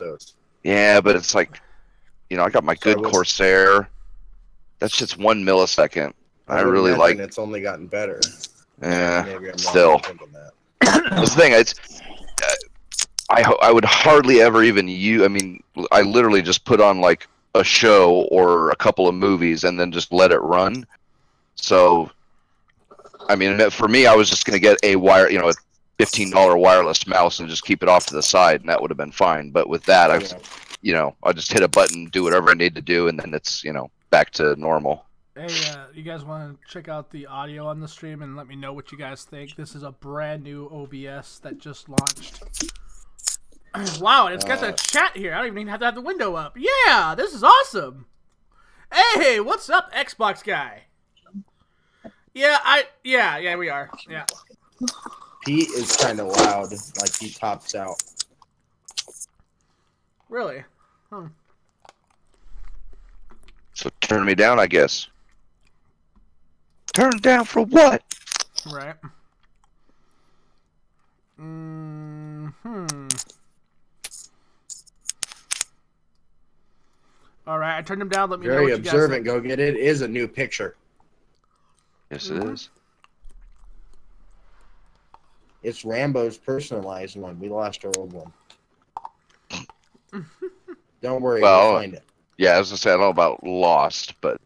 those. Yeah, but it's like, you know, I got my good would- Corsair. That's just 1 millisecond. I would really imagine like. It's only gotten better. Yeah, Maybe I'm wrong still. in thinking that. That's the thing. I would hardly ever even use. I mean, I literally just put on like a show or a couple of movies and then just let it run. So, I mean, for me, I was just gonna get a a $15 wireless mouse and just keep it off to the side, and that would have been fine. But with that, I just hit a button, do whatever I need to do, and then it's back to normal. Hey, you guys want to check out the audio on the stream and let me know what you guys think? This is a brand new OBS that just launched. Wow, and it's got the chat here. I don't even have to have the window up. Yeah, this is awesome. Hey, what's up, Xbox guy? Yeah, we are. Yeah. Pete is kind of loud, like he tops out. Really? Huh. So turn me down, I guess. Turn down for what? Right. All right, I turned him down. Let me know Very what you guys observant. think. Go get it. It is a new picture. Yes, it is. It's Rambo's personalized one. We lost our old one. Don't worry, Well, we'll find it. Yeah, I was gonna say I don't know about lost, but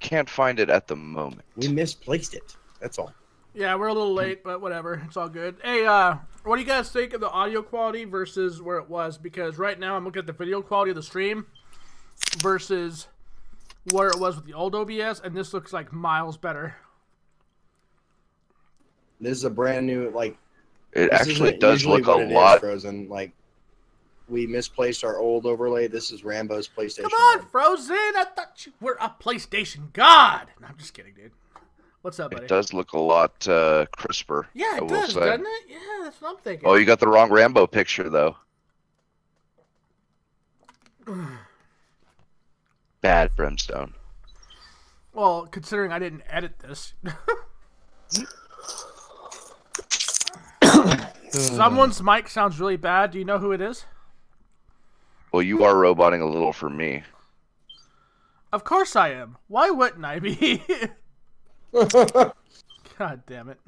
can't find it at the moment. We misplaced it. That's all. Yeah, we're a little late, but whatever. It's all good. Hey, what do you guys think of the audio quality versus where it was? Because right now I'm looking at the video quality of the stream versus where it was with the old OBS, and this looks like miles better. This is a brand new, like... It this actually isn't does usually look a what it is, lot. Frozen. Like, we misplaced our old overlay. This is Rambo's PlayStation. Come on, one. Frozen! I thought you were a PlayStation god! No, I'm just kidding, dude. What's up, buddy? It does look a lot crisper. Yeah, I it will does, say. doesn't it? Yeah, that's what I'm thinking. Oh, you got the wrong Rambo picture though. Bad Brimstone. Well, considering I didn't edit this. Someone's mic sounds really bad. Do you know who it is? Well, you are roboting a little for me. Of course I am. Why wouldn't I be? God damn it.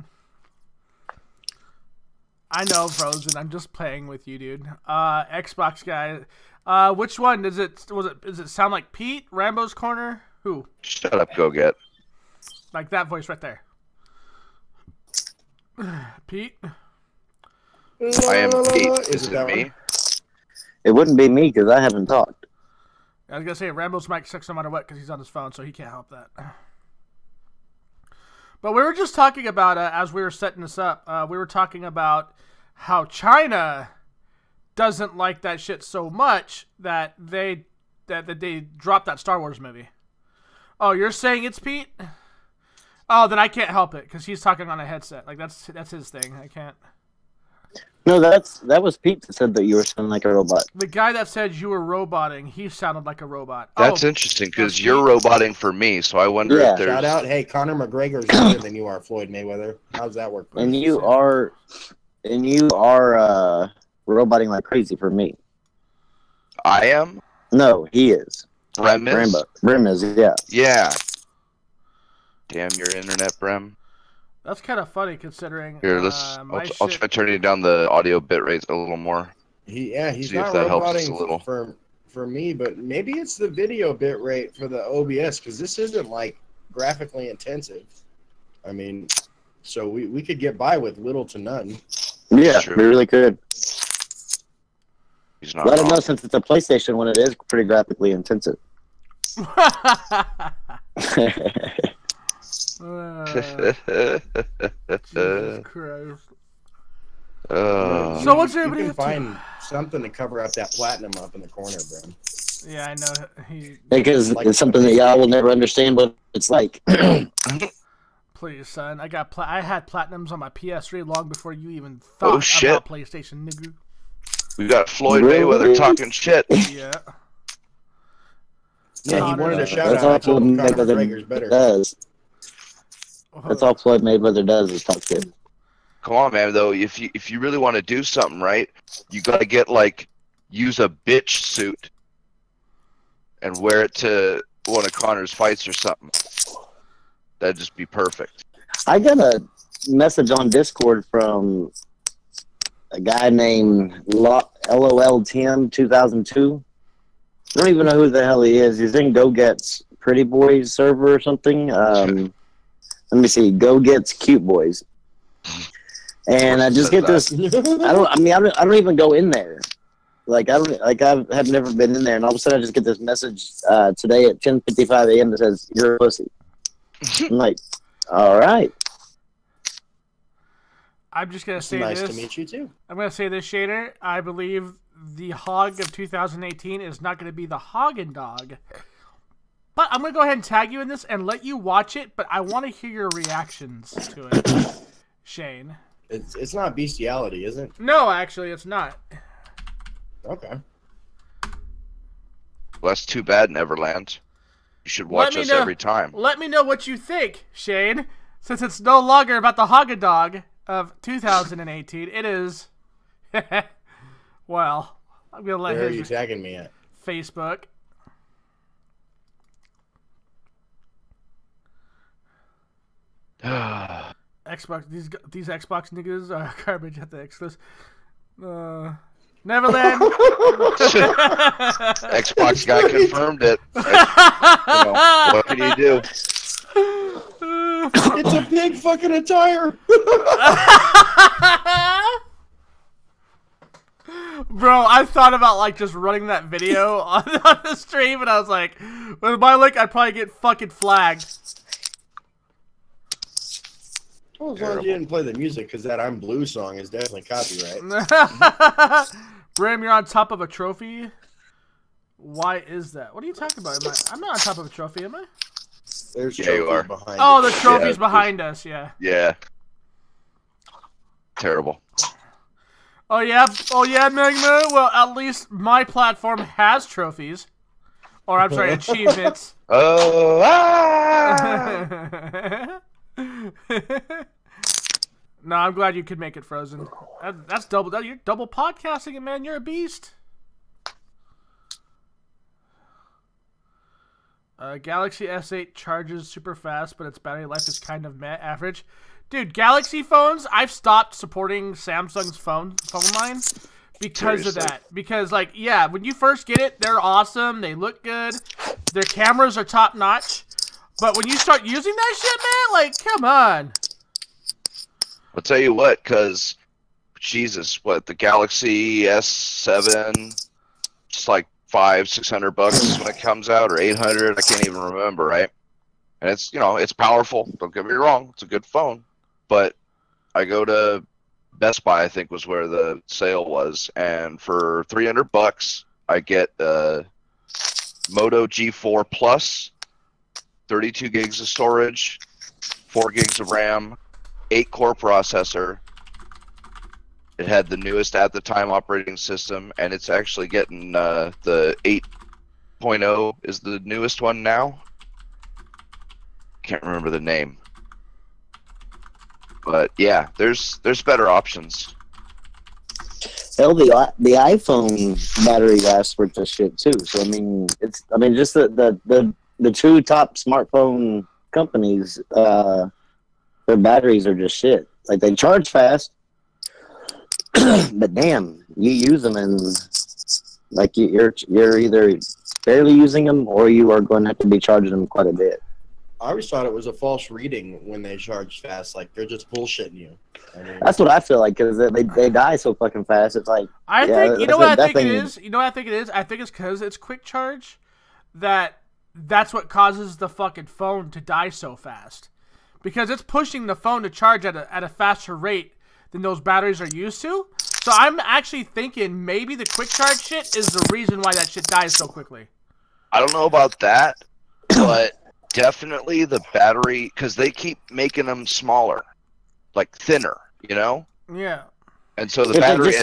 I know, Frozen. I'm just playing with you, dude. Xbox guy. Which one does it sound like Pete? Rambo's Corner? Who? Shut up, go get. Like that voice right there. Pete? I am Pete. Is it that me? one? It wouldn't be me because I haven't talked. I was going to say, Rambo's mic sucks no matter what because he's on his phone, so he can't help that. But we were just talking about, as we were setting this up, we were talking about how China doesn't like that shit so much that they dropped that Star Wars movie. Oh, you're saying it's Pete? Oh, then I can't help it because he's talking on a headset. Like that's his thing. I can't. No, that was Pete that said that you were sounding like a robot. The guy that said you were roboting, he sounded like a robot. That's interesting because you're roboting for me, so I wonder Yeah. if there's. Shout out, hey, Conor McGregor's better than you are, Floyd Mayweather. How's that work? And you are roboting like crazy for me. I am. No, he is. Brem is. Brim is, yeah. Yeah. Damn your internet, Brem. That's kind of funny considering. Here, I'll try turning down the audio bit rate a little more. He's See not if that helps us a roboting little. for me, but maybe it's the video bit rate for the OBS because this isn't like graphically intensive. I mean, so we could get by with little to none. Yeah, True. we really could. He's not Let him know wrong. since it's a PlayStation when it is pretty graphically intensive. Jesus Christ. Oh. So what's you everybody can up to? find something to cover up that platinum up in the corner, bro. Yeah, I know. He. Because Like- it's something that y'all will never understand what it's like. Please, son. I had platinums on my PS3 long before you even thought shit. about PlayStation, nigga. We got Floyd Really? Mayweather talking shit. Yeah. Yeah, he Conor- wanted a shout That's out. I all told Floyd him Conor McGregor's Mayweather better. does. That's all Floyd Mayweather does is talk shit. Come on, man. Though, if you really want to do something right, you got to get like use a bitch suit and wear it to one of Connor's fights or something. That'd just be perfect. I got a message on Discord from a guy named LOL Tim 2002. I don't even know who the hell he is. He's in GoGet's Pretty Boys server or something. Let me see. GoGet's Cute Boys. And I just get this. I don't even go in there. I have never been in there, and all of a sudden I just get this message today at 10:55 a.m. that says you're a pussy. I'm like, all right. I'm just gonna say nice this. to meet you too. I'm gonna say this, Shader. I believe the Hog of 2018 is not gonna be the Hagen Dog, but I'm gonna go ahead and tag you in this and let you watch it. But I want to hear your reactions to it, Shane. It's not bestiality, is it? No, actually, it's not. Okay. Well, that's too bad, Neverland. You should watch us every time. Let me know what you think, Shane. Since it's no longer about the Hagen Dog of 2018, it is. Well, I'm gonna let Where are you his tagging me at? Facebook. Xbox. These Xbox niggas are garbage at the exclusive. Neverland. Xbox guy confirmed it. What can you do? It's a pig fucking attire. Bro, I thought about just running that video on the stream, and I was like, with my link, I'd probably get fucking flagged. Well, as long as you didn't play the music, because that I'm Blue song is definitely copyright. Bram, you're on top of a trophy? Why is that? What are you talking about? I'm not on top of a trophy, am I? There's you are. behind Oh, you. the trophy's behind us, yeah. Yeah. Terrible. Oh yeah, Magma? Well, at least my platform has trophies. Or, I'm sorry, achievements. Oh, ah! No, I'm glad you could make it, Frozen. That's double. You're double podcasting it, man. You're a beast. Galaxy S8 charges super fast, but its battery life is kind of average. Dude, Galaxy phones, I've stopped supporting Samsung's phone line because Seriously? of that. Because, yeah, when you first get it, they're awesome. They look good. Their cameras are top notch. But when you start using that shit, man, come on. I'll tell you what, because, Jesus, the Galaxy S7, it's like $500-600 when it comes out, or $800, I can't even remember, right? And it's, it's powerful, don't get me wrong, it's a good phone, but I go to Best Buy, I think was where the sale was, and for $300, I get Moto G4 Plus, 32 gigs of storage, 4 gigs of RAM, 8-core processor. It had the newest at the time operating system, and it's actually getting the 8.0 is the newest one now. Can't remember the name, but yeah, there's better options. Hell, the iPhone battery lasts for this shit too. So just the two top smartphone companies, their batteries are just shit. They charge fast, but damn, you use them and you're either barely using them or you are going to have to be charging them quite a bit. I always thought it was a false reading when they charge fast. They're just bullshitting you. That's what I feel like, because they die so fucking fast. It's like I think you know what I think it is. You know what I think it is. I think it's because it's quick charge that's what causes the fucking phone to die so fast, because it's pushing the phone to charge at a faster rate than those batteries are used to. So I'm actually thinking maybe the quick charge shit is the reason why that shit dies so quickly. I don't know about that, but definitely the battery, because they keep making them smaller, thinner, Yeah. And so the battery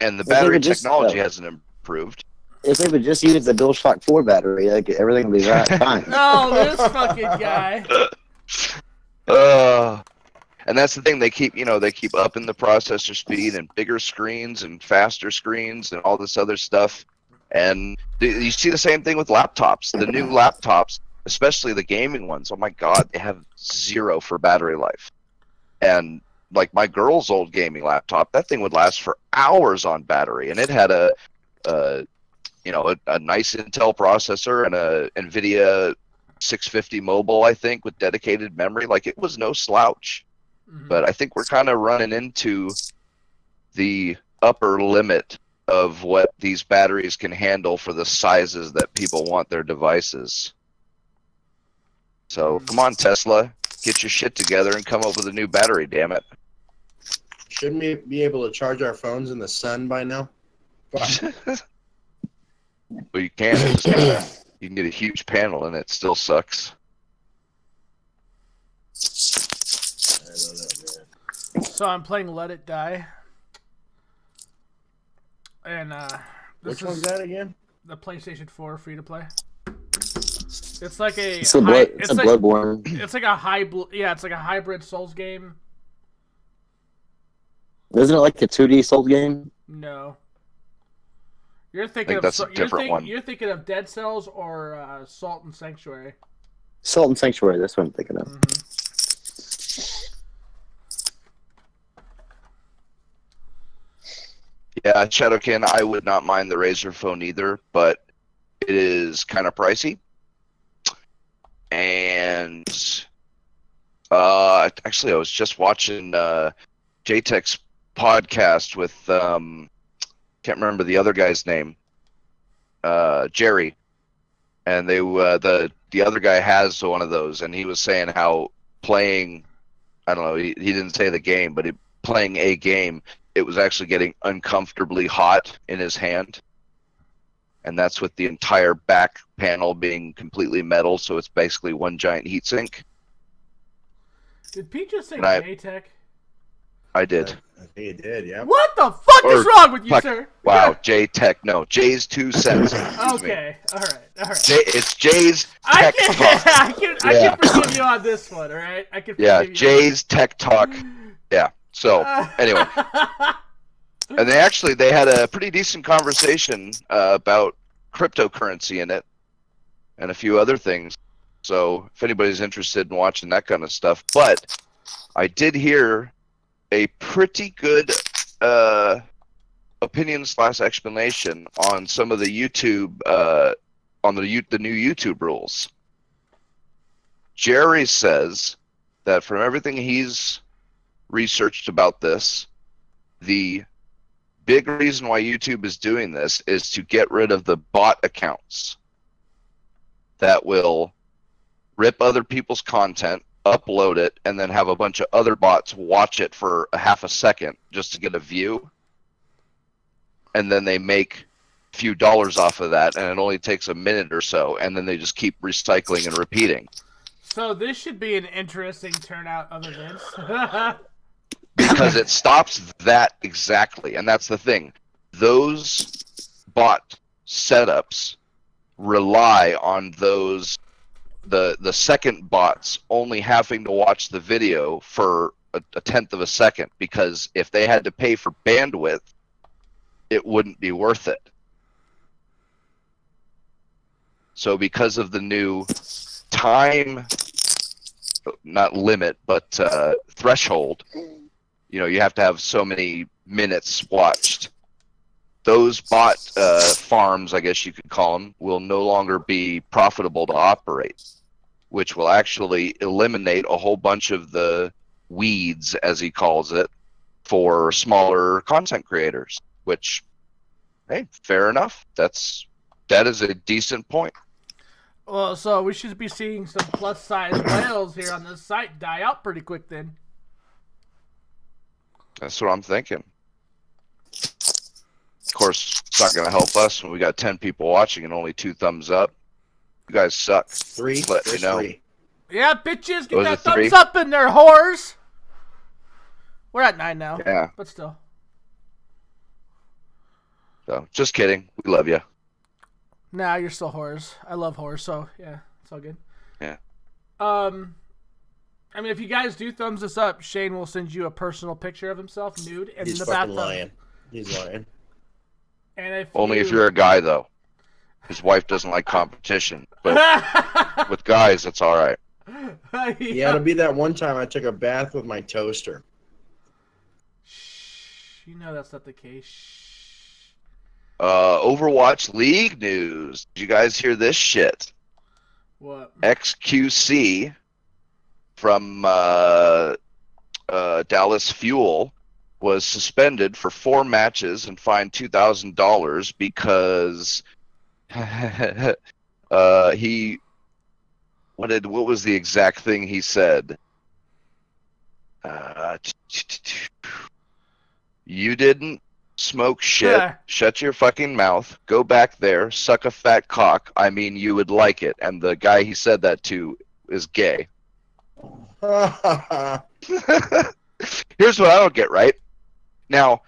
and the battery technology hasn't improved. If they would just use the DualShock 4 battery, everything would be fine. Oh, this fucking guy. And that's the thing, they keep upping the processor speed and bigger screens and faster screens and all this other stuff. And you see the same thing with laptops. The new laptops, especially the gaming ones, oh my god, they have 0 for battery life. And like my girl's old gaming laptop, that thing would last for hours on battery, and it had a nice Intel processor and a NVIDIA 650 mobile, I think, with dedicated memory. Like, it was no slouch. But I think we're kind of running into the upper limit of what these batteries can handle for the sizes that people want their devices. So come on, Tesla, get your shit together and come up with a new battery, damn it. Shouldn't we be able to charge our phones in the sun by now? Well, you can. You can get a huge panel and it still sucks. I don't know, man. So I'm playing Let It Die. And Which one's that again? The PlayStation 4 free to play. It's like a It's a Bloodborne. It's like a it's like a hybrid Souls game. Isn't it like a 2D Souls game? No. You're thinking that's a different one. You're thinking of Dead Cells or Salt and Sanctuary. Salt and Sanctuary, that's what I'm thinking of. Yeah, Shadowkin, I would not mind the Razer phone either, but it is kind of pricey. And actually, I was just watching JTech's podcast with can't remember the other guy's name, Jerry, and they the other guy has one of those, and he was saying how playing, I don't know, he didn't say the game, but playing a game, it was actually getting uncomfortably hot in his hand. And that's with the entire back panel being completely metal, so it's basically one giant heatsink. Did Pete just say JTech? I did. I think it did, yeah. What the fuck is wrong with you, sir? Wow, JTech. No, Jay's 2 cents. Okay, all right. It's Jay's Tech Talk. I can forgive you on this one, all right? I can. Jay's Tech Talk. Yeah. So anyway, and they had a pretty decent conversation about cryptocurrency in it, and a few other things. So if anybody's interested in watching that kind of stuff, but I did hear a pretty good opinion / explanation on some of the YouTube on the new YouTube rules. Jerry says that from everything he's researched about this, the big reason why YouTube is doing this is to get rid of the bot accounts that will rip other people's content, upload it, and then have a bunch of other bots watch it for a half a second just to get a view. And then they make a few dollars off of that, and it only takes a minute or so, and then they just keep recycling and repeating. So this should be an interesting turnout of events. Because it stops that exactly, and that's the thing. Those bot setups rely on those the second bots only having to watch the video for a tenth of a second, because if they had to pay for bandwidth, it wouldn't be worth it. So because of the new time, not limit, but threshold, you have to have so many minutes watched. Those bot farms, I guess you could call them, will no longer be profitable to operate, which will actually eliminate a whole bunch of the weeds, as he calls it, for smaller content creators, which, hey, fair enough. That is a decent point. Well, so we should be seeing some plus-size whales here on this site die out pretty quick then. That's what I'm thinking. Of course, it's not going to help us when we got 10 people watching and only 2 thumbs up. You guys suck. 3. Let me know. 3. Yeah, bitches, get Was that it 3? thumbs up in there, whores. We're at 9 now. Yeah. But still. So, just kidding. We love you. Nah, you're still whores. I love whores, so yeah, it's all good. Yeah. I mean, if you guys do thumbs this up, Shane will send you a personal picture of himself nude in He's the fucking bathtub. lying. He's lying. And Only if you're a guy, though. His wife doesn't like competition, but with guys, it's all right. Yeah, it'll be that one time I took a bath with my toaster. Shh, you know that's not the case. Shh. Overwatch League news. Did you guys hear this shit? What? XQC from Dallas Fuel was suspended for 4 matches and fined $2,000 because what was the exact thing he said? You didn't smoke shit. Shut your fucking mouth. Go back there. Suck a fat cock. I mean, you would like it. And the guy he said that to is gay. Here's what I don't get, right? Now,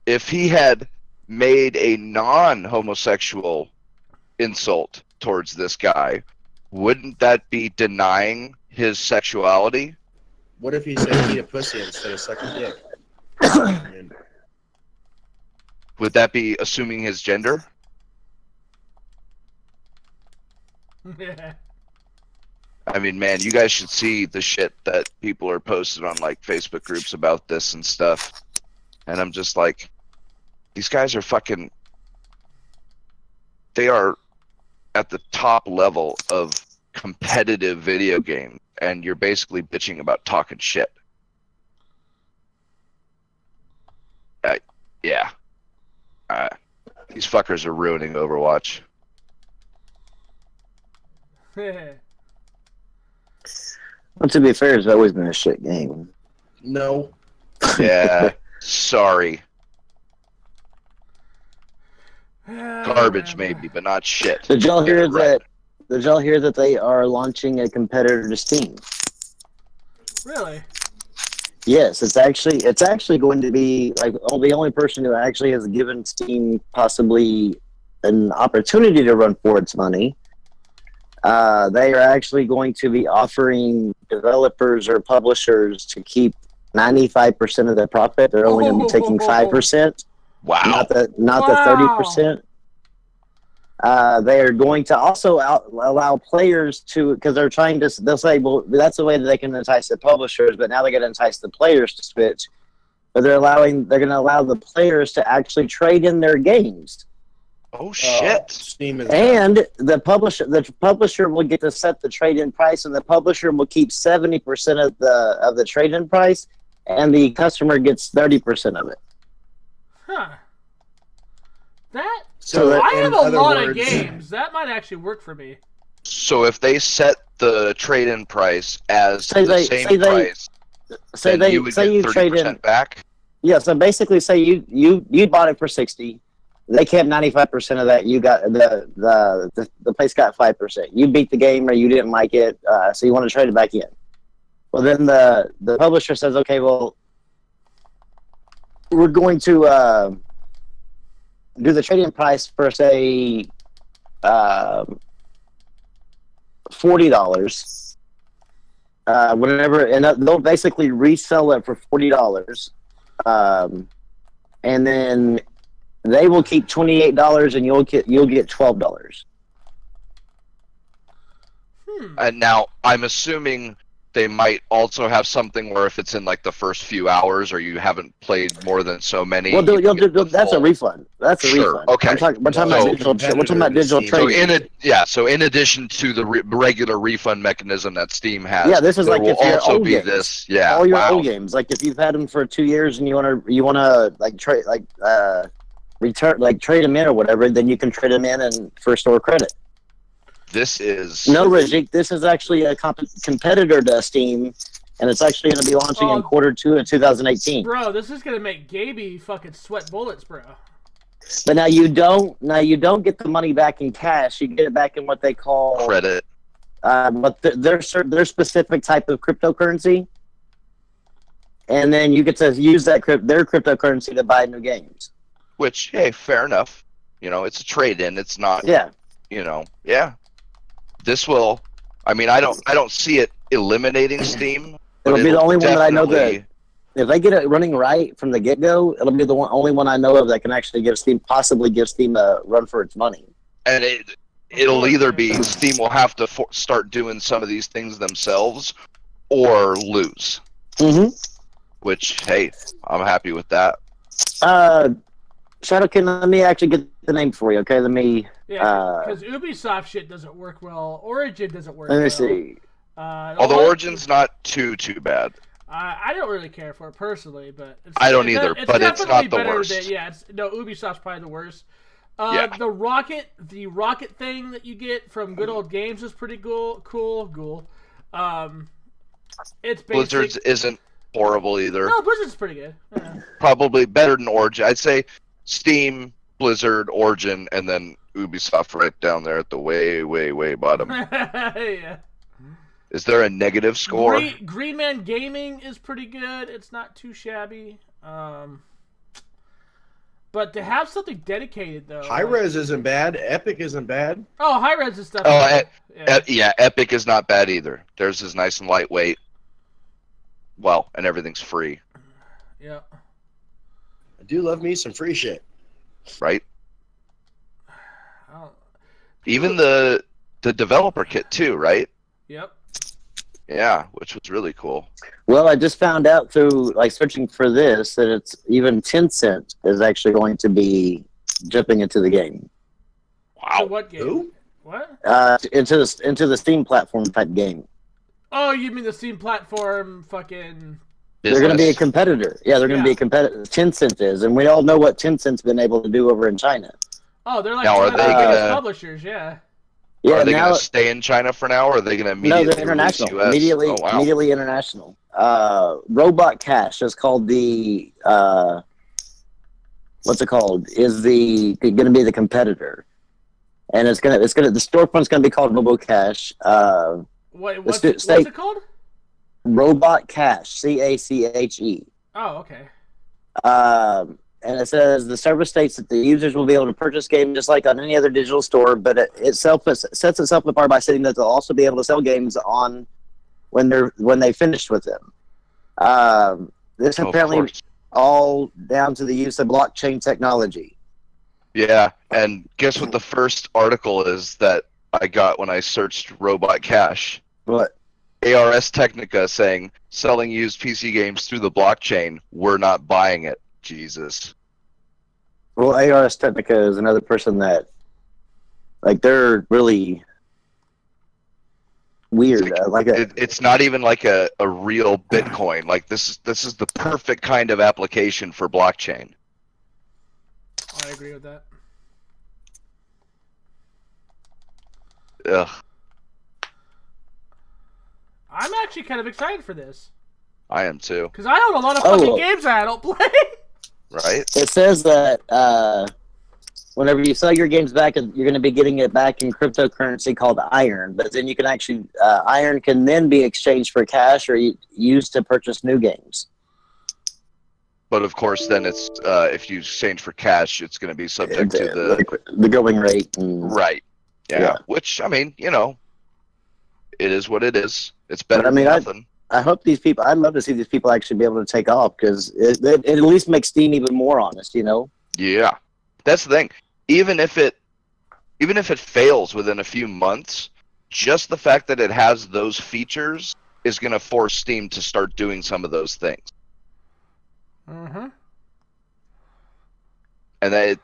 if he had made a non-homosexual insult towards this guy, wouldn't that be denying his sexuality? What if he said eat a pussy instead of suck a dick? Would that be assuming his gender? I mean, man, you guys should see the shit that people are posting on like Facebook groups about this and stuff. And I'm just like, these guys are fucking, they are at the top level of competitive video game, and you're basically bitching about talking shit. Yeah. These fuckers are ruining Overwatch. Well, to be fair, it's always been a shit game. No. Yeah. Sorry. Garbage maybe, but not shit. Did y'all hear Get it right. that? Did y'all hear that they are launching a competitor to Steam? Really? Yes, it's actually going to be like the only person who actually has given Steam possibly an opportunity to run for its money. They are actually going to be offering developers or publishers to keep 95% of their profit. They're only going to be taking 5%. Wow. Not the 30%. They are going to also allow players to, because they're trying to, they'll say, well, that's the way that they can entice the publishers, but now they're going to entice the players to switch. But they're going to allow the players to actually trade in their games. Oh shit! Steam is And the publisher will get to set the trade-in price, and the publisher will keep 70% of the trade-in price, and the customer gets 30% of it. Huh. That So I have in a other lot of words- games. That might actually work for me. So if they set the trade-in price as Say the they- same say they- price, Say then you would get trade 30% in. back. Yeah, so basically, say you bought it for 60. They kept 95% of that. You got the place got 5%. You beat the game or you didn't like it, so you want to trade it back in. Well, then the publisher says, okay, well, we're going to do the trading price for say $40. Whenever, and they'll basically resell it for $40, and then they will keep $28, and you'll get $12. And now I'm assuming they might also have something where if it's in like the first few hours or you haven't played more than so many, Well, you can get the that's a full- refund. That's a Sure, refund. okay. We're talking So about digital. We're talking about digital competitor to trading. So in addition to the regular refund mechanism that Steam has, Yeah, this is there like will if your also old be games. this. Yeah, All your wow. old games, like if you've had them for 2 years and you wanna like trade trade them in or whatever, then you can trade them in and for store credit. This is No, Rajic, this is actually a competitor to Steam, and it's actually going to be launching in Q2 of 2018. Bro, this is gonna make Gaby fucking sweat bullets, bro. But now you don't get the money back in cash. You get it back in what they call credit. but their specific type of cryptocurrency, and then you get to use their cryptocurrency to buy new games. Which, hey, fair enough. You know, it's a trade-in. It's not. Yeah. You know, yeah. This will. I mean, I don't see it eliminating Steam, But It'll be the only one that I know that definitely- if they get it running right from the get go, it'll be the only one I know of that can actually possibly give Steam a run for its money. and it'll either be Steam will have to start doing some of these things themselves, or lose. Mm-hmm. Which, hey, I'm happy with that. Shadowkin, let me actually get the name for you, okay? Yeah, because Ubisoft shit doesn't work well. Origin doesn't work Let well. me see. Although Origin's not too bad. I don't really care for it personally, but I don't either, but it's definitely not the better worst. Ubisoft's probably the worst. Yeah. The rocket thing that you get from Good Old Games is pretty cool. It's basic. Blizzard's isn't horrible either. No, Blizzard's pretty good. Yeah. Probably better than Origin. I'd say Steam, Blizzard, Origin, and then Ubisoft right down there at the way bottom. Yeah. Is there a negative score? Green Man Gaming is pretty good. It's not too shabby. But to have something dedicated though, Hi-Res isn't bad. Epic isn't bad. Oh, Hi-Res is stuff. Oh, yeah, Epic is not bad either. Theirs is nice and lightweight. Well, and everything's free, Yeah. I do love me some free shit. right? Oh. Even the developer kit too, right? Yep. Yeah, which was really cool. Well, I just found out through searching for this that it's even Tencent is actually going to be jumping into the game, So Wow. what game? Who? What? into the Steam platform type game. Oh, you mean the Steam platform? Fucking. They're going to be a Business. competitor. Yeah, they're going to be a competitor. Tencent is, and we all know what Tencent's been able to do over in China. Oh, they're like Now, one are of the they biggest gonna- publishers. Yeah. Yeah, Are they now going to stay in China for now, or are they going to no, immediately they're international. release US? Immediately, Oh, wow. immediately international. Robot Cash is called the what's it called? Is going to be the competitor, and the storefront's going to be called Robo Cash. What's stu- it state- called? Robot Cash, CACHE. Oh, okay. And it says the service states that the users will be able to purchase games just like on any other digital store, but it sets itself apart by stating that they'll also be able to sell games on when they finished with them. This Of apparently course. all down to the use of blockchain technology. Yeah, and guess what the first article is that I got when I searched Robot Cash? But ARS Technica saying, selling used PC games through the blockchain, we're not buying it. Jesus. well, ARS Technica is another person that they're really weird. It's not even like a real Bitcoin. Like this is the perfect kind of application for blockchain. I agree with that. Ugh, I'm actually kind of excited for this I am too. because I own a lot of Oh. fucking games that I don't play. Right? It says that whenever you sell your games back, you're going to be getting it back in cryptocurrency called Iron. But then you can actually Iron can then be exchanged for cash or used to purchase new games. But of course, then it's if you exchange for cash, it's going to be subject to The going rate. And, right. Yeah. Yeah. Which I mean, it is what it is. It's better I mean, than nothing. I hope these people. I'd love to see these people actually be able to take off because it at least makes Steam even more honest. Yeah, that's the thing. Even if it fails within a few months, just the fact that it has those features is going to force Steam to start doing some of those things. Mm-hmm. And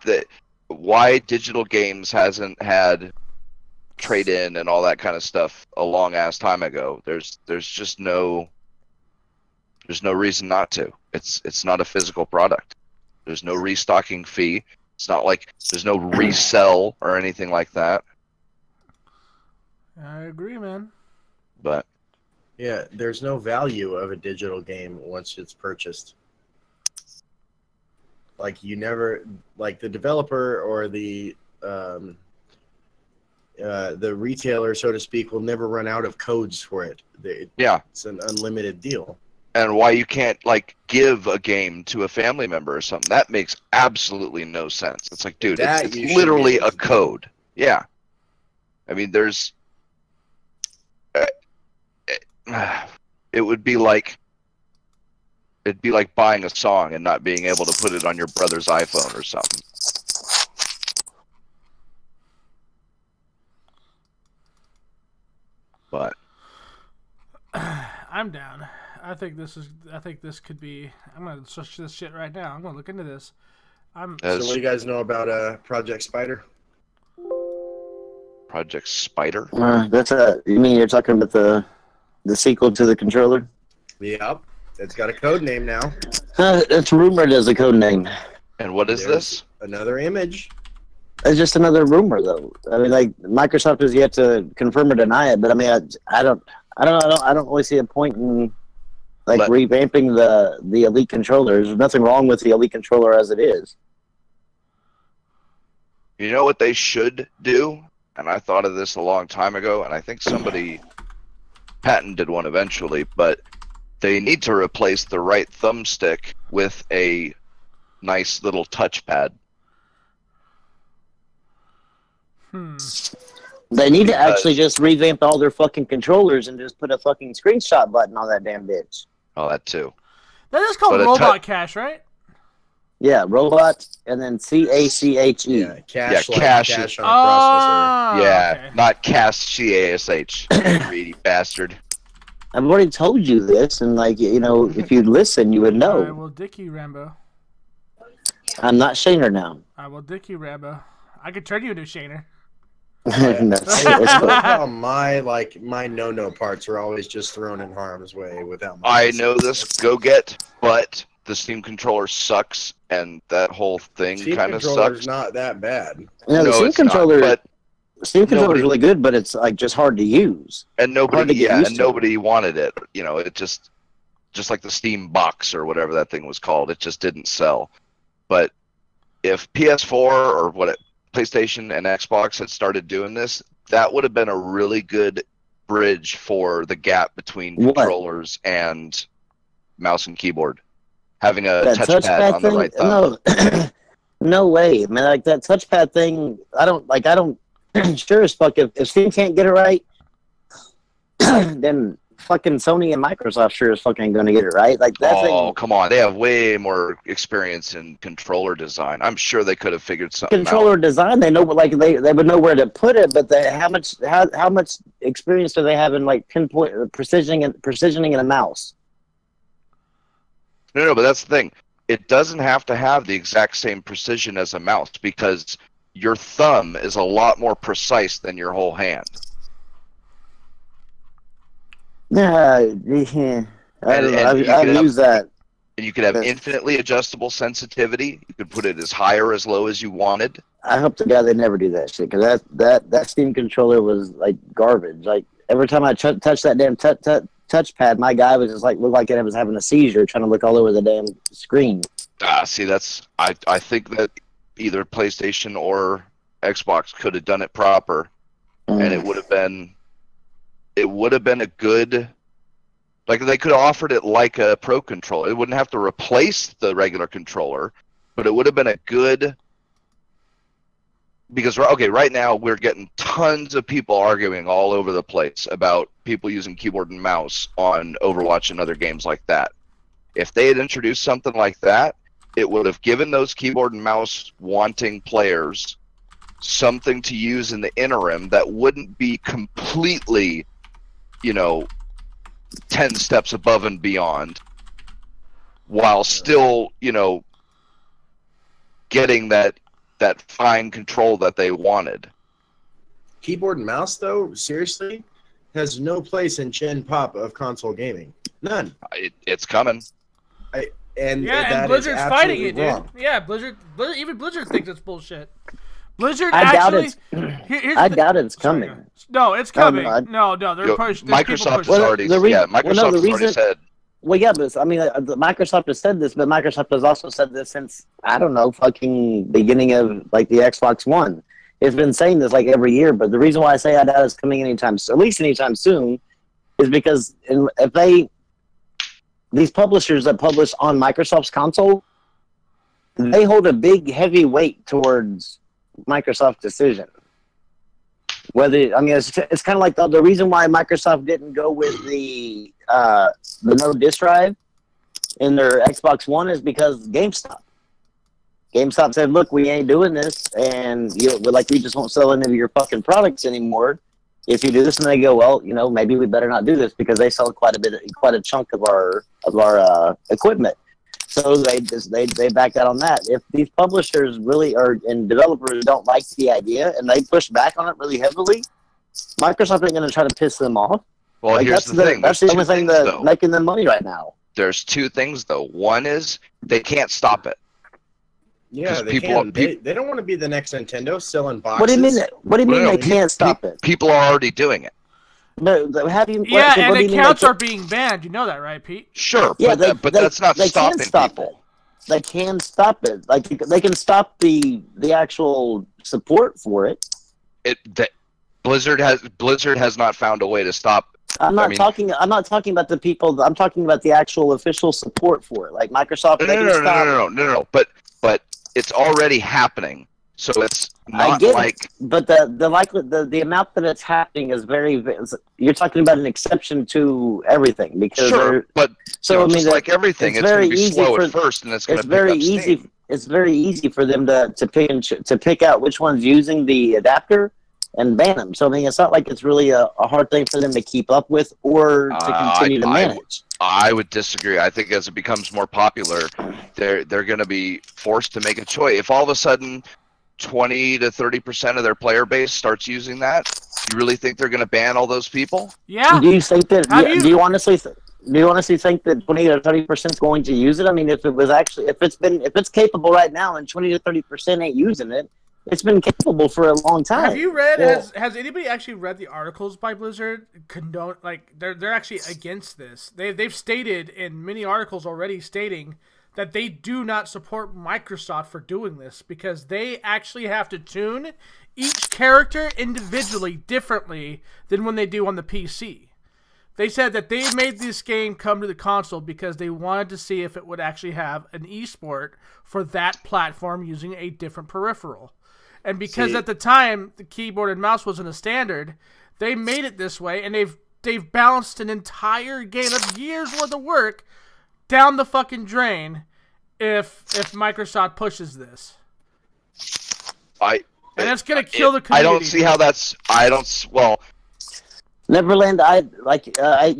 why digital games hasn't had trade-in and all that kind of stuff a long ass time ago. There's just no reason not to. It's not a physical product. There's no restocking fee. It's not like there's no resell or anything like that. I agree, man. But Yeah, there's no value of a digital game once it's purchased. You never, the developer or the retailer, so to speak, will never run out of codes for it. yeah, It's an unlimited deal. and why you can't give a game to a family member or something, that makes absolutely no sense. It's like, dude, That it's you should literally be able a to do. code. Yeah, I mean, there's would be like it'd be like buying a song and not being able to put it on your brother's iPhone or something. But I'm down. I think this could be. I'm gonna search this shit right now. I'm gonna look into this. So what do you guys know about Project Spider? Project Spider? You mean you're talking about the sequel to the controller? Yep. It's got a code name now. It's rumored as a code name. And what is this? Another image. It's just another rumor, though. I mean, like Microsoft has yet to confirm or deny it, but I mean, I don't really see a point in revamping the Elite controller. There's nothing wrong with the Elite controller as it is. You know what they should do? And I thought of this a long time ago, and I think somebody patented one eventually, but they need to replace the right thumbstick with a nice little touchpad. They need to actually just revamp all their fucking controllers and just put a fucking screenshot button on that damn bitch. Oh, that too. That is called Robot Cache, right? Yeah, robot and then CACHE. Yeah, cache. Yeah, like cache. cache on a processor. Yeah, okay. not cast CASH. Greedy bastard. I've already told you this, and if you'd listen, you would know. I will dick you, Rambo. I'm not Shaner now. I will dick you, Rambo. I could turn you into Shaner. No, I love how my no parts are always just thrown in harm's way without my I know this go-get, but the Steam controller sucks, and that whole thing kind of sucks. Not that bad. No, the Steam it's controller. not, but Steam controller is really good, but it's just hard to use. and nobody used to. nobody wanted it. It just like the Steam box or whatever that thing was called. It just didn't sell. But if PS4 or PlayStation and Xbox had started doing this, that would have been a really good bridge for the gap between controllers and mouse and keyboard. Having a touchpad on the right thumb. No, no way, man. Like that touchpad thing, I don't. Sure as fuck, if Steam can't get it right, then fucking Sony and Microsoft sure as fuck ain't gonna get it right. Like that thing. Come on, they have way more experience in controller design. I'm sure they could have figured something Controller out. design, they know, they would know where to put it, but how much experience do they have in pinpoint precisioning in a mouse? No, but that's the thing. It doesn't have to have the exact same precision as a mouse because your thumb is a lot more precise than your whole hand. Yeah, I've used that. And you could have infinitely adjustable sensitivity. You could put it as high or as low as you wanted. I hope to God they never do that shit, because that Steam controller was like garbage. Like every time I touched that damn touchpad, my guy was just looked like it was having a seizure trying to look all over the damn screen. See, I think that either PlayStation or Xbox could have done it proper, and it would have been a good. Like they could have offered it like a Pro controller. It wouldn't have to replace the regular controller, but it would have been a good. Because right now we're getting tons of people arguing all over the place about people using keyboard and mouse on Overwatch and other games like that. If they had introduced something like that, it would have given those keyboard and mouse wanting players something to use in the interim that wouldn't be completely, 10 steps above and beyond, while still, getting that fine control that they wanted. Keyboard and mouse, though, seriously, has no place in Gen Pop of console gaming. None. It's coming. And Blizzard's fighting it, wrong. dude. Yeah, even Blizzard thinks it's bullshit. Blizzard I actually. doubt it's coming. No, it's coming. Oh, no, they're pushing. Microsoft has already. Microsoft has already said. Well, yeah, but Microsoft has said this, but Microsoft has also said this since fucking beginning of the Xbox One. It's been saying this every year, but the reason why I say I doubt it's coming anytime soon, is because if these publishers that publish on Microsoft's console, they hold a big heavy weight towards Microsoft's decision. Whether I mean, it's kind of like the reason why Microsoft didn't go with the no disk drive in their Xbox One is because GameStop. GameStop said, "Look, we ain't doing this, and we just won't sell any of your fucking products anymore if you do this." And they go, "Well, maybe we better not do this because they sell quite a chunk of our equipment." So they backed out on that. If these publishers really and developers don't like the idea and they push back on it really heavily, Microsoft ain't going to try to piss them off. Well, here's the thing. That's the only thing that's making them money right now. There's two things, though. One is they can't stop it. Yeah, they can. They don't want to be the next Nintendo selling boxes. What do you mean? What do you mean they can't stop it? People are already doing it. But have you? Yeah, and accounts are being banned. You know that, right, Pete? Sure, yeah, but that's not stopping people. They can stop it. Like they can stop the actual support for it. Blizzard has not found a way to stop. I'm not talking about the people. I'm talking about the actual official support for it. Like Microsoft. No. But it's already happening. So it's not but the amount that it's happening is you're talking about an exception to everything because just like everything, it's going to be slow at first, and it's going to pick up steam. It's very easy for them to pick out which one's using the adapter and ban them. So I mean, it's not like it's really a hard thing for them to keep up with or to continue to manage. I would disagree. I think as it becomes more popular, they're going to be forced to make a choice. If all of a sudden 20 to 30% of their player base starts using that, you really think they're going to ban all those people? Yeah. Do you think that? Do you honestly think that 20 to 30% is going to use it? I mean, if it's capable right now, and 20 to 30% ain't using it, it's been capable for a long time. Have you read? Has anybody actually read the articles by Blizzard? They're actually against this. They've stated in many articles already stating that they do not support Microsoft for doing this because they actually have to tune each character individually differently than when they do on the PC. They said that they made this game come to the console because they wanted to see if it would actually have an esport for that platform using a different peripheral. And because at the time the keyboard and mouse wasn't a standard, they made it this way, and they've balanced an entire game of years worth of work down the fucking drain if Microsoft pushes this. And that's gonna kill the community. I don't see how that's. Neverland,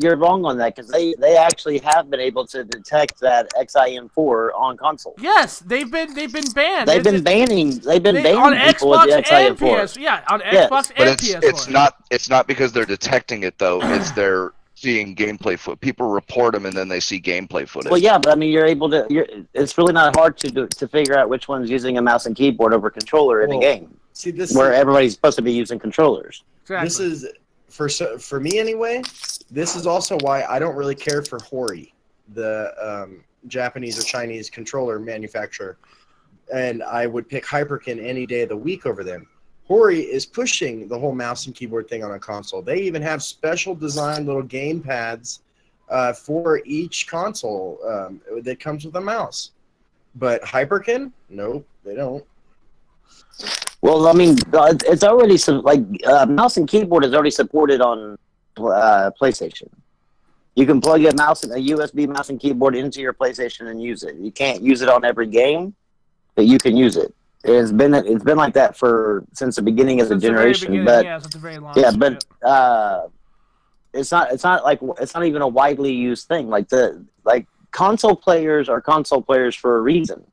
you're wrong on that because they actually have been able to detect that XIM4 on console. Yes, they've been banned. They've been banning on people Xbox with the XIM4. and PS. Yeah, on Xbox and PS4. It's not because they're detecting it though. It's they're seeing gameplay footage. People report them and then they see gameplay footage. Well, yeah, but I mean, you're able to. It's really not hard to figure out which one's using a mouse and keyboard over controller in a game. See, everybody's supposed to be using controllers. Exactly. This is. For me anyway, this is also why I don't really care for Hori, the Japanese or Chinese controller manufacturer, and I would pick Hyperkin any day of the week over them. Hori is pushing the whole mouse and keyboard thing on a console. They even have special designed little game pads for each console that comes with a mouse. But Hyperkin, nope, they don't. Well, I mean, it's already mouse and keyboard is already supported on PlayStation. You can plug a USB mouse and keyboard into your PlayStation and use it. You can't use it on every game, but you can use it. It's been like that since the beginning of the generation. Since the very long. Yeah, but it's not even a widely used thing. Console players are console players for a reason.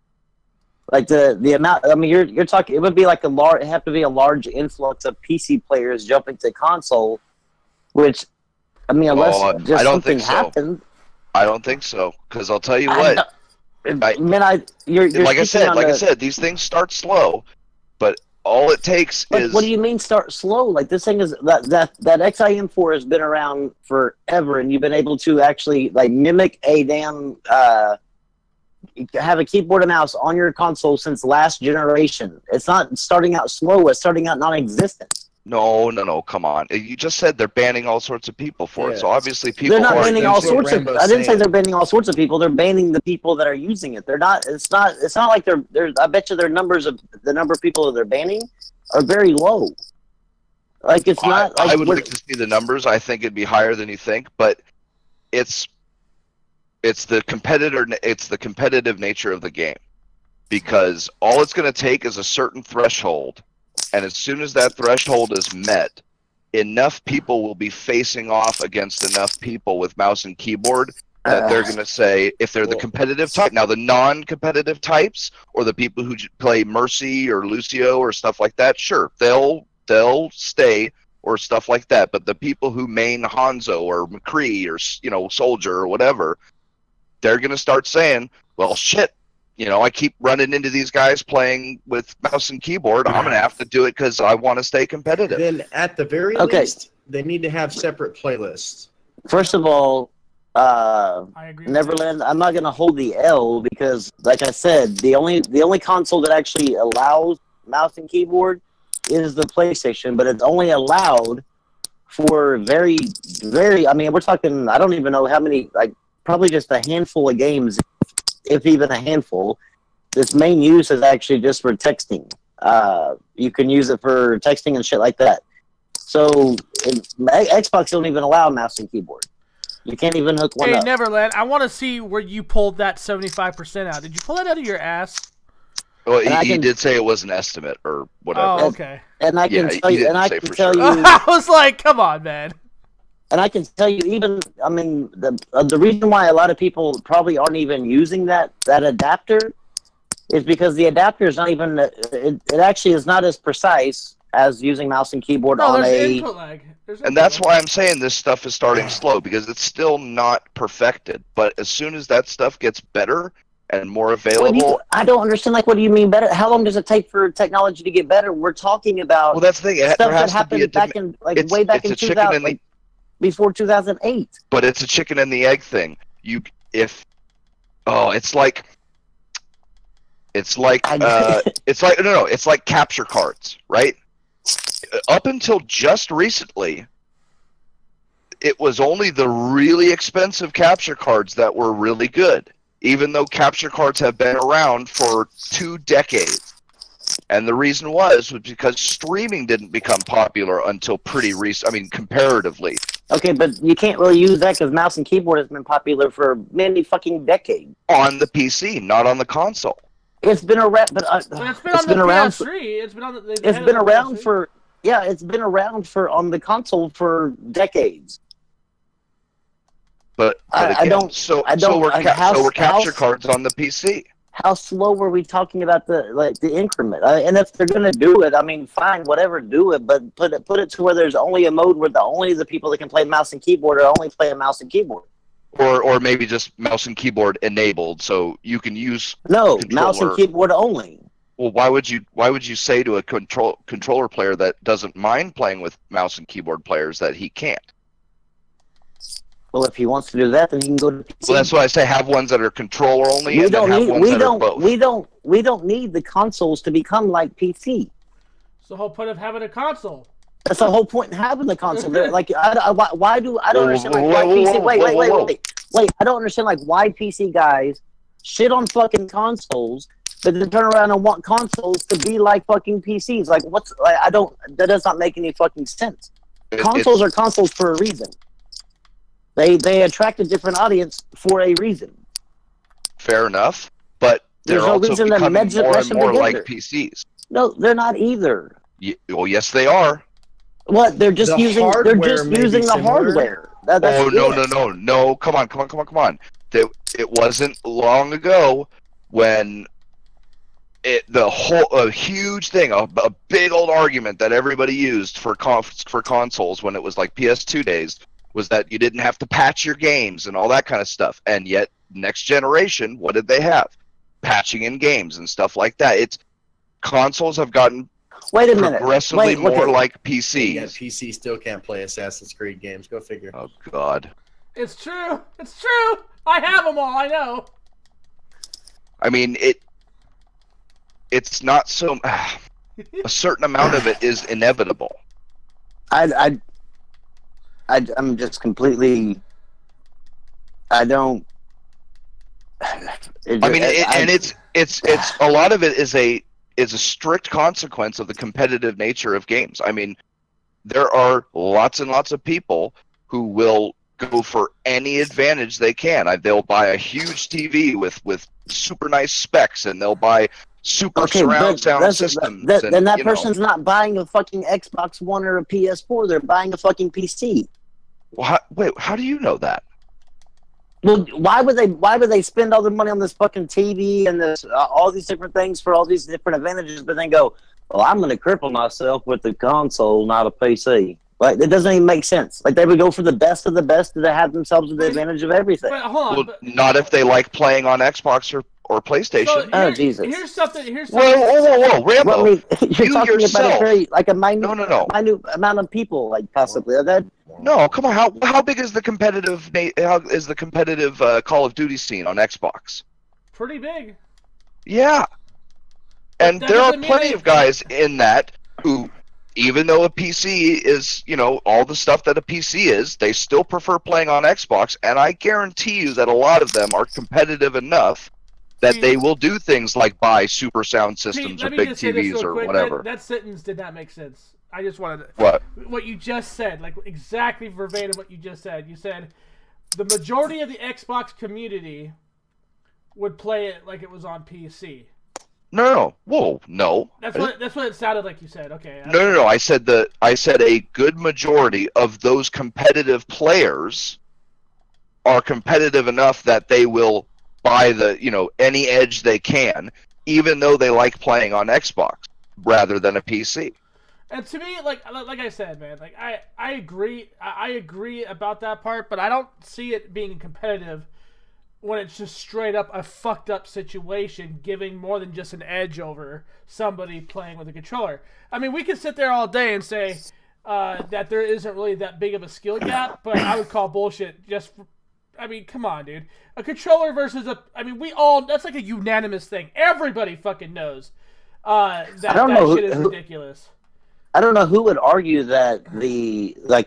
Like the amount, I mean, you're talking. It would be like it have to be a large influx of PC players jumping to console, which, I mean, unless something happened. I don't think so, because I'll tell you what. You're like I said, these things start slow, but all it takes is. What do you mean start slow? Like this thing is that XIM4 has been around forever, and you've been able to actually mimic a damn. Have a keyboard and mouse on your console since last generation. It's not starting out slow. It's starting out non-existent. No, come on. You just said they're banning all sorts of people for it. So obviously people they're not banning all sorts of. I didn't say they're banning all sorts of people. They're banning the people that are using it. They're not. It's not like they're. I bet you the number of people that they're banning are very low. Like it's not. I Like, would like to see the numbers. I think it'd be higher than you think, but it's the competitive nature of the game, because all it's going to take is a certain threshold, and as soon as that threshold is met, enough people will be facing off against enough people with mouse and keyboard that they're going to say, if they're the competitive type. Now, the non-competitive types, or the people who play Mercy or Lucio or stuff like that, sure, they'll stay or stuff like that. But the people who main Hanzo or McCree or Soldier or whatever, they're going to start saying, well, shit, I keep running into these guys playing with mouse and keyboard. I'm going to have to do it because I want to stay competitive. Then at the very least, they need to have separate playlists. First of all, I agree. Neverland, I'm not going to hold the L because, like I said, the only console that actually allows mouse and keyboard is the PlayStation, but it's only allowed for very, very, I mean, we're talking, I don't even know how many, like, probably just a handful of games, if even a handful. This main use is actually just for texting. You can use it for texting and shit like that. So, Xbox don't even allow mouse and keyboard. You can't even hook one up. Hey, Neverland, I want to see where you pulled that 75% out. Did you pull that out of your ass? Well, he did say it was an estimate or whatever. Oh, okay. And I can tell you, I was like, come on, man. And I can tell you, even, I mean, the reason why a lot of people probably aren't even using that adapter is because the adapter is not even, it actually is not as precise as using mouse and keyboard on a... input lag. And that's why I'm saying this stuff is starting slow, because it's still not perfected. But as soon as that stuff gets better and more available... I don't understand, like, what do you mean better? How long does it take for technology to get better? We're talking about... Well, that's the thing. Stuff that happened back in, like, way back in 2000, like, before 2008. But it's a chicken and the egg thing. It's like capture cards, right? Up until just recently, it was only the really expensive capture cards that were really good, even though capture cards have been around for 2 decades. And the reason was because streaming didn't become popular until pretty recent. I mean, comparatively. Okay, but you can't really use that because mouse and keyboard has been popular for many fucking decades. On the PC, not on the console. It's been around, but it's been on the PS3. It's been around for it's been around for on the console for decades. But again, so we're capture cards on the PC. How slow were we talking about the increment? And if they're gonna do it, I mean, fine, whatever, do it. But put it to where there's only a mode where only the people that can play mouse and keyboard are only playing mouse and keyboard. Or maybe just mouse and keyboard enabled, so you can use mouse and keyboard only. Well, why would you say to a controller player that doesn't mind playing with mouse and keyboard players that he can't? Well, if he wants to do that, then he can go to PC. Well, that's why I say have ones that are controller only, and then have ones that are both. We don't need the consoles to become like PC. It's the whole point of having a console. That's the whole point in having the console. Like, why don't understand like why PC? Wait! I don't understand like why PC guys shit on fucking consoles, but then turn around and want consoles to be like fucking PCs. Like, that does not make any fucking sense. Consoles are consoles for a reason. They attract a different audience for a reason. Fair enough, but they're also becoming more and more like PCs. No, they're not either. Well, yes, they are. What? They're just using the hardware. No. Come on. It wasn't long ago when a huge thing, a big old argument that everybody used for consoles when it was like PS2 days was that you didn't have to patch your games and all that kind of stuff. And yet, next generation, what did they have? Patching in games and stuff like that. Consoles have gotten progressively more like PCs. Yeah, PC still can't play Assassin's Creed games. Go figure. Oh, God. It's true. I have them all. I know. I mean, it's not so... a certain amount of it is inevitable. I'm just completely... I don't... It's a lot of it is a strict consequence of the competitive nature of games. I mean, there are lots and lots of people who will go for any advantage they can. They'll buy a huge TV with super nice specs, and they'll buy super surround sound systems. Then that person's not buying a fucking Xbox One or a PS4. They're buying a fucking PC. Well, wait, how do you know that? Well, why would they spend all their money on this fucking TV and this all these different things for all these different advantages, but then go, well, I'm going to cripple myself with the console, not a PC. Like, it doesn't even make sense. Like, they would go for the best of the best to have themselves the advantage of everything. But hold on, well, not if they like playing on Xbox or PlayStation. So oh, Jesus. Here's something. Whoa, Rambo. Well, I mean, you're you talking yourself, about a very, like a minute no. amount of people, like, possibly. That, No, come on. How big is the competitive Call of Duty scene on Xbox? Pretty big. Yeah. And That there are doesn't mean plenty they- of guys in that who, even though a PC is, all the stuff that a PC is, they still prefer playing on Xbox, and I guarantee you that a lot of them are competitive enough that they will do things like buy super sound systems or big TVs or whatever. That sentence did not make sense. I just wanted to... What you just said, like exactly verbatim what you just said. You said the majority of the Xbox community would play it like it was on PC. No. Whoa, no. That's what it sounded like you said. Okay. No. I said a good majority of those competitive players are competitive enough that they will buy any edge they can, even though they like playing on Xbox rather than a PC. And to me, like I said, man, like I agree about that part, but I don't see it being competitive when it's just straight up a fucked up situation, giving more than just an edge over somebody playing with a controller. I mean, we can sit there all day and say that there isn't really that big of a skill gap, but I would call bullshit I mean, come on, dude. A controller versus that's like a unanimous thing. Everybody fucking knows that shit is ridiculous. I don't know who would argue that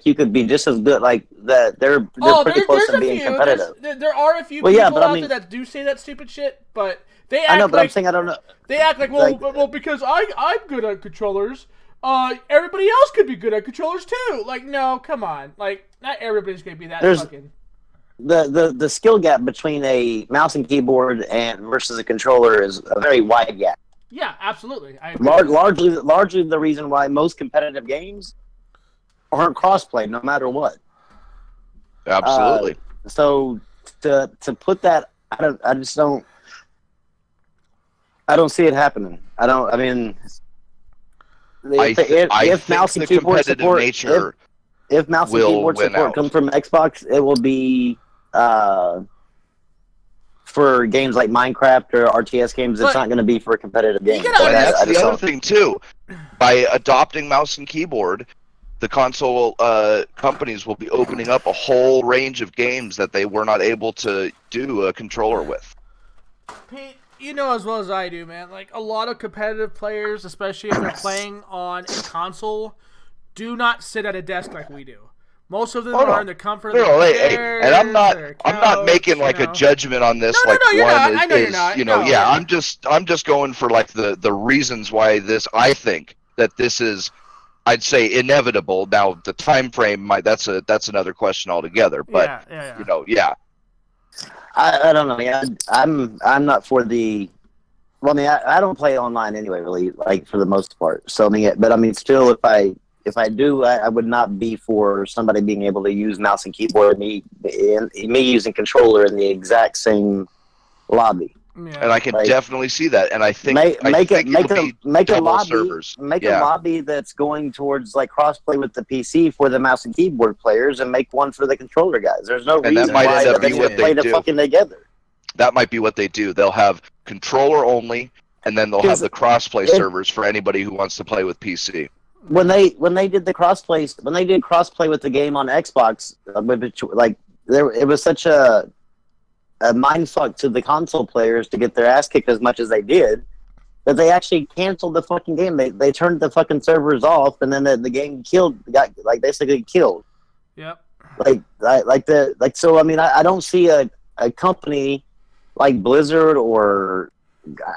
you could be just as good, like that they're pretty close to being competitive. There are a few people out there that do say that stupid shit, but they act I'm saying I don't know. They act like, well, because I'm good at controllers, everybody else could be good at controllers too. Like, no, come on. Like, not everybody's gonna be that fucking. The skill gap between a mouse and keyboard versus a controller is a very wide gap. Yeah, absolutely. I agree. Largely the reason why most competitive games aren't crossplay, no matter what. Absolutely. So to put that, I don't see it happening. If mouse and keyboard support, if mouse and keyboard support comes from Xbox, it will be for games like Minecraft or RTS games. It's not going to be for a competitive game. That's the other thing too. By adopting mouse and keyboard, the console companies will be opening up a whole range of games that they were not able to do a controller with. Pete, you know as well as I do, man. Like, a lot of competitive players, especially if they're playing on a console, do not sit at a desk like we do. Most of them are in the comfort of their chairs, and I'm not making like a judgment on this. I'm just going for like the reasons why this. I think that this is, I'd say, inevitable. Now the time frame that's another question altogether. But I don't know. Yeah, I'm not for the. Well, I mean, I don't play online anyway, really, like for the most part. So still, if I do, I would not be for somebody being able to use mouse and keyboard, me using controller in the exact same lobby. Yeah. And I can definitely see that. And I think make a lobby servers. That's going towards like crossplay with the PC for the mouse and keyboard players, and make one for the controller guys. There's no reason why they should play the fucking together. That might be what they do. They'll have controller only, and then they'll have the crossplay servers for anybody who wants to play with PC. When they did crossplay with the game on Xbox, it was such a mindfuck to the console players to get their ass kicked as much as they did, that they actually canceled the fucking game. They turned the fucking servers off, and then the game got basically killed. Yep. So I mean, I don't see a company like Blizzard or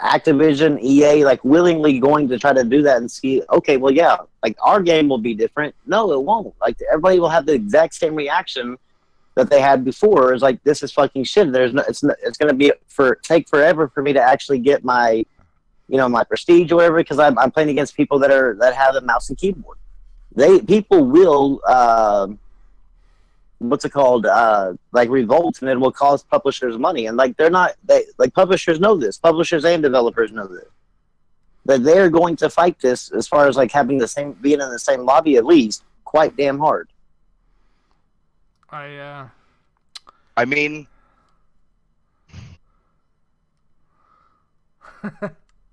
Activision, EA, like willingly going to try to do that and see, okay, well, yeah, like our game will be different. No, it won't. Like everybody will have the exact same reaction that they had before. Is like, this is fucking shit. There's no, it's going to be take forever for me to actually get my, my prestige or whatever, because I'm playing against people that have a mouse and keyboard. People will what's it called, like revolt, and it will cost publishers money. And like publishers know this. Publishers and developers know this. That they're going to fight this, as far as like being in the same lobby at least, quite damn hard. I mean,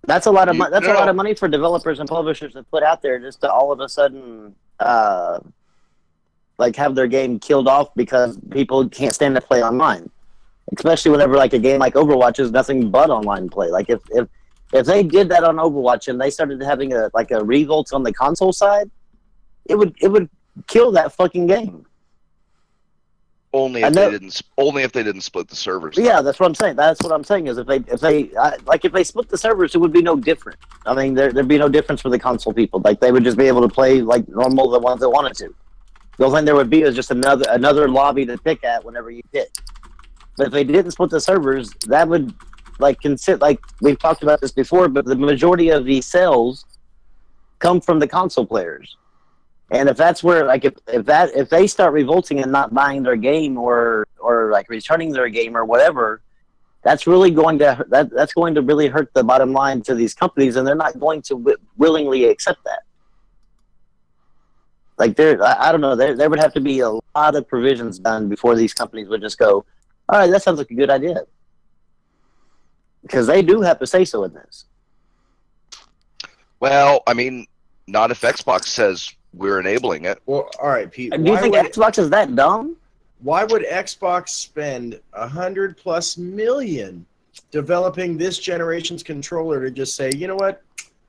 that's a lot of a lot of money for developers and publishers to put out there, just to all of a sudden like have their game killed off because people can't stand to play online. Especially whenever like a game like Overwatch is nothing but online play. Like if they did that on Overwatch and they started having a revolt on the console side, it would kill that fucking game. Only if they didn't split the servers. Yeah, that's what I'm saying. That's what I'm saying is if they split the servers, it would be no different. I mean, there'd be no difference for the console people. Like they would just be able to play like normal, the ones that wanted to. The only thing there would be is just another lobby to pick at whenever you pick. But if they didn't split the servers, that would like we've talked about this before, but the majority of the sales come from the console players. And if that's where, like, if they start revolting and not buying their game or like returning their game or whatever, that's really going to really hurt the bottom line to these companies, and they're not going to willingly accept that. Like, I don't know, there would have to be a lot of provisions done before these companies would just go, all right, that sounds like a good idea, because they do have to say so in this. Well, I mean, not if Xbox says we're enabling it. Well, all right, Pete. Do you think Xbox is that dumb? Why would Xbox spend $100+ million developing this generation's controller to just say, you know what,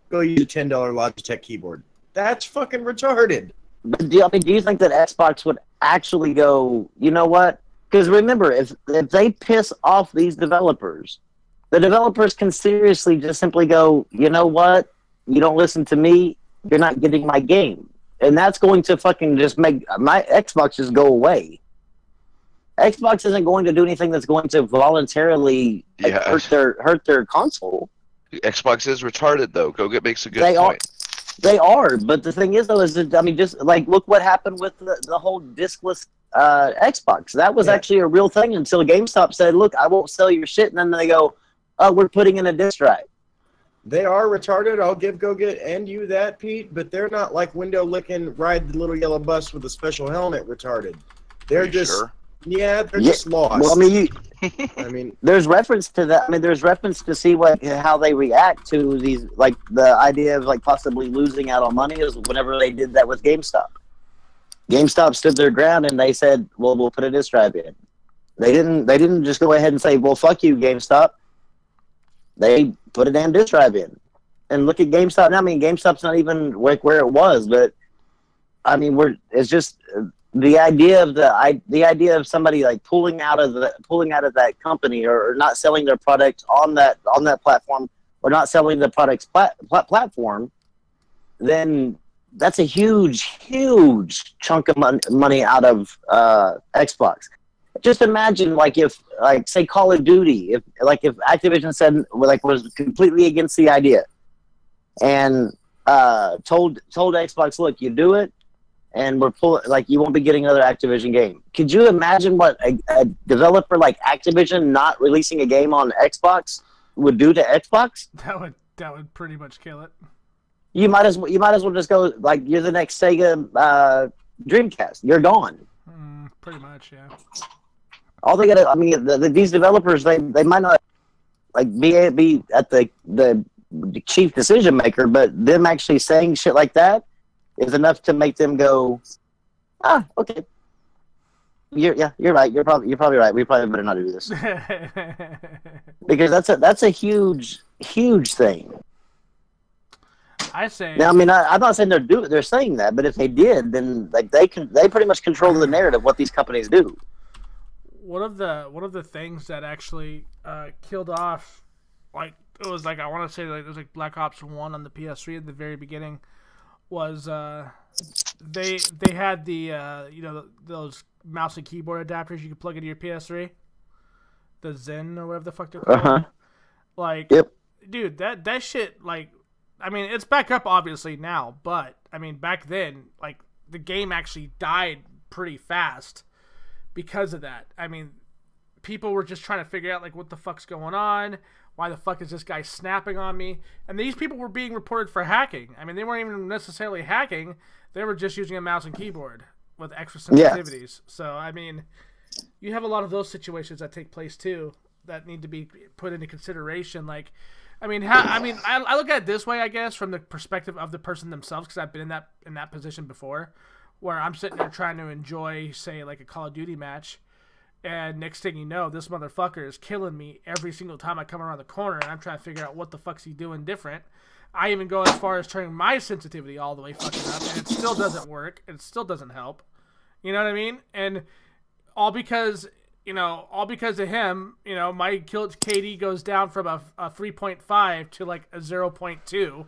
go use a $10 Logitech keyboard? That's fucking retarded. But do you think that Xbox would actually go, you know what? Because remember, if they piss off these developers, the developers can seriously just simply go, you know what? You don't listen to me, you're not getting my game. And that's going to fucking just make my Xbox just go away. Xbox isn't going to do anything that's going to voluntarily hurt their console. Xbox is retarded, though. Goget makes a good point. They are, but the thing is, though, is that, I mean, just like look what happened with the whole discless Xbox. That was actually a real thing until GameStop said, "Look, I won't sell your shit," and then they go, "Oh, we're putting in a disc drive." They are retarded. I'll give Goget and you that, Pete, but they're not like window licking, ride the little yellow bus with a special helmet retarded. They're just sure? They're just lost. Well, I mean, there's reference to that. I mean, there's reference to see how they react to these, like the idea of like possibly losing out on money is whenever they did that with GameStop. GameStop stood their ground and they said, "Well, we'll put a disc drive in." They didn't just go ahead and say, "Well, fuck you, GameStop." They put a damn disc drive in. And look at GameStop now. I mean, GameStop's not even like where it was, but I mean, it's just the idea of somebody like pulling out of that company or not selling their product on that platform or not selling the product's platform, then that's a huge chunk of money out of Xbox. Just imagine, like, if, like, say, Call of Duty, if Activision said, like, was completely against the idea, and told Xbox, "Look, you do it, and you won't be getting another Activision game." Could you imagine what a developer like Activision not releasing a game on Xbox would do to Xbox? That would pretty much kill it. You might as well just go like, you're the next Sega Dreamcast. You're gone. Pretty much, yeah. All they gotta, I mean, these developers, they might not like be at the chief decision maker, but them actually saying shit like that is enough to make them go, okay, you're right. You're probably right. We probably better not do this because that's a huge thing. I say. Now, I mean, I'm not saying they're saying that, but if they did, then like they pretty much control the narrative what these companies do. One of the things that actually killed off like it was like, I want to say like it was like Black Ops 1 on the PS3 at the very beginning, was they had the those mouse and keyboard adapters you could plug into your PS3, the Zen or whatever the fuck they're called. Like, Yep. dude, that shit, like, I mean, it's back up obviously now, but I mean, back then, like, the game actually died pretty fast because of that. I mean, people were just trying to figure out, like, what the fuck's going on? Why the fuck is this guy snapping on me? And these people were being reported for hacking. I mean, they weren't even necessarily hacking. They were just using a mouse and keyboard with extra sensitivities. Yes. So, I mean, you have a lot of those situations that take place, too, that need to be put into consideration. Like, I mean, I look at it this way, I guess, from the perspective of the person themselves, because I've been in that position before, where I'm sitting there trying to enjoy, say, like a Call of Duty match, and next thing you know, this motherfucker is killing me every single time I come around the corner, and I'm trying to figure out what the fuck's he doing different. I even go as far as turning my sensitivity all the way fucking up, and it still doesn't work. It still doesn't help. You know what I mean? And all because of him, my kill KD goes down from a 3.5 to like a 0.2.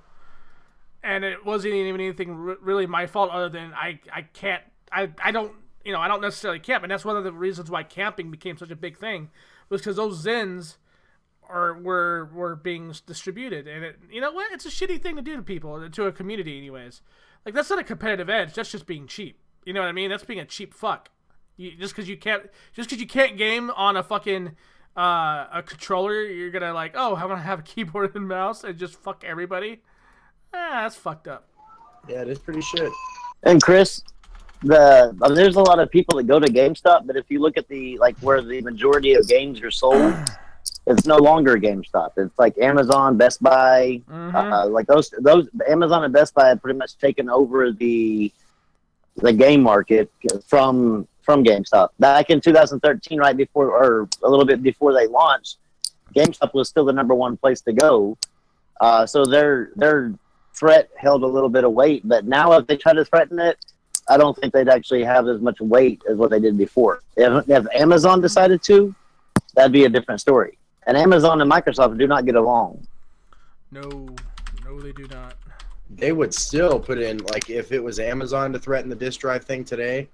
And it wasn't even anything really my fault, other than I don't necessarily camp. And that's one of the reasons why camping became such a big thing, was because those Zens were being distributed. And you know what? It's a shitty thing to do to people, to a community anyways. Like, that's not a competitive edge. That's just being cheap. You know what I mean? That's being a cheap fuck. Just because you can't game on a fucking a controller, you're gonna like, oh, I'm gonna have a keyboard and mouse and just fuck everybody. That's fucked up. Yeah, it is pretty shit. And Chris, there's a lot of people that go to GameStop, but if you look at where the majority of games are sold, it's no longer GameStop. It's like Amazon, Best Buy, like those Amazon and Best Buy have pretty much taken over the game market from GameStop. Back in 2013, right before, or a little bit before they launched, GameStop was still the #1 place to go. So their threat held a little bit of weight, but now if they try to threaten it, I don't think they'd actually have as much weight as what they did before. If Amazon decided to, that'd be a different story. And Amazon and Microsoft do not get along. No, they do not. They would still put in, like, if it was Amazon to threaten the disk drive thing today,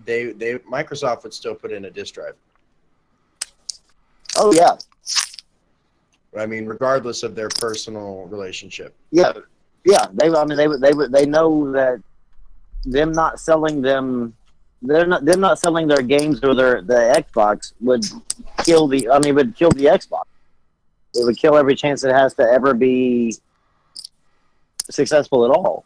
Microsoft would still put in a disk drive. Oh yeah. I mean, regardless of their personal relationship. Yeah. They know that them not selling their games or the Xbox would kill the Xbox. It would kill every chance it has to ever be successful at all.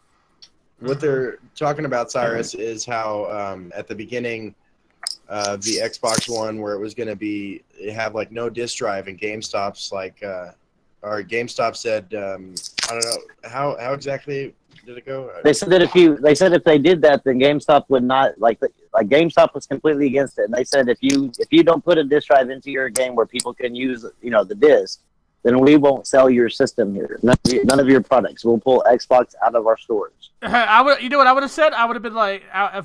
What they're talking about, Cyrus, is how at the beginning of the Xbox One, where it was going to have like no disk drive, and GameStop's like, or GameStop said, I don't know how exactly did it go. They said that if they did that, then GameStop would not like GameStop was completely against it, and they said if you don't put a disk drive into your game where people can use the disc, then we won't sell your system here. None of your products. We'll pull Xbox out of our stores. You know what I would have said? I would have been like,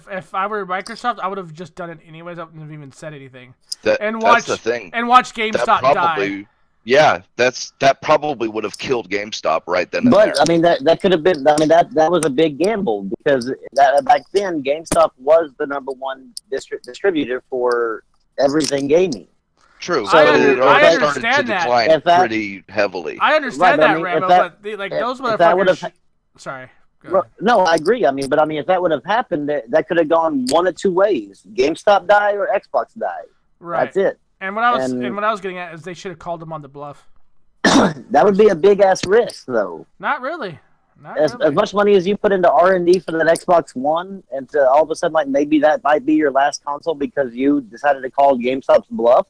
if I were Microsoft, I would have just done it anyways. I wouldn't have even said anything. That's the thing. And watch GameStop die. Yeah, that probably would have killed GameStop right then and there. But I mean, that could have been. I mean, that was a big gamble, because back then GameStop was the #1 distributor for everything gaming. True, so it already started to that. decline pretty heavily. I understand that, Rambo, but those motherfuckers. Sorry. No, I agree. I mean, if that would have happened, that could have gone one of two ways: GameStop die or Xbox die. Right. That's it. And what I was getting at is they should have called them on the bluff. That would be a big ass risk, though. Not really. As much money as you put into R&D for that Xbox One, and to all of a sudden, like, maybe that might be your last console because you decided to call GameStop's bluff.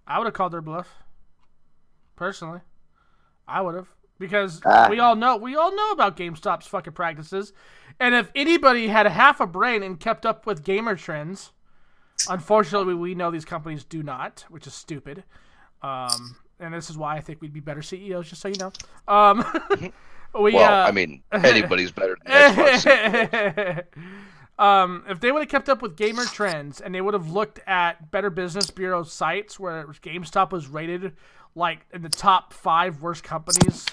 I would have called their bluff. Personally, I would have, because we all know about GameStop's fucking practices, and if anybody had half a brain and kept up with gamer trends, unfortunately, we know these companies do not, which is stupid. And this is why I think we'd be better CEOs, just so you know. I mean, anybody's better than Xbox. If they would have kept up with gamer trends and they would have looked at Better Business Bureau sites where GameStop was rated like in the top 5 worst companies,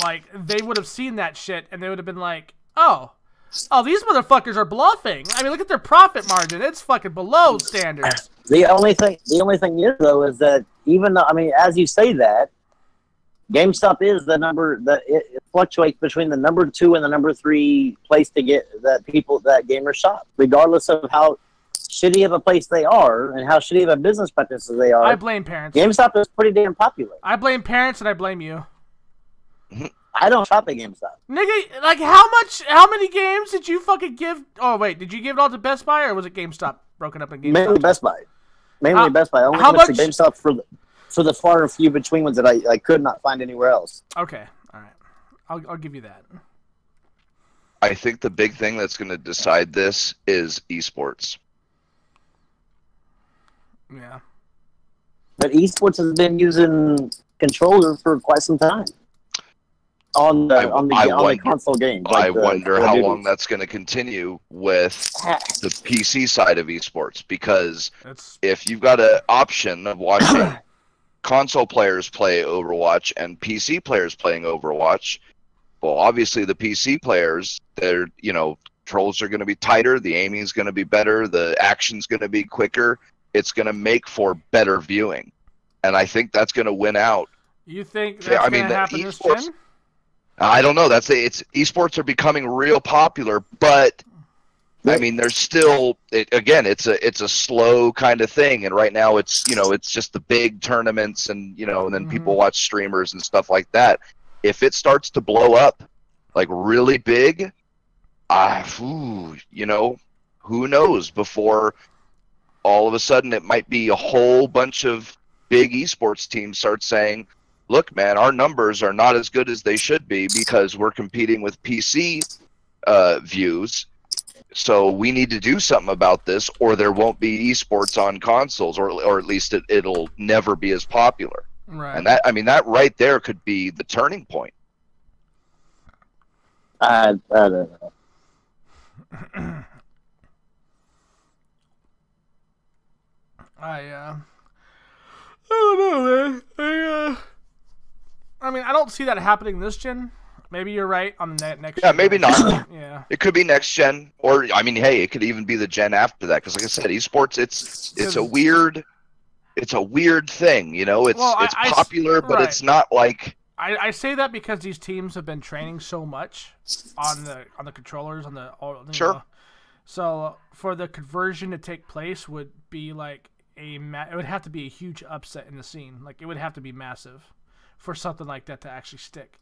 like they would have seen that shit and they would have been like, oh, these motherfuckers are bluffing. I mean, look at their profit margin; it's fucking below standards. The only thing is though is that even though, I mean, as you say that, GameStop is the number that it fluctuates between the number 2 and the number 3 place to get that gamers shop, regardless of how shitty of a place they are and how shitty of a business practices they are. I blame parents. GameStop is pretty damn popular. I blame parents and I blame you. I don't shop at GameStop. Nigga, like how many games did you fucking give? Oh wait, did you give it all to Best Buy or was it GameStop broken up in GameStop? Mainly Best Buy. Best Buy. I only went to GameStop for the far and few between ones that I could not find anywhere else. Okay, all right, I'll give you that. I think the big thing that's going to decide this is esports. Yeah. But esports has been using controller for quite some time on the console games. I wonder how long that's going to continue with the PC side of esports, because if you've got an option of watching console players play Overwatch and PC players playing Overwatch, well, obviously the PC players, controls are going to be tighter, the aiming is going to be better, the action's going to be quicker. It's going to make for better viewing, and I think that's going to win out. You think that's going to happen this gen? I don't know. Esports are becoming real popular, but I mean, there's still it's a slow kind of thing, and right now it's just the big tournaments and and then people watch streamers and stuff like that. If it starts to blow up like really big, who knows before. All of a sudden, it might be a whole bunch of big esports teams start saying, look, man, our numbers are not as good as they should be because we're competing with PC views. So we need to do something about this, or there won't be esports on consoles, or at least it'll never be as popular. Right. And that right there could be the turning point. I don't know. I don't know, man. I mean, I don't see that happening this gen. Maybe you're right on the next gen. Yeah, maybe not. Yeah. It could be next gen, or I mean, hey, it could even be the gen after that. Because, like I said, esports, it's a weird thing. It's popular, but it's not like. I say that because these teams have been training so much on the controllers Sure. So for the conversion to take place would be like it would have to be a huge upset in the scene. Like it would have to be massive for something like that to actually stick.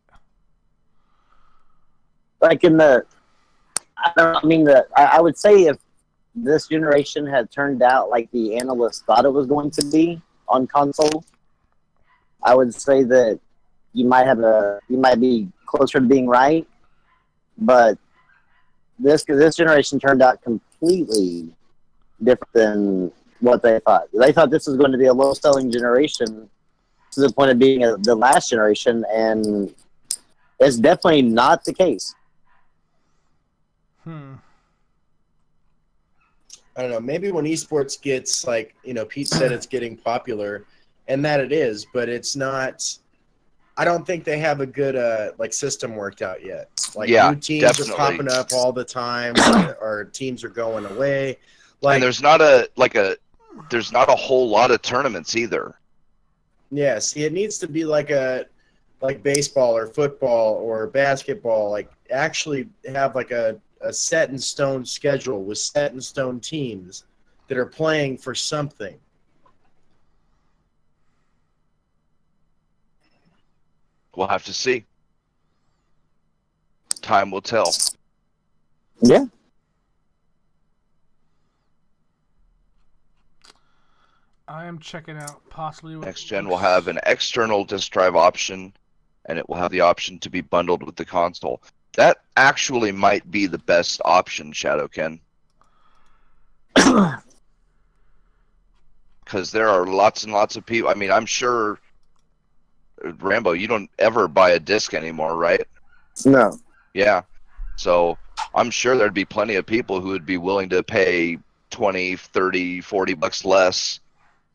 Like I would say if this generation had turned out like the analysts thought it was going to be on console, I would say that you might be closer to being right, but this generation turned out completely different than what they thought. They thought this was going to be a low-selling generation to the point of being the last generation, and it's definitely not the case. I don't know. Maybe when esports gets Pete said it's getting popular, and that it is, but it's not. I don't think they have a good system worked out yet. New teams definitely are popping up all the time, or teams are going away. And there's not there's not a whole lot of tournaments either. Yeah, see, it needs to be like baseball or football or basketball. Actually have a set in stone schedule with set in stone teams that are playing for something. We'll have to see. Time will tell. Yeah. I am checking out possibly Next gen will have an external disk drive option, and it will have the option to be bundled with the console. That actually might be the best option, Shadowken. Because there are lots and lots of people. I mean, I'm sure, Rambo, you don't ever buy a disc anymore, right? No. Yeah. So I'm sure there'd be plenty of people who would be willing to pay 20, 30, 40 bucks less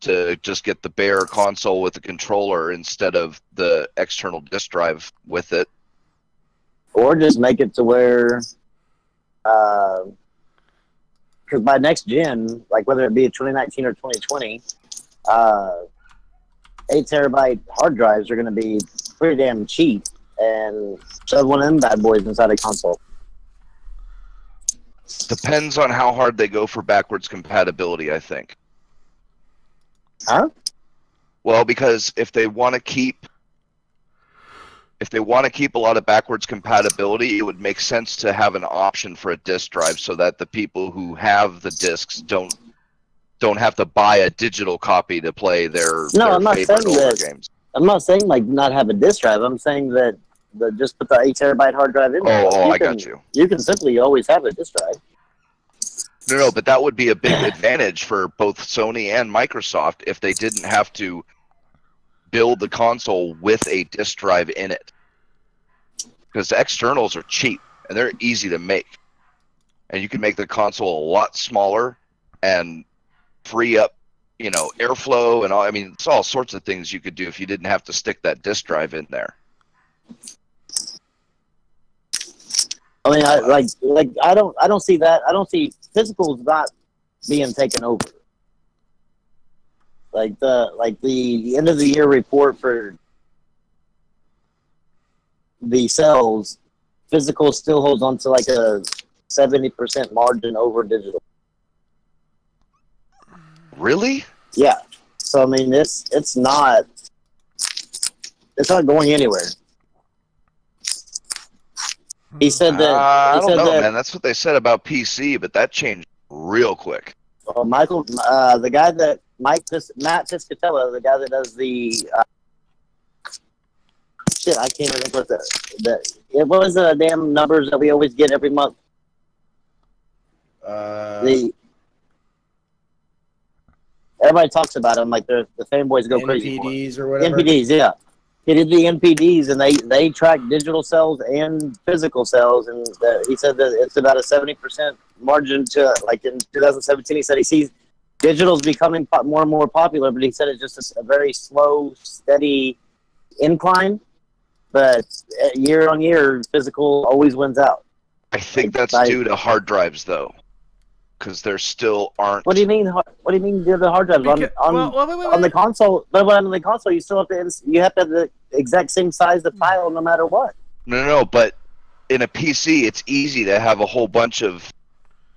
to just get the bare console with the controller instead of the external disk drive with it. Or just make it to where, because by next gen, like whether it be 2019 or 2020, 8 terabyte hard drives are going to be pretty damn cheap, and shove one of them bad boys inside a console. Depends on how hard they go for backwards compatibility, I think. Huh? Well, because if they want to keep a lot of backwards compatibility, it would make sense to have an option for a disk drive so that the people who have the discs don't have to buy a digital copy to play their I'm not favorite saying older that. games. I'm not saying like not have a disk drive. I'm saying that just put the 8 terabyte hard drive in there. Oh, I got you. You can simply always have a disk drive. No, but that would be a big advantage for both Sony and Microsoft if they didn't have to build the console with a disk drive in it. Because the externals are cheap and they're easy to make. And you can make the console a lot smaller and free up, airflow and all. I mean, it's all sorts of things you could do if you didn't have to stick that disk drive in there. I mean, I don't see that. I don't see physicals not being taken over. Like the end of the year report for the sales, physical still holds on to like a 70% margin over digital. Really? Yeah. So I mean, it's not going anywhere. He said that. I don't know, man. That's what they said about PC, but that changed real quick. Michael, the guy that Matt Piscatella, the guy that does the shit, I can't remember what it was the damn numbers that we always get every month. Everybody talks about them like the fanboys go crazy. NPDs or whatever. NPDs, yeah. He did the NPDs, and they track digital sales and physical sales, and he said that it's about a 70% margin to, like in 2017, he said he sees digital's becoming more and more popular, but he said it's just a very slow, steady incline, but year on year, physical always wins out. I think that's due to hard drives, though, because there still aren't. What do you mean? What do you mean? The hard drives on the console? But on the console, you still have to have the exact same size of file, no matter what. No. But in a PC, it's easy to have a whole bunch of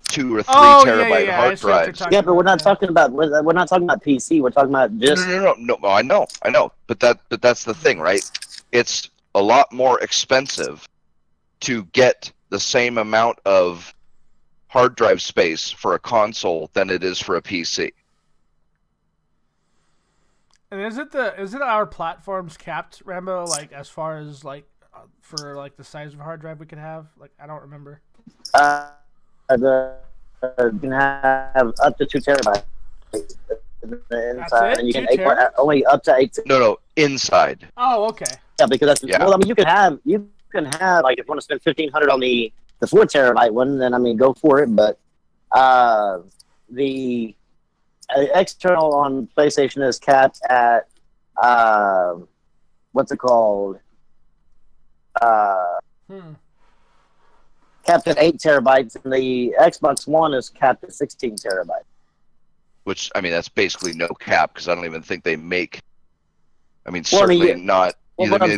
2 or 3 terabyte hard drives. Yeah, but we're not talking about PC. We're talking about just. No. I know. But that's the thing, right? It's a lot more expensive to get the same amount of hard drive space for a console than it is for a PC. And is it our platforms capped, Rambo? Like as far as like for like the size of hard drive we could have? Like I don't remember. You can have up to 2 terabytes inside, and you can only up to 8. No, inside. Oh, okay. Yeah, because that's well. I mean, you can have like if you want to spend $1,500 on the 4 terabyte one, then I mean go for it. But the external on PlayStation is capped at what's it called? Capped at 8 terabytes, and the Xbox One is capped at 16 terabytes. Which I mean, that's basically no cap because I don't even think they make. I mean, certainly not. What I'm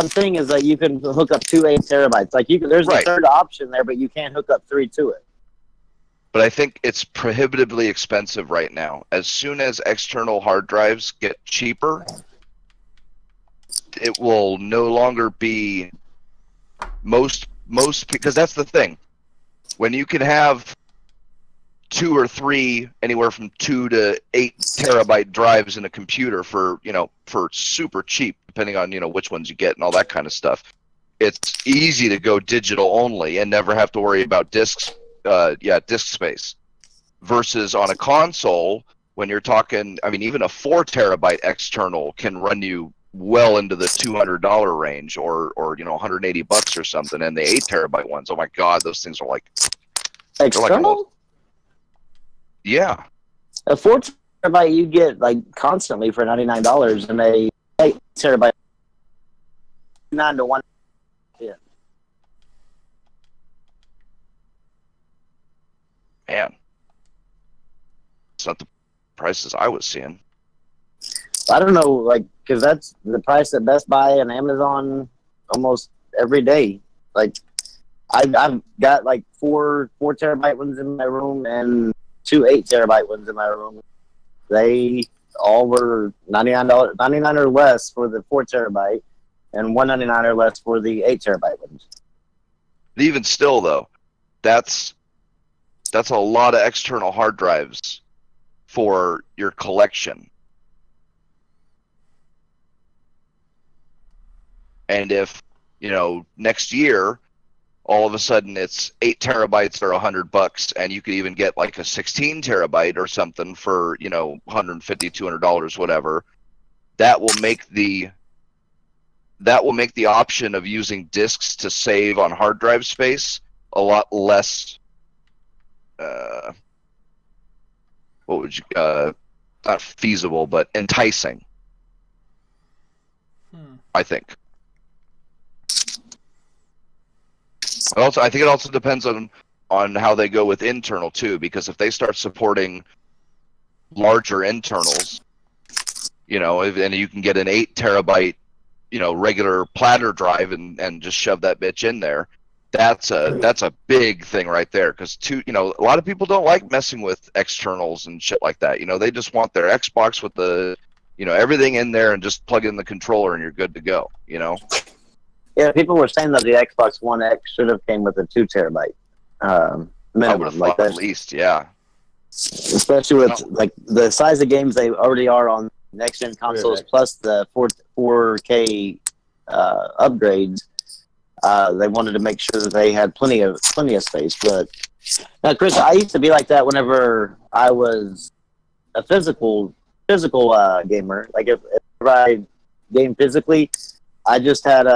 saying is that you can hook up 2 8 terabytes. Like there's a third option there, but you can't hook up 3 to it. But I think it's prohibitively expensive right now. As soon as external hard drives get cheaper, it will no longer be most because that's the thing. When you can have 2 or 3, anywhere from 2 to 8 terabyte drives in a computer for super cheap, depending on which ones you get and all that kind of stuff. It's easy to go digital only and never have to worry about disk space. Versus on a console, when you're talking, I mean, even a 4 terabyte external can run you well into the $200 range, or $180 or something. And the 8 terabyte ones, oh my god, those things are like External? yeah. A 4 terabyte you get like constantly for $99, and a 8 terabyte 9 to 1. Yeah. Man, it's not the prices I was seeing. I don't know, like, because that's the price at Best Buy and Amazon almost every day. Like, I've got like 4 terabyte ones in my room and 2 8 terabyte ones in my room. They all were $99 or less for the 4 terabyte, and $199 or less for the 8 terabyte ones. Even still, though, that's a lot of external hard drives for your collection. And if, next year, all of a sudden it's 8 terabytes or $100, and you could even get like a 16 terabyte or something for, $150, $200, whatever, that will make the option of using disks to save on hard drive space a lot less, not feasible, but enticing, I think. I think it also depends on how they go with internal too, because if they start supporting larger internals, and you can get an 8 terabyte, regular platter drive and just shove that bitch in there, that's a big thing right there. Because a lot of people don't like messing with externals and shit like that. They just want their Xbox with the, everything in there, and just plug in the controller and you're good to go. Yeah, people were saying that the Xbox One X should have came with a 2 terabyte minimum. I would have like thought that. at least, yeah. Especially with like the size of games they already are on next gen consoles, plus the 4K upgrades. They wanted to make sure that they had plenty of space. But now, Chris, I used to be like that whenever I was a physical gamer. Like if I game physically, I just had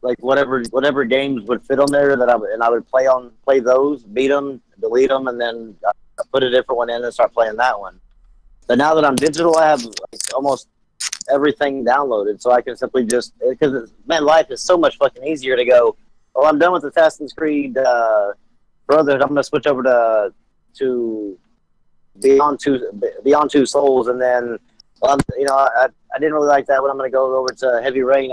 like whatever games would fit on there that I would play those, beat them, delete them, and then put a different one in and start playing that one. But now that I'm digital, I have like almost everything downloaded, so I can simply just, because life is so much fucking easier to go, well, I'm done with Assassin's Creed Brotherhood, I'm gonna switch over to Beyond Two Souls, and then I didn't really like that one. I'm going to go over to Heavy Rain.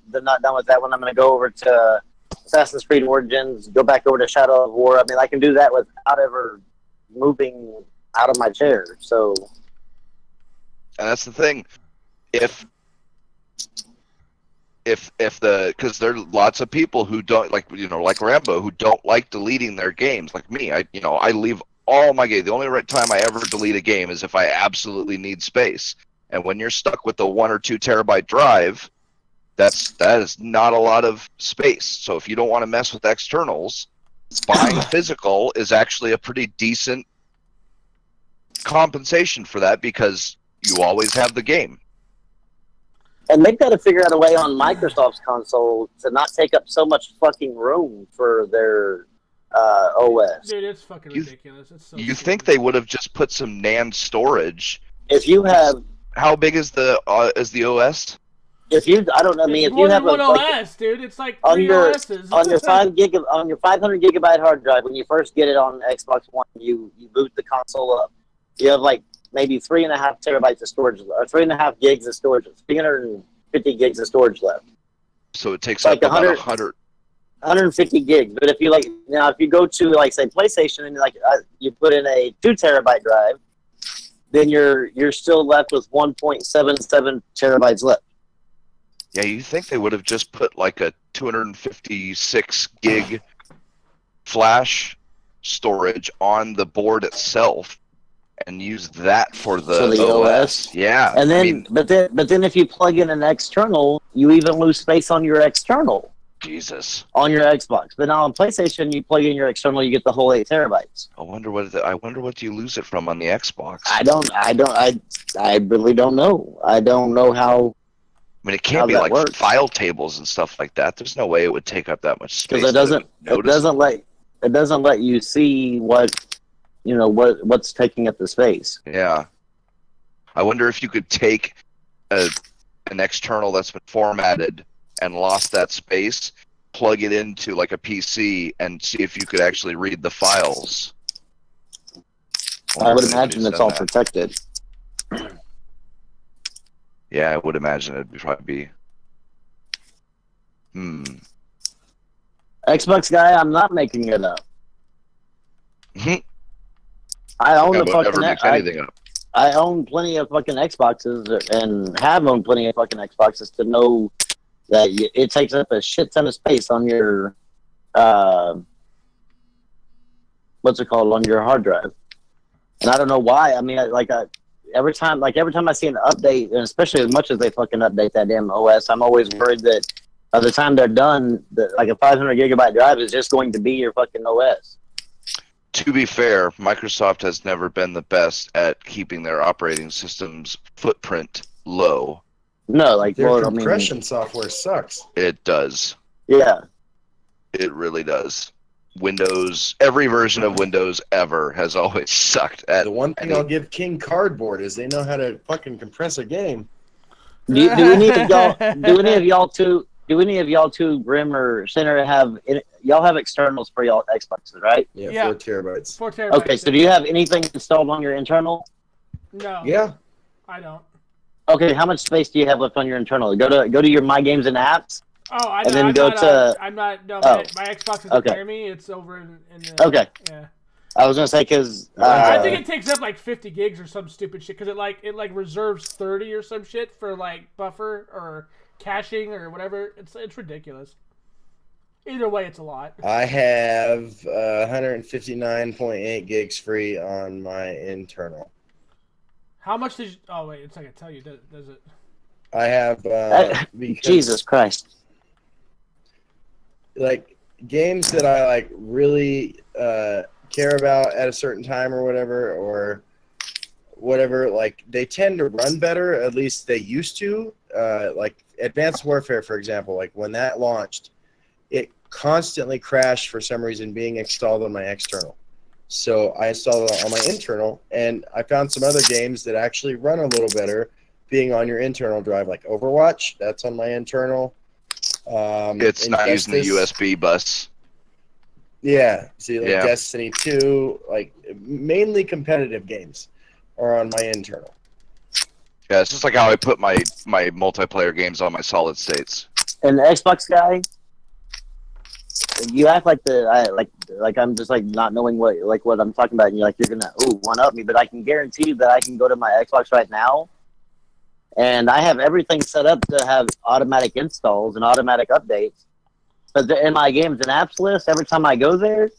They're not done with that one. I'm going to go over to Assassin's Creed Origins, go back over to Shadow of War. I mean, I can do that without ever moving out of my chair. So, and that's the thing. If because there are lots of people who don't like Rambo, who don't like deleting their games. Like me, I leave all my games. The only time I ever delete a game is if I absolutely need space. And when you're stuck with a 1 or 2 terabyte drive, that is not a lot of space. So if you don't want to mess with externals, buying physical is actually a pretty decent compensation for that, because you always have the game. And they've got to figure out a way on Microsoft's console to not take up so much fucking room for their OS. Dude, it's fucking ridiculous. It's so you stupid. think they would have just put some NAND storage? If you have, how big is the OS? if you, I don't know, I mean, if more you have than a, one like, OS, dude, it's like on 3 your OSs. on your 500 gigabyte hard drive, when you first get it on Xbox One, you boot the console up. You have like maybe 3.5 terabytes of storage, or 3.5 gigs of storage, 350 gigs of storage left. So it takes Like up about 100. 150 gigs. But if you go to like say PlayStation and you put in a 2 terabyte drive, then you're still left with 1.77 terabytes left. Yeah, you think they would have just put like a 256 gig flash storage on the board itself and use that for the OS. Yeah. And then, but then if you plug in an external, you even lose space on your external. Jesus. on your Xbox. But now on PlayStation, you plug in your external, you get the whole 8 terabytes. I wonder what you lose it from on the Xbox. I really don't know. I don't know how. I mean, it can't how be that like works. file tables and stuff like that. There's no way it would take up that much space. Because it doesn't let you see what's taking up the space. Yeah. I wonder if you could take an external that's been formatted and lost that space, plug it into like a PC, and see if you could actually read the files. I would imagine it's all protected. Yeah, I would imagine it'd probably be. Xbox guy, I'm not making it up. I own the fucking. Anything up. I own plenty of fucking Xboxes and have owned plenty of fucking Xboxes to know that it takes up a shit ton of space on your what's it called, on your hard drive. And I don't know why. I mean, every time I see an update, and especially as much as they fucking update that damn OS, I'm always worried that by the time they're done, like a 500 gigabyte drive is just going to be your fucking OS. To be fair, Microsoft has never been the best at keeping their operating system's footprint low. No, like their compression software sucks. It does. Yeah. It really does. Windows, every version of Windows ever has always sucked at. The one thing I'll give King Cardboard is they know how to fucking compress a game. Do any of y'all two, Grim or Center, have externals for y'all Xboxes, right? Yeah, 4 terabytes. 4 terabytes. Okay, so do you have anything installed on your internal? No. Yeah. I don't. Okay, how much space do you have left on your internal? Go to your My Games and Apps. Oh, I'm not. My Xbox isn't near me. It's over in the. Okay. Yeah. I was gonna say because I think it takes up like 50 gigs or some stupid shit because it reserves 30 or some shit for like buffer or caching or whatever. It's ridiculous. Either way, it's a lot. I have 159.8 gigs free on my internal. How much did you... Oh, wait. It's not going to tell you, does it? I have... Jesus Christ. Like, games that I, like, really care about at a certain time or whatever, like, they tend to run better. At least they used to. Like, Advanced Warfare, for example, like, when that launched, it constantly crashed for some reason being installed on my external. So I installed it on my internal, and I found some other games that actually run a little better being on your internal drive, like Overwatch. That's on my internal. It's not using the USB bus. Yeah. See, like Destiny 2, like mainly competitive games are on my internal. Yeah, it's just like how I put my multiplayer games on my solid states. And the Xbox guy, you act like I'm just like not knowing what I'm talking about, and you're gonna one up me, but I can guarantee you that I can go to my Xbox right now, and I have everything set up to have automatic installs and automatic updates. But in my games and apps list, every time I go there,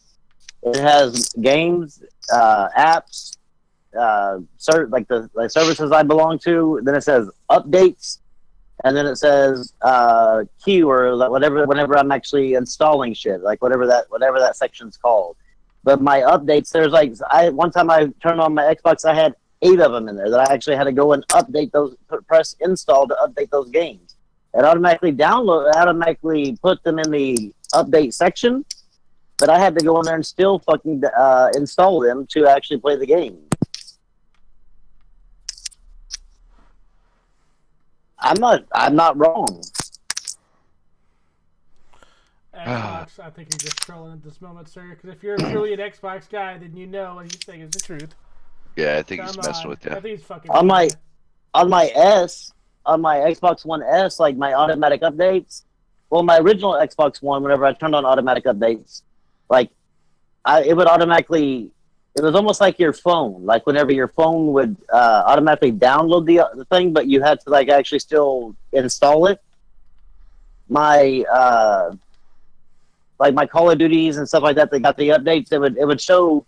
it has games, apps, like the services I belong to. Then it says updates. And then it says queue or whatever whenever I'm actually installing shit, like whatever that section's called. But my updates, there's like one time I turned on my Xbox, I had 8 of them in there that I actually had to go and update those, press install to update those games. It automatically put them in the update section, but I had to go in there and still fucking install them to actually play the game. I'm not wrong. Xbox, I think you're just trolling at this moment, sir. Because if you're truly an Xbox guy, then you know what he's saying is the truth. Yeah, I think he's messing with you. I think he's fucking. On my Xbox One S, like my automatic updates. Well, my original Xbox One, whenever I turned on automatic updates, like it would automatically. It was almost like your phone, like whenever your phone would automatically download the thing, but you had to like actually still install it. My like my Call of Duties and stuff like that, they got the updates. It would show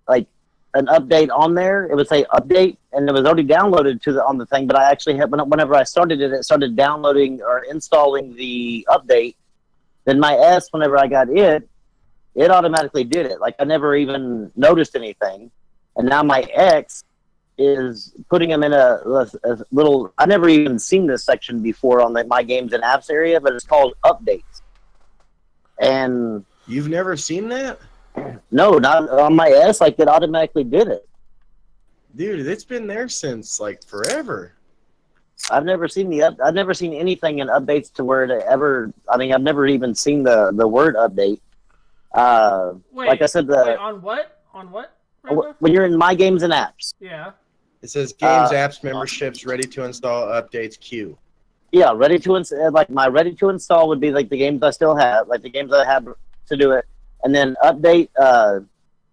like an update on there. It would say update, and it was already downloaded on the thing. But I actually had whenever I started it, it started downloading or installing the update Then my S, whenever I got it automatically did it. Like I never even noticed anything. And now my X is putting them in a little. I never even seen this section before on my games and apps area, but it's called updates. And You've never seen that? no, not on my S. Like it automatically did it. Dude, it's been there since like forever. I've never seen I've never seen anything in updates to where it ever. I mean, I've never even seen the word update. Wait, like I said, wait, on what? On what? Rambo? when you're in my games and apps. Yeah. It says games, apps, memberships, ready to install, updates, queue. Yeah, ready to install. Like my ready to install would be like the games I still have, like the games I have to do it, and then update.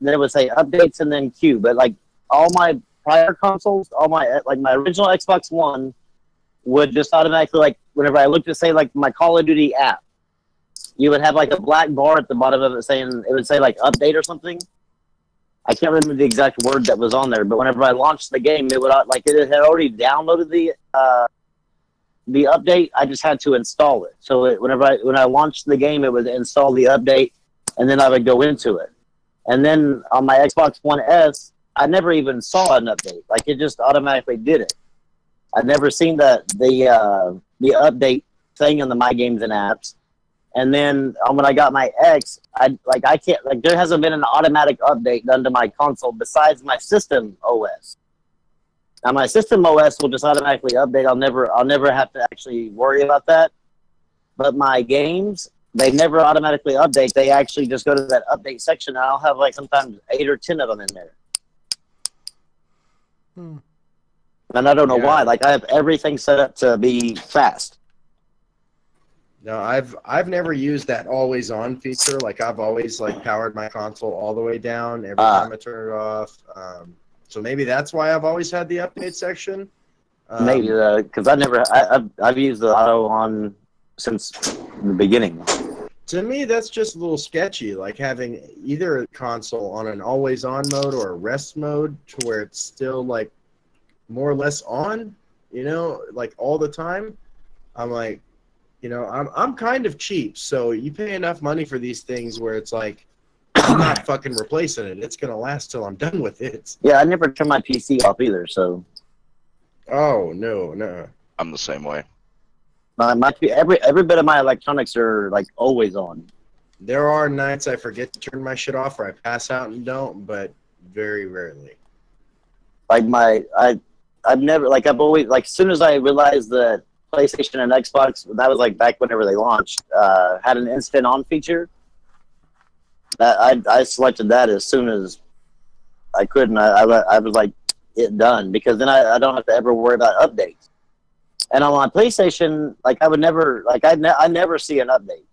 Then it would say updates and then queue. But like all my prior consoles, all my like my original Xbox One would just automatically, like whenever I looked to say like my Call of Duty app, you would have like a black bar at the bottom of it saying, it would say like update or something. I can't remember the exact word that was on there, but whenever I launched the game, it would like it had already downloaded the update. I just had to install it. So when I launched the game, it would install the update, and then I would go into it. And then on my Xbox One S, I never even saw an update. Like it just automatically did it. I've never seen the update thing in the My Games and Apps. And then when I got my X, I can't, like there hasn't been an automatic update done to my console besides my system OS. Now my system OS will just automatically update. I'll never have to actually worry about that. But my games, they never automatically update. They actually just go to that update section, and I'll have like sometimes 8 or 10 of them in there. And I don't know why. Like I have everything set up to be fast. No, I've never used that always on feature. Like I've always like powered my console all the way down every time I turn it off. So maybe that's why I've always had the update section. Maybe because I've used the auto on since the beginning. To me, that's just a little sketchy. Like having either a console on an always on mode or a rest mode to where it's still like more or less on, you know, like all the time. I'm like, you know, I'm kind of cheap, so you pay enough money for these things where it's like, I'm not fucking replacing it. It's gonna last till I'm done with it. Yeah, I never turn my PC off either, so. Oh no. I'm the same way. Every bit of my electronics are like always on. There are nights I forget to turn my shit off or I pass out and don't, but very rarely. Like I've never, like I've always, like as soon as I realized that PlayStation and Xbox, that was like back whenever they launched, had an instant on feature. I selected that as soon as I could, and I was like, it done, because then I don't have to ever worry about updates. And on my PlayStation, like I would never, like I never see an update.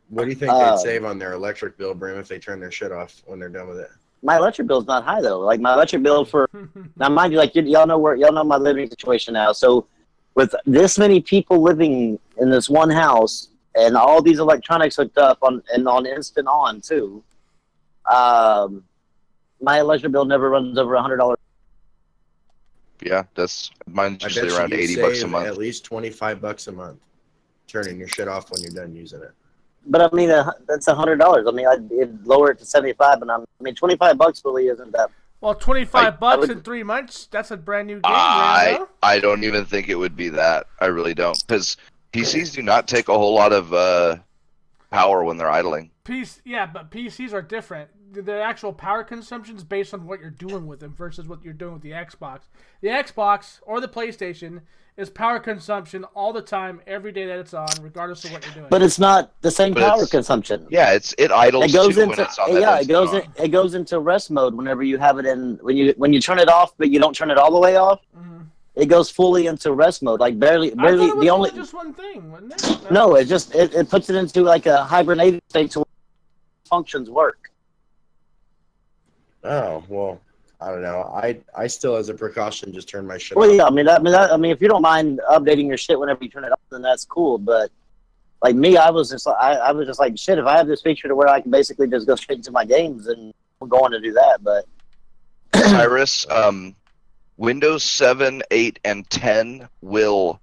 What do you think they'd save on their electric bill, Brim, if they turn their shit off when they're done with it? My electric bill's not high though. Like my electric bill for now, mind you, like y'all know my living situation now. So with this many people living in this one house and all these electronics hooked up on instant on too, my electric bill never runs over $100. Yeah, that's mine's I usually bet around you $80 a save month. at least $25 a month turning your shit off when you're done using it. But I mean, that's $100. I mean, I'd lower it to 75, and I mean, $25 really isn't that. Well, $25 in 3 months, that's a brand new game. I don't even think it would be that. I really don't, because PCs do not take a whole lot of power when they're idling. Yeah, but PCs are different. The actual power consumption is based on what you're doing with them versus what you're doing with the Xbox. The Xbox or the PlayStation is power consumption all the time, every day that it's on, regardless of what you're doing. But it's not the same power consumption. Yeah, it idles it goes too into when it's on that it goes into rest mode whenever you have it in when you turn it off, but you don't turn it all the way off. Mm-hmm. It goes fully into rest mode, like barely. It was only just one thing, wasn't it? No, it puts it into like a hibernated state to where functions work. Oh well, I don't know. I still, as a precaution, just turn my shit off. Well, yeah, I mean, if you don't mind updating your shit whenever you turn it off, then that's cool. But like me, I was just like, shit. If I have this feature to where I can basically just go straight into my games, and I'm going to do that. But Cyrus, Windows 7, 8, and 10 will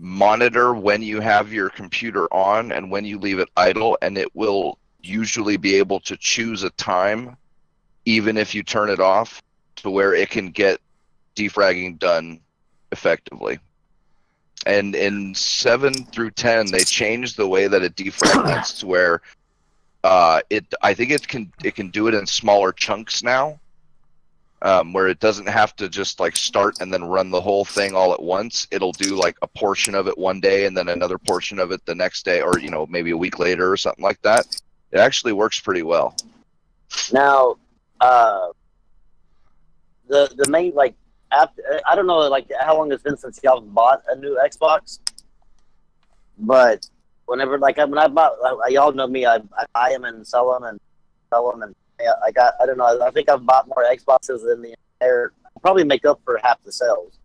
monitor when you have your computer on and when you leave it idle, and it will usually be able to choose a time, even if you turn it off, to where it can get defragging done effectively. And in 7 through 10, they changed the way that it defragments to where I think it can do it in smaller chunks now, where it doesn't have to just like start and then run the whole thing all at once. It'll do like a portion of it one day and then another portion of it the next day, or maybe a week later or something like that. It actually works pretty well. Now, the main I don't know like how long it's been since y'all bought a new Xbox, but when I bought, y'all know me, I buy them and sell them and yeah, I don't know, I think I've bought more Xboxes than the entire, probably make up for half the sales.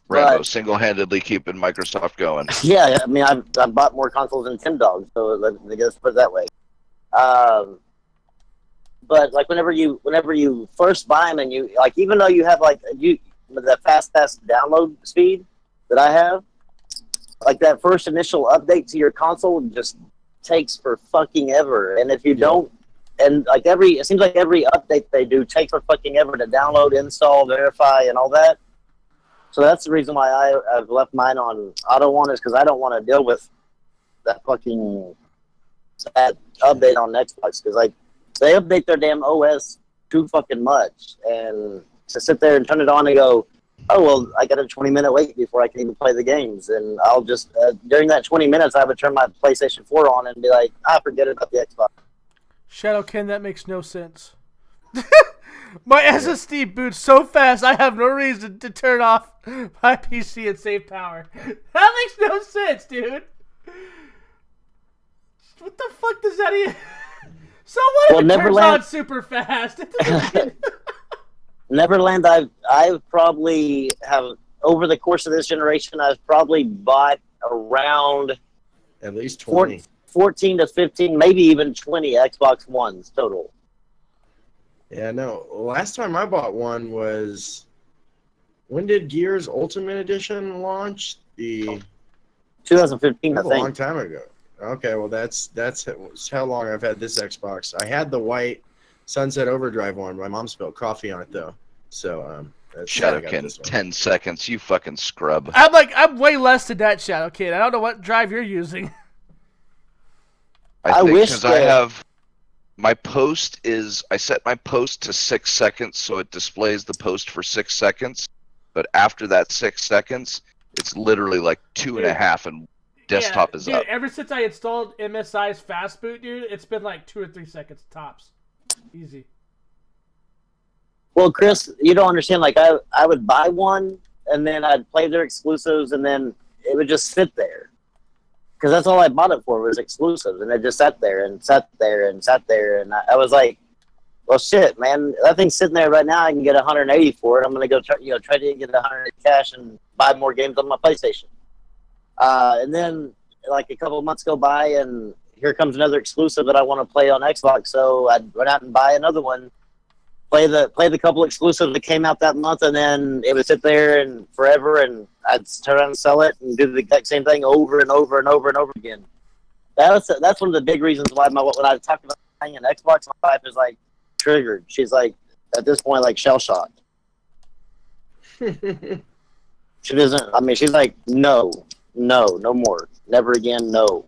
Rambo single-handedly keeping Microsoft going. Yeah, I mean, I've bought more consoles than Tim Dogs, so let's put it that way. But like whenever you first buy them and you like, even though you have like the fast download speed that I have, like that first initial update to your console just takes for fucking ever. And if you don't, and like it seems like every update they do takes for fucking ever to download, install, verify, and all that. So that's the reason why I've left mine on auto one, is because I don't want to deal with that update on Xbox, because like they update their damn OS too fucking much, and to sit there and turn it on and go, oh well, I got a 20-minute wait before I can even play the games, and I'll just during that 20 minutes I would turn my PlayStation 4 on and be like, forget about the Xbox. Shadowkin, that makes no sense. My SSD boots so fast I have no reason to turn off my PC and save power. That makes no sense, dude. What the fuck does that even... So what if it turns on super fast? Neverland, I've probably have, over the course of this generation, I've probably bought around at least 20. 14 to 15, maybe even 20 Xbox Ones total. Yeah, no. Last time I bought one was, when did Gears Ultimate Edition launch? 2015, I think. A long time ago. Okay, well that's how long I've had this Xbox. I had the white Sunset Overdrive one. My mom spilled coffee on it though, so Shadowkin, 10 seconds, you fucking scrub. I'm way less than that, Shadowkin. I don't know what drive you're using. I wish because I have my post is, I set my post to 6 seconds, so it displays the post for 6 seconds. But after that 6 seconds, it's literally like 2.5 and desktop is up. Ever since I installed MSI's Fast Boot, dude, it's been like 2 or 3 seconds tops. Easy. Well, Chris, you don't understand. Like, I would buy one, and then I'd play their exclusives, and then it would just sit there. Because that's all I bought it for, was exclusives. And it just sat there and sat there and sat there. And I was like, well, shit, man. That thing's sitting there right now. I can get 180 for it. I'm going to go try to get 100 cash and buy more games on my PlayStation. And then, like, a couple of months go by, and here comes another exclusive that I want to play on Xbox. So I'd run out and buy another one, play the couple exclusives that came out that month, and then it would sit there and forever, and I'd turn around and sell it and do the exact same thing over and over and over and over again. That's one of the big reasons why when I talk about buying an Xbox, my wife is like triggered. She's like, at this point, like shell shocked. She doesn't. I mean, she's like, no more, never again, no.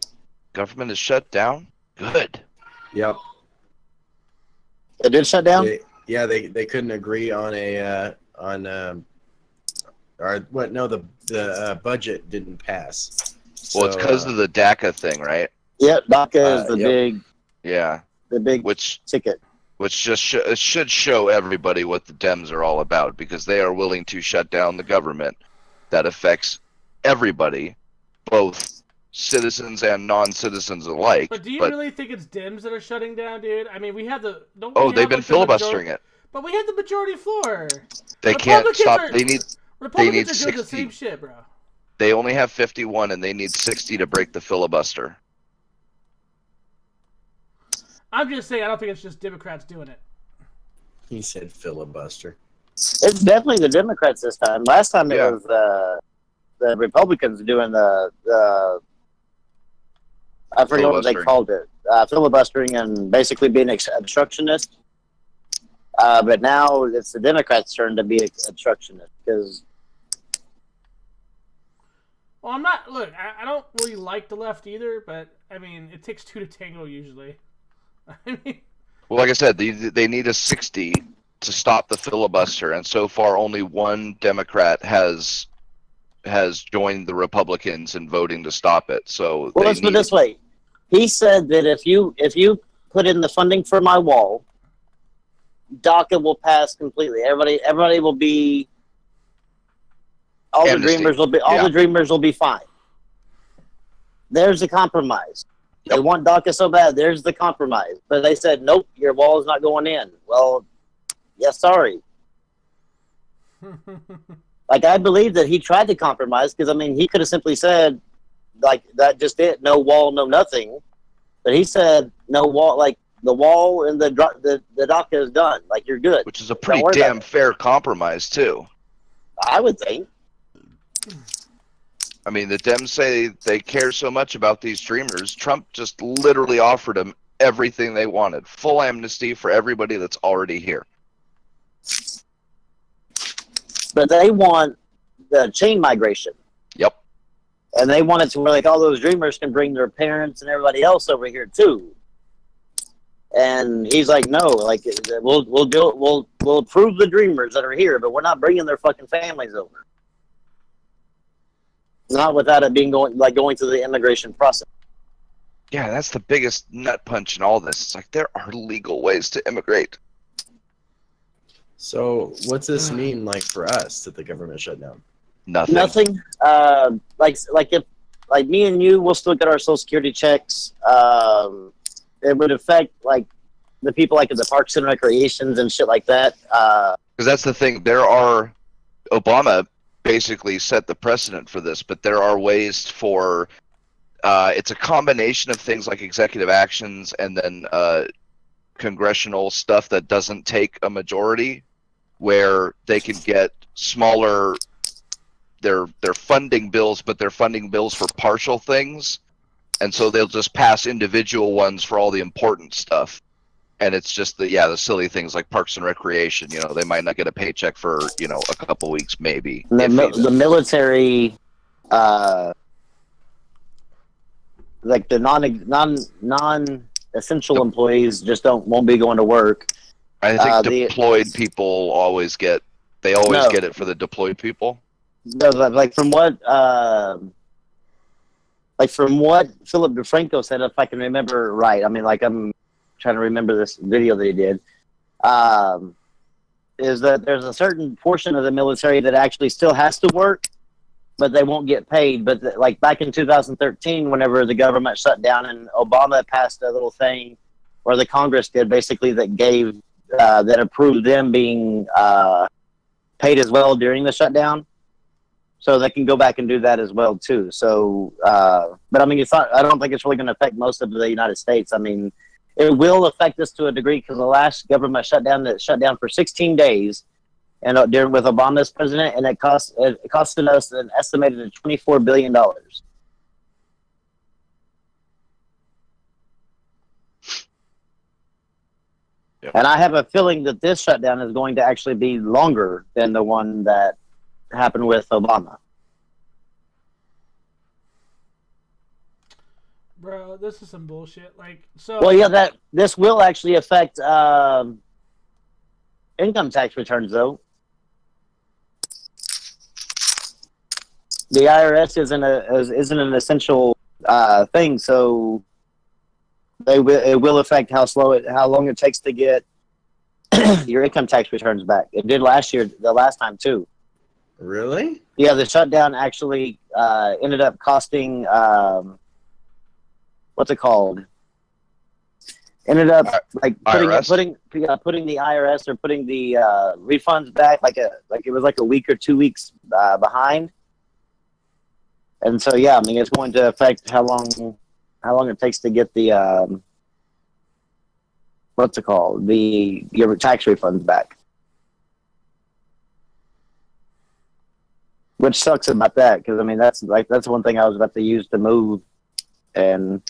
Government is shut down. Good. Yep. It did shut down. They couldn't agree on the budget didn't pass. Well, it's because of the DACA thing, right? Yep, DACA is the big. Yeah. The big ticket. Which just it should show everybody what the Dems are all about, because they are willing to shut down the government. That affects everybody, both citizens and non-citizens alike. But do you really think it's Dems that are shutting down, dude? I mean, we have the... they've been filibustering it. But we have the majority floor. They can't stop. They need Republicans are 60. doing the same shit, bro. They only have 51, and they need 60 to break the filibuster. I'm just saying, I don't think it's just Democrats doing it. He said filibuster. It's definitely the Democrats this time. Last time it Yeah. was the Republicans doing the I forget what they Filibustering. called it, filibustering and basically being obstructionist. But now it's the Democrats' turn to be obstructionist because Well, I'm not. Look, I don't really like the left either, but I mean, it takes two to tango usually. I mean, Well, like I said, they need a 60 to stop the filibuster, and so far only one Democrat has joined the Republicans in voting to stop it. So well, they let's put it need this way. He said that if you put in the funding for my wall, DACA will pass completely. Everybody will be. All Amnesty. the dreamers will be fine. There's a compromise. They Yep. want DACA so bad. There's the compromise, but they said nope. Your wall is not going in. Well, yeah, sorry. Like I believe that he tried to compromise because I mean he could have simply said like that just it, no wall, no nothing. But he said no wall, like the wall and the DACA is done. Like you're good. which is a pretty worry about damn it. fair compromise too. I would think. I mean, the Dems say they care so much about these dreamers. Trump just literally offered them everything they wanted. Full amnesty for everybody that's already here. But they want the chain migration. Yep. And they want it to where like all those dreamers can bring their parents and everybody else over here too. And he's like, no, like we'll approve the dreamers that are here, but we're not bringing their fucking families over. Not without it being going through the immigration process. Yeah, that's the biggest nut punch in all this. It's like there are legal ways to immigrate. So what's this mean like for us that the government shut down? Nothing. Nothing. Like if like me and you, we'll still get our Social Security checks. It would affect like the people like at the parks and recreations and shit like that. Because that's the thing. Obama basically set the precedent for this, but there are ways for it's a combination of things like executive actions and then congressional stuff that doesn't take a majority, where they can get smaller their funding bills, but they're funding bills for partial things, and so they'll just pass individual ones for all the important stuff. And it's just the silly things like Parks and Recreation. You know, they might not get a paycheck for a couple weeks, maybe. the military, like the non essential employees just won't be going to work. I think deployed people always get. They always get it for the deployed people. Like from what Philip DeFranco said, if I can remember right. I mean, like I'm trying to remember this video that he did. Is that there's a certain portion of the military that actually still has to work, but they won't get paid. But like back in 2013, whenever the government shut down and Obama passed a little thing, or the Congress did, basically that gave that approved them being paid as well during the shutdown, so they can go back and do that as well too. So, but I mean, I don't think it's really going to affect most of the United States. I mean, it will affect us to a degree because the last government shutdown that shut down for 16 days, and with Obama as president, and it costed us an estimated $24 billion. Yep. And I have a feeling that this shutdown is going to actually be longer than the one that happened with Obama. bro, this is some bullshit. Like, so. Well, yeah, this will actually affect income tax returns, though. The IRS isn't an essential thing, so it will affect how long it takes to get your income tax returns back. It did the last time too. Really? Yeah, the shutdown actually ended up costing what's it called? Ended up like putting the IRS or putting the refunds back like it was like a week or 2 weeks behind. And so yeah, I mean it's going to affect how long it takes to get the what's it called? Your tax refunds back. Which sucks about that, because I mean that's one thing I was about to use to move, and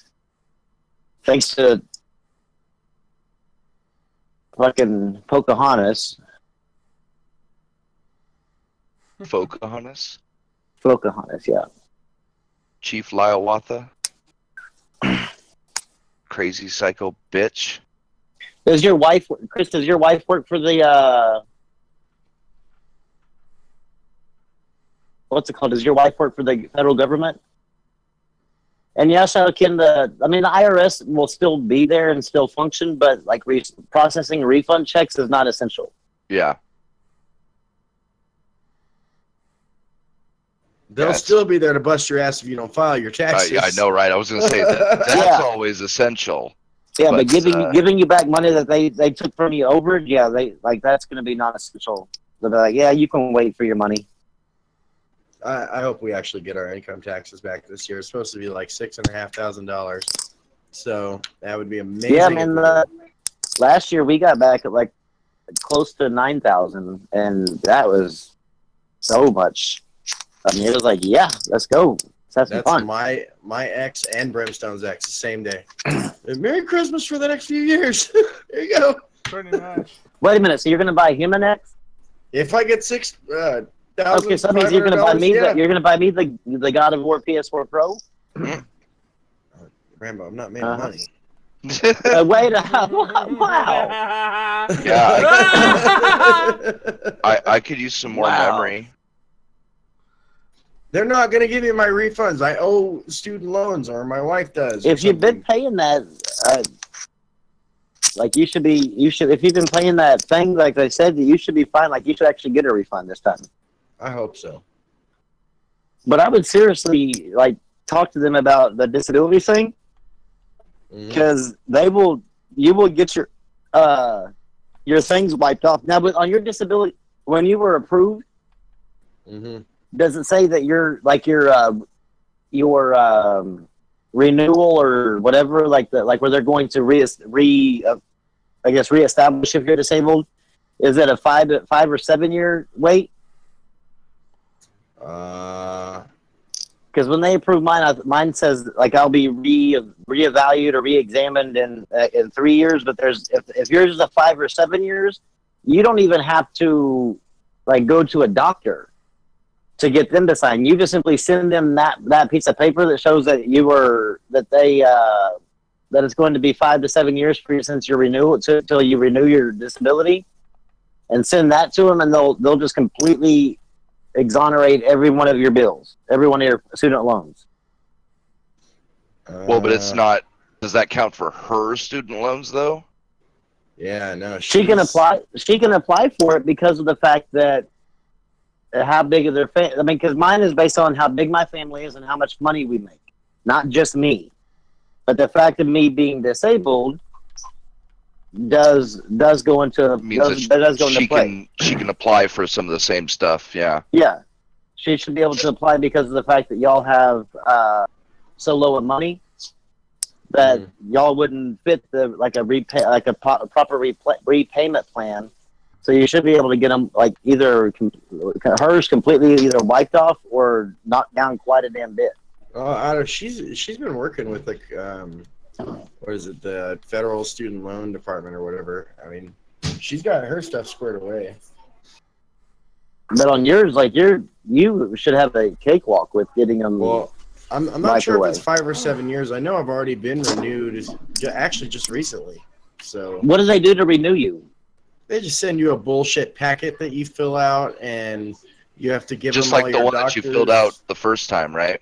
thanks to fucking Pocahontas, yeah. Chief Liawatha. Crazy psycho bitch. Does your wife, Chris? Does your wife work for the what's it called? Does your wife work for the federal government? And yes, how can the IRS will still be there and still function, but like processing refund checks is not essential. Yeah. They'll still be there to bust your ass if you don't file your taxes. I know, right? I was going to say that's Yeah. always essential. Yeah, but giving you back money that they took from you over, yeah, that's going to be non-essential. They'll be like, yeah, you can wait for your money. I hope we actually get our income taxes back this year. It's supposed to be like $6,500. So that would be amazing. Yeah, man. Last year we got back at like close to 9,000, and that was so much. I mean, it was like, yeah, let's go. That's fun. my ex and Brimstone's ex the same day. Merry Christmas for the next few years. There you go. Pretty much. Wait a minute. So you're gonna buy him an X? If I get $6,000, Okay, so that means you're gonna buy me you're gonna buy me the God of War PS4 Pro. Rambo, I'm not made of money. Wait, wow. Yeah. I could use some more memory. They're not going to give me my refunds. I owe student loans, or my wife does. If you've been paying that, like if you've been paying that thing, like they said, you should be fine. Like you should actually get a refund this time. I hope so. But I would seriously like talk to them about the disability thing, because you will get your things wiped off. Now, but on your disability, when you were approved, does it say that your renewal or whatever, like where they're going to reestablish if you're disabled? Is it a 5 or 7 year wait? Because when they approve mine says like I'll be reevaluated or reexamined in 3 years. But if yours is a 5 or 7 years, you don't even have to like go to a doctor to get them to sign. You just simply send them that piece of paper that shows that that it's going to be 5 to 7 years for you since your renewal until you renew your disability, and send that to them, and they'll just completely exonerate every one of your bills, every one of your student loans. Well, but it's not. Does that count for her student loans though? Yeah, no. She can apply. She can apply for it because of the fact that how big of their family. I mean, because mine is based on how big my family is and how much money we make, not just me. But the fact of me being disabled does go into play. She can apply for some of the same stuff. Yeah. Yeah, she should be able to apply because of the fact that y'all have so low of money that y'all wouldn't fit a proper repayment plan. So you should be able to get them like either hers completely either wiped off or knocked down quite a damn bit. She's been working with like what is it, the Federal Student Loan Department or whatever. I mean, she's got her stuff squared away. But on yours, like you should have a cakewalk with getting them. Well, I'm not sure if it's 5 or 7 years. I know I've already been renewed, actually just recently. So what do they do to renew you? They just send you a bullshit packet that you fill out, and you have to give just them like all the your one doctors. that you filled out the first time, right?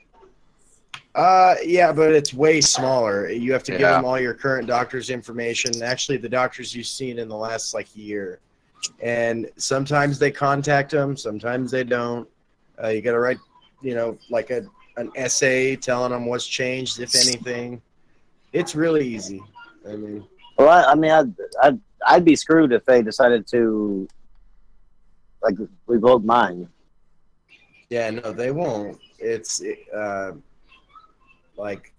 Yeah, but it's way smaller. You have to give them all your current doctor's information. Actually, the doctors you've seen in the last like year, and sometimes they contact them, sometimes they don't. You got to write, like an essay telling them what's changed, if anything. It's really easy. I mean, well, I'd be screwed if they decided to like revoke mine. Yeah, no, they won't. It's like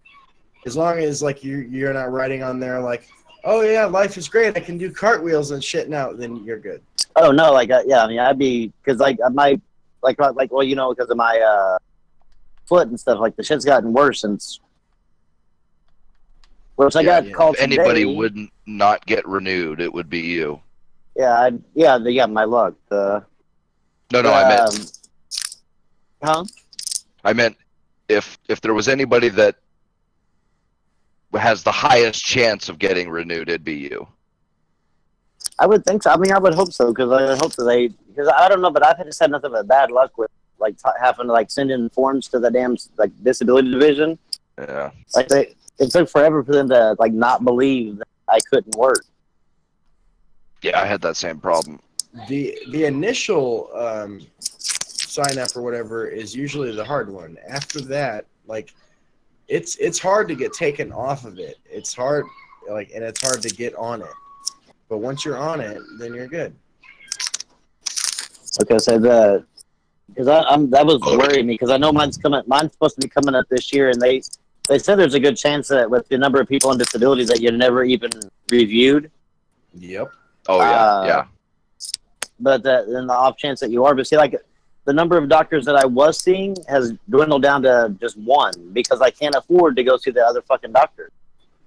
as long as like you're not writing on there like, oh yeah, life is great, I can do cartwheels and shit now, then you're good. Oh no, like yeah, I mean I'd be because like well, you know, because of my foot and stuff. Like the shit's gotten worse since. Which I got called If anybody today. would not get renewed, it would be you. Yeah, they got my luck. No, I meant. I meant if there was anybody that has the highest chance of getting renewed, it'd be you. I would think so. I mean, I would hope so because I hope that because I don't know, but I've just had nothing but bad luck with like having to like send in forms to the damn like disability division. Yeah. Like it took forever for them to like not believe that I couldn't work. Yeah, I had that same problem. The initial sign up or whatever is usually the hard one. After that, like it's hard to get taken off of it. It's hard, like, and it's hard to get on it. But once you're on it, then you're good. Okay, so because that was worrying me because I know mine's supposed to be coming up this year, and they said there's a good chance that with the number of people on disability that you never even reviewed. Yep. Oh yeah, yeah. But in the off chance that you are, but see, like the number of doctors that I was seeing has dwindled down to just one because I can't afford to go see the other fucking doctor.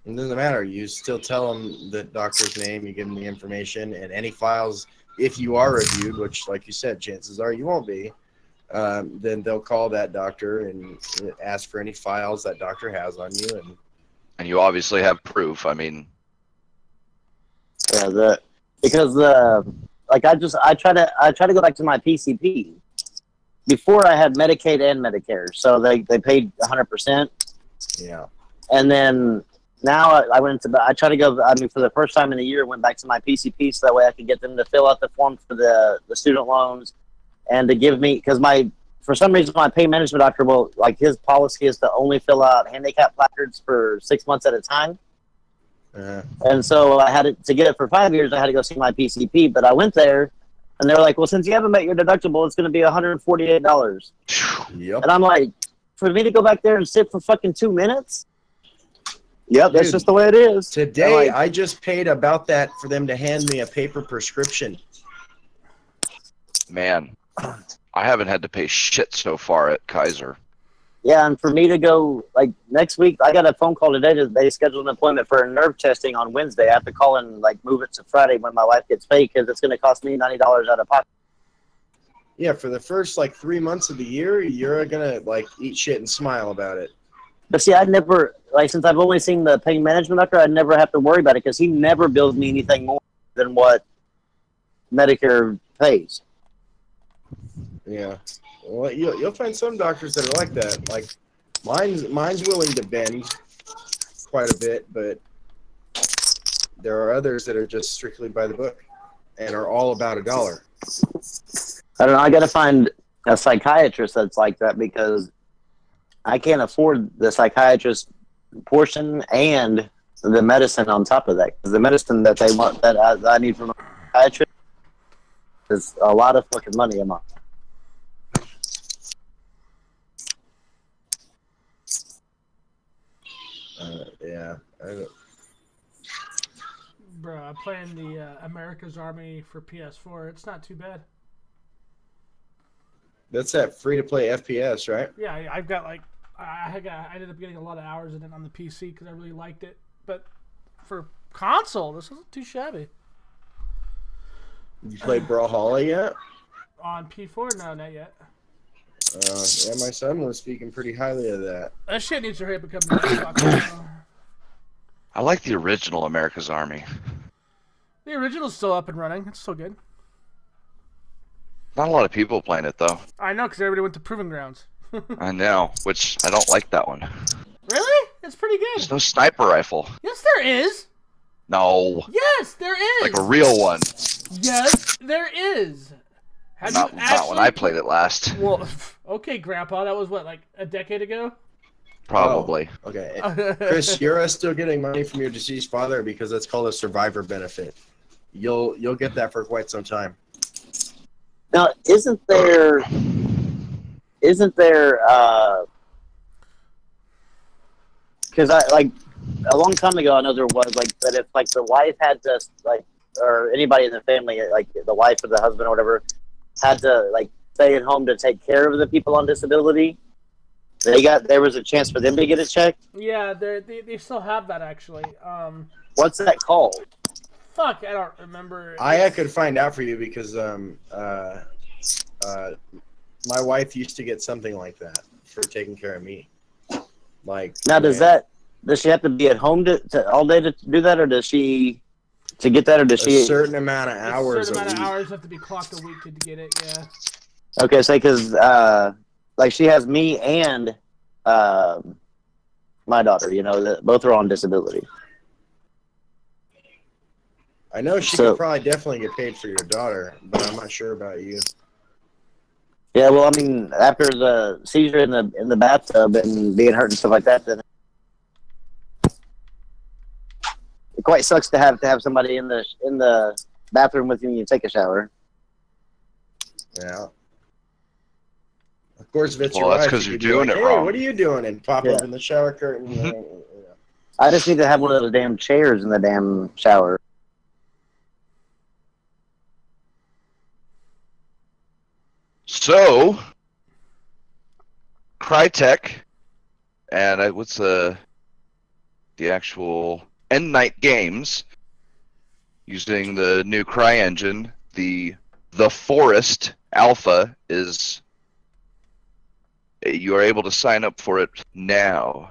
It doesn't matter. You still tell them the doctor's name, you give them the information, and any files, if you are reviewed, which, like you said, chances are you won't be, then they'll call that doctor and ask for any files that doctor has on you. And you obviously have proof. I mean, yeah, like I try to go back to my PCP. Before I had Medicaid and Medicare, so they paid 100%. Yeah. And then now I try to go. I mean, for the first time in a year, went back to my PCP so that way I could get them to fill out the form for the student loans, and to give me because for some reason my pain management doctor will like his policy is to only fill out handicap placards for 6 months at a time. And so I had to get it for 5 years. I had to go see my PCP, but I went there, and they were like, "Well, since you haven't met your deductible, it's going to be $148." Yep. And I'm like, for me to go back there and sit for fucking 2 minutes? Yep, that's just the way it is. Today, I just paid about that for them to hand me a paper prescription. man, I haven't had to pay shit so far at Kaiser. Yeah, and for me to go, like, next week, I got a phone call today. They scheduled an appointment for nerve testing on Wednesday. I have to call and, like, move it to Friday when my wife gets paid because it's going to cost me $90 out of pocket. Yeah, for the first, like, 3 months of the year, you're going to, like, eat shit and smile about it. But see, I never, like, since I've only seen the pain management doctor, I never have to worry about it because he never bills me anything more than what Medicare pays. Yeah. Well, you'll find some doctors that are like that. Like, mine's willing to bend quite a bit, but there are others that are just strictly by the book and are all about $1. I don't know. I got to find a psychiatrist that's like that because I can't afford the psychiatrist portion and the medicine on top of that. Because the medicine that they want that I need from a psychiatrist is a lot of fucking money a month. Yeah. Bro, I'm playing the America's Army for PS4. It's not too bad. That's that free-to-play FPS, right? Yeah, I've got like I ended up getting a lot of hours in it on the PC because I really liked it. But for console, this isn't too shabby. You played Brawlhalla yet? On P4, no, not yet. Yeah, my son was speaking pretty highly of that. That shit needs to hurry up and become Xbox. I like the original America's Army. The original's still up and running. It's still good. Not a lot of people playing it though. I know, because everybody went to Proving Grounds. I know, which I don't like that one. Really? It's pretty good. There's no sniper rifle. Yes, there is. No. Yes, there is. Like a real one. Yes, there is. Not when I played it last. Well, okay, Grandpa. That was what, like a decade ago? Probably. Oh, okay. Chris, you're still getting money from your deceased father because that's called a survivor benefit. You'll get that for quite some time. Now, isn't there because I like a long time ago I know there was like that if like the wife had to like or anybody in the family like the wife or the husband or whatever had to like stay at home to take care of the people on disability, there was a chance for them to get a check. Yeah, they still have that actually. What's that called? Fuck, I don't remember. I could find out for you because my wife used to get something like that for taking care of me. Like Now, does she have to be at home all day to do that, or does she to get that, or does she a certain amount of hours a certain a amount week? of hours have to be clocked a week to get it? Yeah. Okay, say because like she has me and my daughter. You know, both are on disability. I know she could probably definitely get paid for your daughter, but I'm not sure about you. Yeah, well, I mean, after the seizure in the bathtub and being hurt and stuff like that, then it quite sucks to have somebody in the bathroom with you when you take a shower. Yeah. Of course, if it's Well, your that's wife, 'cause you you're could be doing like, it hey, wrong. what are you doing? And pop Yeah. open the shower curtain. I just need to have one of those damn chairs in the damn shower. So, Crytek, and what's the actual End Night Games, using the new CryEngine, the Forest Alpha is. You are able to sign up for it now.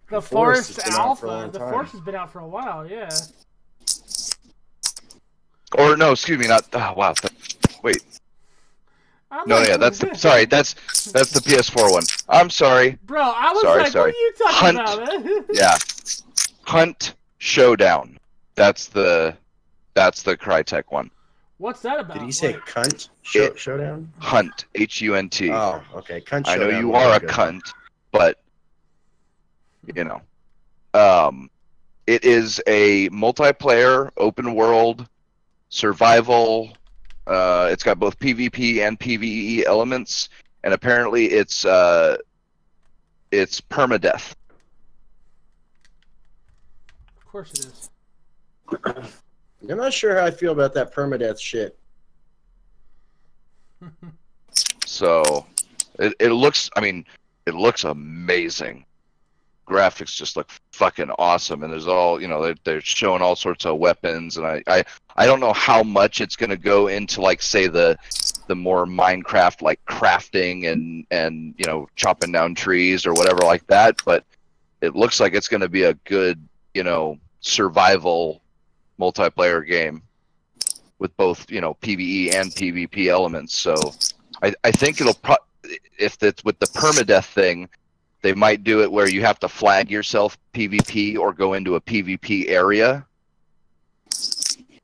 The Forest Forest has been out for a Alpha. long The time. Forest has been out for a while. Yeah. Or no, excuse me, not. Oh, wow. Wait. I'm No, like, yeah, that's the. Sorry, that's the PS4 one. I'm sorry. Bro, I was Sorry, like, sorry. what are you talking Hunt. about, man? Yeah. Hunt Showdown. That's the Crytek one. What's that about? Did he say Like, cunt showdown? Hunt. HUNT. Oh, okay. Cunt I know showdown you would are a be good. cunt, but you know, it is a multiplayer, open world, survival. It's got both PvP and PvE elements, and apparently it's permadeath. of course it is. I'm not sure how I feel about that permadeath shit. So it looks. I mean, it looks amazing. Graphics just look fucking awesome, and there's all, you know, they're showing all sorts of weapons, and I don't know how much it's gonna go into, like, say the more Minecraft, like, crafting and you know, chopping down trees or whatever like that, but it looks like it's gonna be a good, you know, survival multiplayer game with both, you know, PvE and PvP elements. So I think it'll if it's with the permadeath thing, they might do it where you have to flag yourself PvP or go into a PvP area,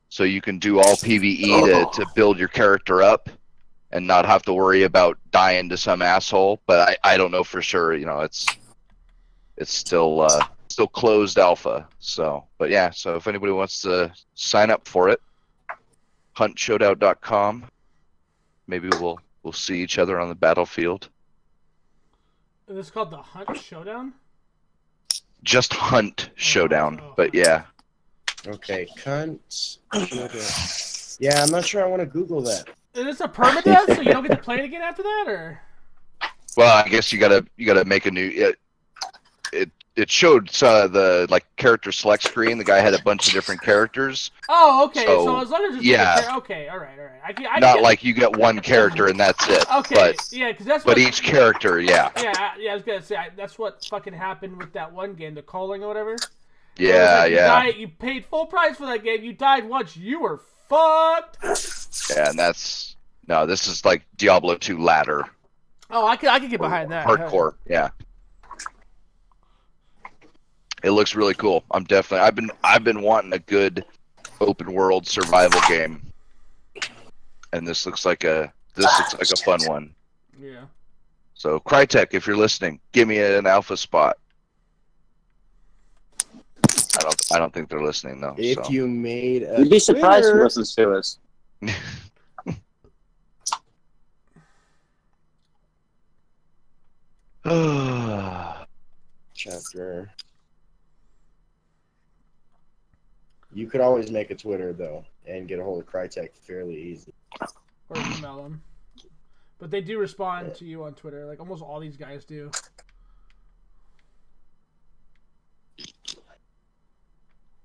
so you can do all PvE to build your character up and not have to worry about dying to some asshole. But I don't know for sure. You know, it's still closed alpha. So, but yeah. So if anybody wants to sign up for it, huntshowdown.com. Maybe we'll see each other on the battlefield. Is this called the Hunt Showdown? Just Hunt Showdown, oh. but yeah. Okay, cunt showdown. Yeah, I'm not sure I want to Google that. Is this a permadeath, so you don't get to play it again after that, or? Well, I guess you gotta make a new. It showed the, like, character select screen. The guy had a bunch of different characters. Oh, okay. So, So as long as it's yeah. okay, all right. I Not get, like you get one character and that's it. okay, But yeah, because that's but what, each character, yeah. Yeah, I was gonna say that's what fucking happened with that one game, the Calling or whatever. Yeah, Like, yeah. you paid full price for that game. You died once. You were fucked. Yeah, and this is like Diablo 2 ladder. Oh, I can get behind that. Hardcore, yeah. It looks really cool. I've been wanting a good open world survival game, and this looks like a fun one. Yeah. So Crytek, if you're listening, give me an alpha spot. I don't think they're listening though. If you made a You'd be surprised who Twitter- listens to us. chapter. You could always make a Twitter though and get a hold of Crytek fairly easy. Or email them. But they do respond to you on Twitter. Like almost all these guys do.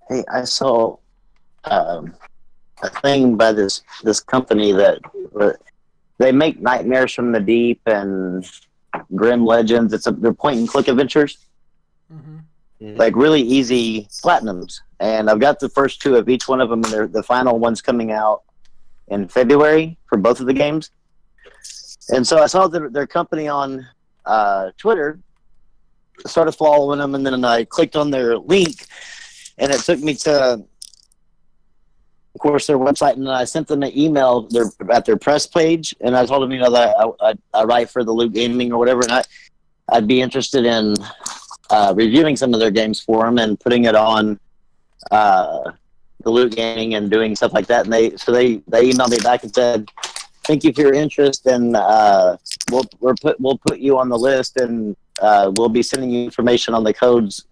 Hey, I saw a thing by this company that they make Nightmares from the Deep and Grim Legends. They're point and click adventures, like really easy platinums. And I've got the first 2 of each one of them, and the final one's coming out in February for both of the games. And so I saw their company on Twitter, started following them, and then I clicked on their link, and it took me to, of course, their website, and I sent them an email at their press page, and I told them, that I write for the Loot Gaming or whatever, and I'd be interested in reviewing some of their games for them and putting it on the Loot Gaming and doing stuff like that. And they emailed me back and said, "Thank you for your interest, and we'll put you on the list, and we'll be sending you information on the codes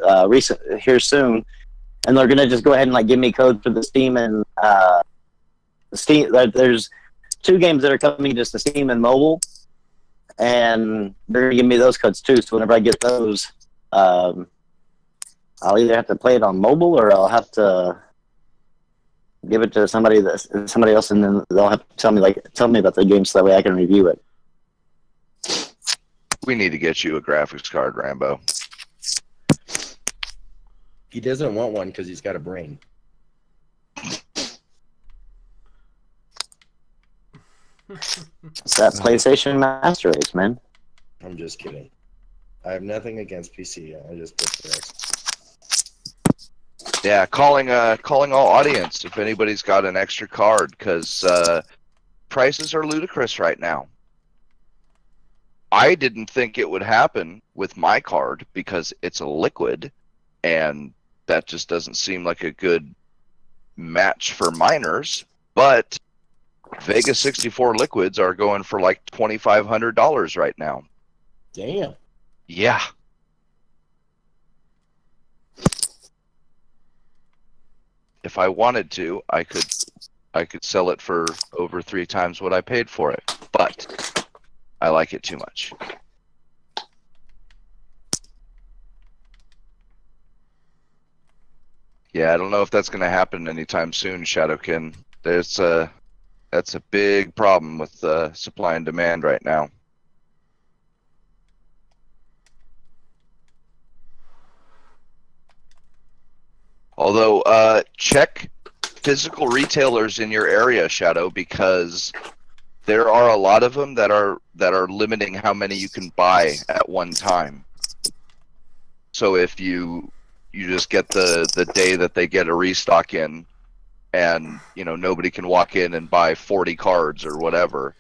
here soon." And they're gonna just go ahead and give me codes for the Steam and Steam. There's 2 games that are coming just to Steam and mobile, and they're gonna give me those codes too. So whenever I get those, I'll either have to play it on mobile or I'll have to give it to somebody else, and then they'll have to tell me about the game so that way I can review it. We need to get you a graphics card, Rambo. He doesn't want one because he's got a brain. It's that PlayStation Master Race, man. I'm just kidding. I have nothing against PC. I just put the X. Yeah, calling all audience if anybody's got an extra card, because prices are ludicrous right now. I didn't think it would happen with my card because it's a liquid, and that just doesn't seem like a good match for miners. But Vegas 64 liquids are going for like $2,500 right now. Damn. Yeah. If I wanted to, I could sell it for over 3 times what I paid for it, but I like it too much. Yeah, I don't know if that's going to happen anytime soon, Shadowkin. That's a big problem with supply and demand right now. Although, check physical retailers in your area, Shadow, because there are a lot of them that are limiting how many you can buy at one time. So if you just get the day that they get a restock in, and nobody can walk in and buy 40 cards or whatever.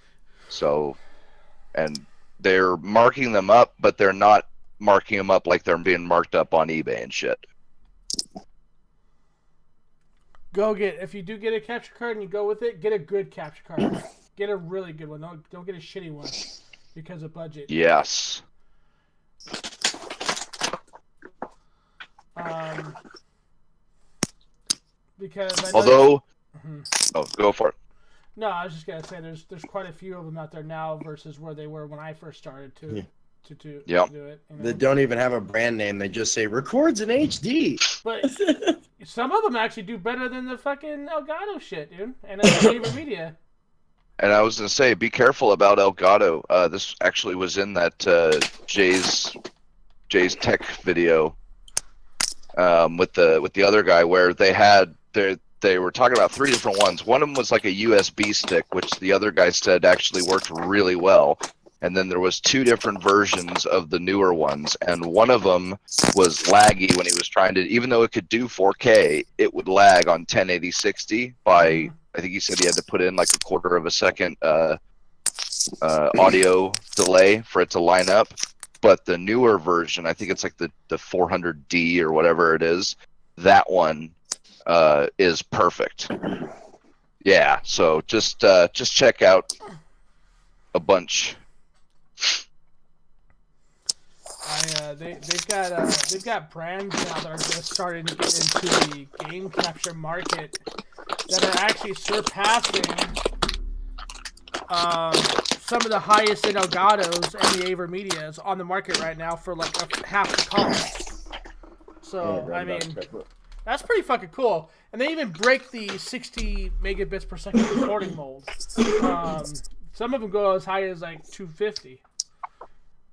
So, and they're marking them up, but they're not marking them up like they're being marked up on eBay and shit. If you do get a capture card and you go with it, get a good capture card. Get a really good one. Don't get a shitty one because of budget. Yes. Because I know although, oh, go for it. No, I was just gonna say there's quite a few of them out there now versus where they were when I first started to do it. They don't even have a brand name. They just say records in HD. But some of them actually do better than the fucking Elgato shit, dude. And Favorite Media. And I was gonna say, be careful about Elgato. This actually was in that Jay's tech video with the other guy, where they were talking about 3 different ones. One of them was like a USB stick, which the other guy said actually worked really well. And then there was 2 different versions of the newer ones, and one of them was laggy when he was trying to, even though it could do 4K, it would lag on 1080-60 by, I think he said he had to put in like 1/4 of a second audio delay for it to line up. But the newer version, I think it's like the 400D or whatever it is, that one is perfect. Yeah, so just check out a bunch. They've got brands now that are just starting to get into the game capture market that are actually surpassing some of the highest in Elgato's and the Aver Medias on the market right now for like half the cost. So I mean, that's pretty fucking cool. And they even break the 60 megabits per second recording mold. Some of them go as high as like 250.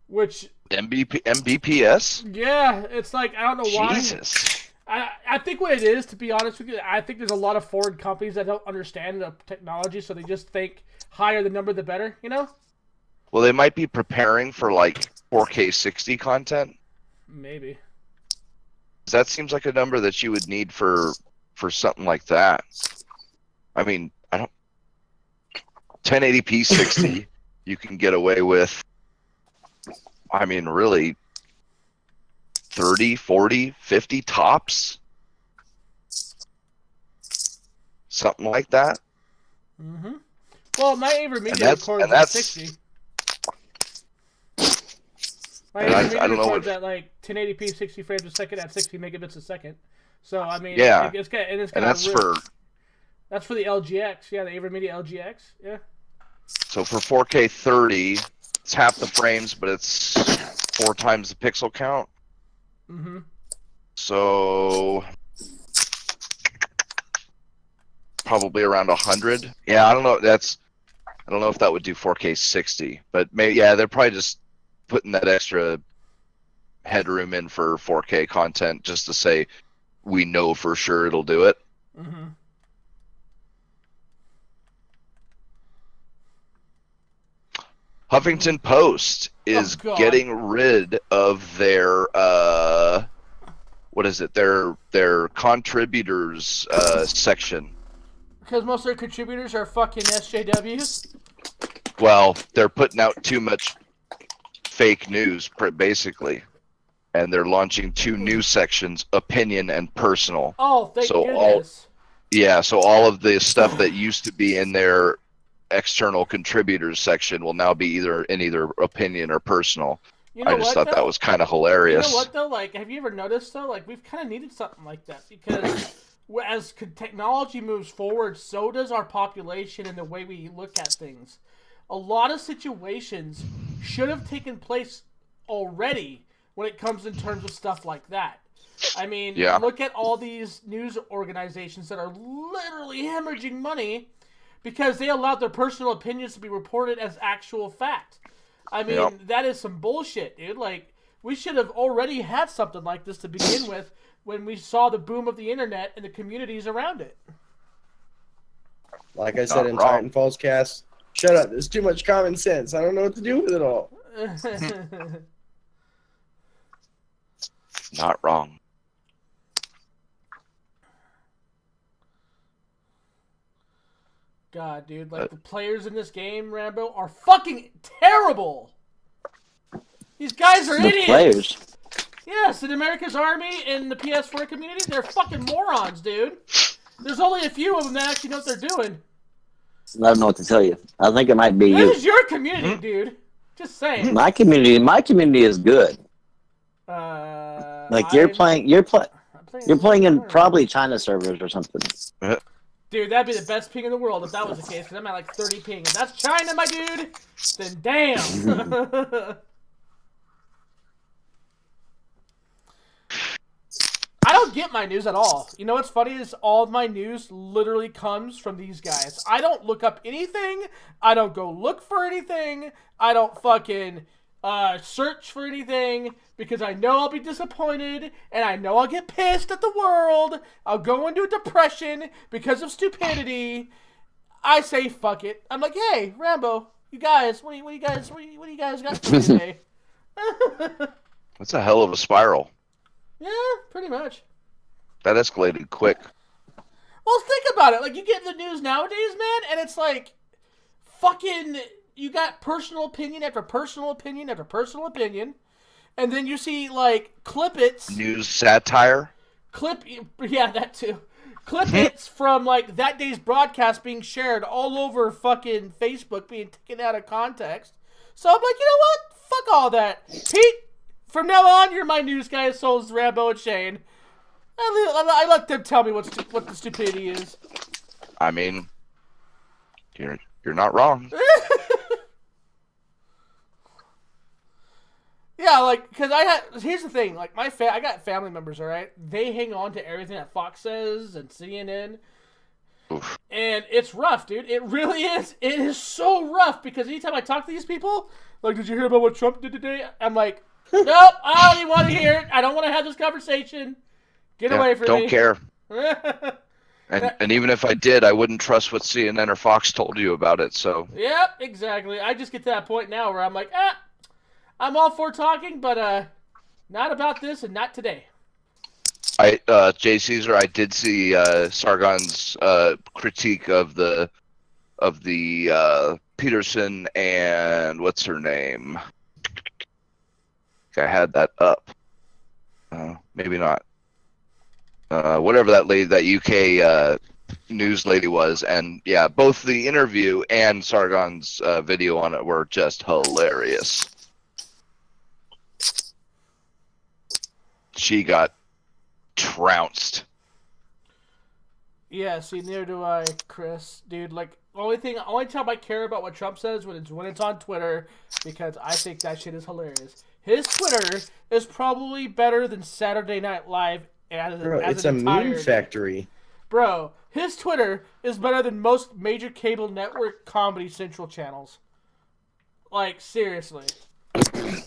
Which Mbps? Yeah, it's like I don't know why. Jesus. I think what it is, to be honest with you, I think there's a lot of foreign companies that don't understand the technology, so they just think higher the number the better, you know? Well, they might be preparing for like 4K 60 content. Maybe. That seems like a number that you would need for something like that. I mean, 1080p 60 you can get away with. I mean, really 30, 40, 50 tops. Something like that. Mm-hmm. Well, my Aver Media records at 60. My Aver Media records at like 1080p 60 frames a second at 60 megabits a second. So, I mean, yeah. It's got that's for the LGX. Yeah, the Aver Media LGX. Yeah. So for 4K 30, it's half the frames, but it's 4 times the pixel count. Mm-hmm. So probably around 100. Yeah, I don't know. I don't know if that would do 4K 60, but maybe they're probably just putting that extra headroom in for 4K content just to say we know for sure it'll do it. Mm-hmm. Huffington Post is getting rid of their what is it? Their contributors section. Because most of their contributors are fucking SJWs. Well, they're putting out too much fake news, basically, and they're launching 2 new sections: opinion and personal. Oh, thank goodness. So all of the stuff that used to be in their external contributors section will now be either opinion or personal. You know I just thought that was kind of hilarious. You know what though? Like, have you ever noticed though? Like, we've kind of needed something like that because as technology moves forward, so does our population and the way we look at things. A lot of situations should have taken place already when it comes in terms of stuff like that. I mean, look at all these news organizations that are literally hemorrhaging money because they allowed their personal opinions to be reported as actual fact. I mean, that is some bullshit, dude. Like, we should have already had something like this to begin with when we saw the boom of the internet and the communities around it. Like I said in Titan Falls cast, shut up. There's too much common sense. I don't know what to do with it all. Not wrong. God, dude, like the players in this game, Rambo, are fucking terrible. These guys are idiots. Players. Yes, in America's Army and the PS4 community, they're fucking morons, dude. There's only a few of them that actually know what they're doing. I don't know what to tell you. I think it might be you. This is your community, dude. Just saying. My community is good. Like you're playing in probably China servers or something. Dude, that'd be the best ping in the world if that was the case, because I'm at like 30 ping. If that's China, my dude, then damn. I don't get my news at all. You know what's funny is all of my news literally comes from these guys. I don't look up anything. I don't go look for anything. I don't fucking search for anything because I know I'll be disappointed and I know I'll get pissed at the world. I'll go into a depression because of stupidity. I say fuck it. I'm like, hey, Rambo, you guys, what do you guys got for me today? That's a hell of a spiral. Yeah, pretty much. That escalated quick. Well, think about it. Like, you get the news nowadays, man, and it's like fucking. You got personal opinion after personal opinion after personal opinion, and then you see like clippets, news satire, yeah, that too, clippets from like that day's broadcast being shared all over fucking Facebook, being taken out of context. So I'm like, you know what? Fuck all that, Pete. From now on, you're my news guy, so is Rambo and Shane. I let them tell me what the stupidity is. I mean, you're not wrong. like, because here's the thing, like, I got family members, all right? They hang on to everything that Fox says and CNN. Oof. And it's rough, dude. It really is. It is so rough because anytime I talk to these people, like, did you hear about what Trump did today? I'm like, nope, I don't even want to hear it. I don't want to have this conversation. Get away from me. Don't care. And even if I did, I wouldn't trust what CNN or Fox told you about it. So. Yep, exactly. I just get to that point now where I'm like, I'm all for talking, but not about this and not today. Jay Caesar, I did see Sargon's critique of the Peterson and what's her name? I had that up. Maybe not. Whatever that lady, that UK news lady was, and yeah, both the interview and Sargon's video on it were just hilarious. She got trounced. Yeah, see, neither do I, Chris. Dude, like, only time I care about what Trump says when it's on Twitter, because I think that shit is hilarious. His Twitter is probably better than Saturday Night Live it's a meme factory. Bro, his Twitter is better than most major cable network Comedy Central channels. Like, seriously.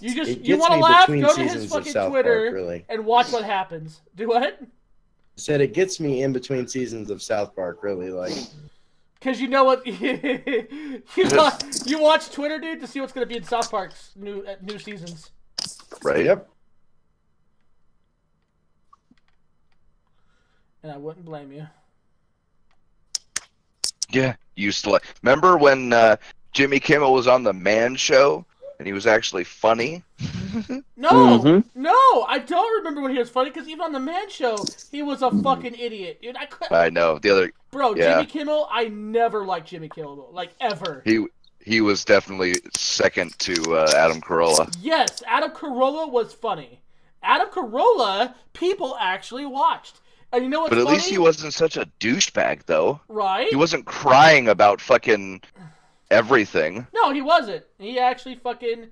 You want to laugh? Go to his fucking Twitter really. And watch what happens. Do what? I said it gets me in between seasons of South Park, really, like. Because you know what? you watch Twitter, dude, to see what's going to be in South Park's new seasons. Right. Yep. And I wouldn't blame you. Yeah, used to like. Remember when Jimmy Kimmel was on the Man Show and he was actually funny? No, I don't remember when he was funny because even on the Man Show, he was a fucking idiot, dude. I know the other. Bro, yeah. Jimmy Kimmel, I never liked Jimmy Kimmel, like ever. He was definitely second to Adam Carolla. Yes, Adam Carolla was funny. Adam Carolla, people actually watched. And you know what's funny? But at funny? least he wasn't such a douchebag, though. Right? He wasn't crying about fucking everything. No, he wasn't. He actually, when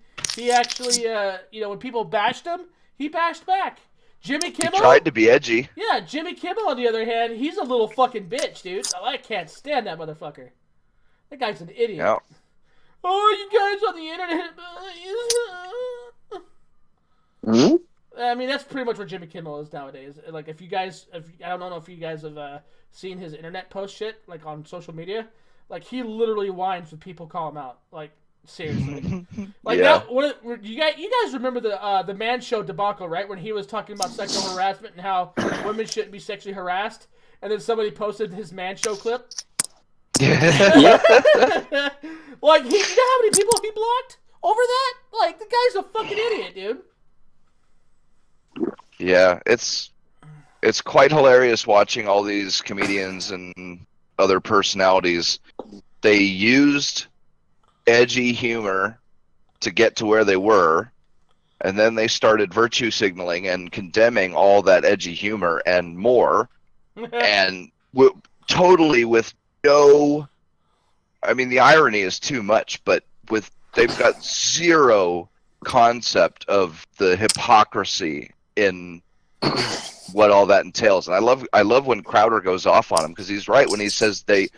people bashed him, he bashed back. Jimmy Kimmel? He tried to be edgy. Yeah, Jimmy Kimmel, on the other hand, he's a little fucking bitch, dude. I can't stand that motherfucker. That guy's an idiot. Yeah. Oh, you guys on the internet. Hmm? I mean, that's pretty much what Jimmy Kimmel is nowadays. Like, I don't know if you guys have seen his internet post shit, like on social media. Like, he literally whines when people call him out. Like, seriously. Like, yeah. You guys remember the Man Show debacle, right? When he was talking about sexual harassment and how women shouldn't be sexually harassed, and then somebody posted his Man Show clip. Yeah. Like, you know how many people he blocked over that? Like, the guy's a fucking idiot, dude. Yeah, it's quite hilarious watching all these comedians and other personalities. They used edgy humor to get to where they were, and then they started virtue signaling and condemning all that edgy humor and more, and totally with no. I mean, the irony is too much, but they've got zero concept of the hypocrisy in what all that entails. And I love when Crowder goes off on him, because he's right when he says they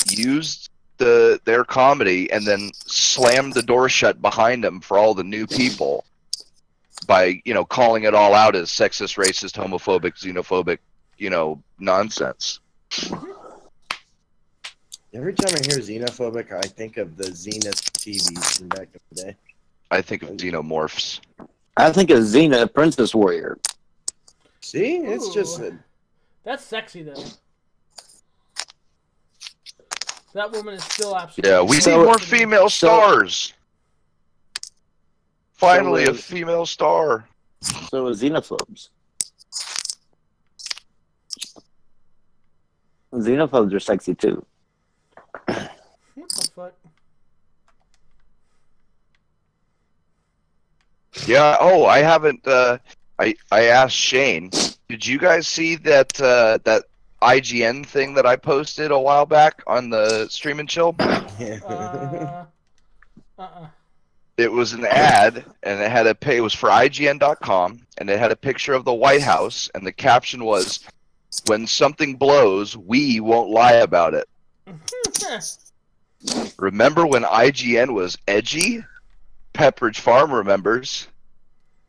used their comedy and then slammed the door shut behind them for all the new people by, calling it all out as sexist, racist, homophobic, xenophobic, nonsense. Every time I hear xenophobic, I think of the Zenith TVs from back in the day. I think of xenomorphs. I think of Xena, Princess Warrior. See? It's just... That's sexy, though. That woman is still absolutely... Yeah, we need more female stars. Finally, a female star. So is xenophobes. Xenophobes are sexy, too. What the fuck? Yeah. Oh, I haven't. I asked Shane. Did you guys see that that IGN thing that I posted a while back on the Stream and Chill? Yeah. it was an ad, and it had it was for IGN.com, and it had a picture of the White House, and the caption was, "When something blows, we won't lie about it." Remember when IGN was edgy? Pepperidge Farm remembers.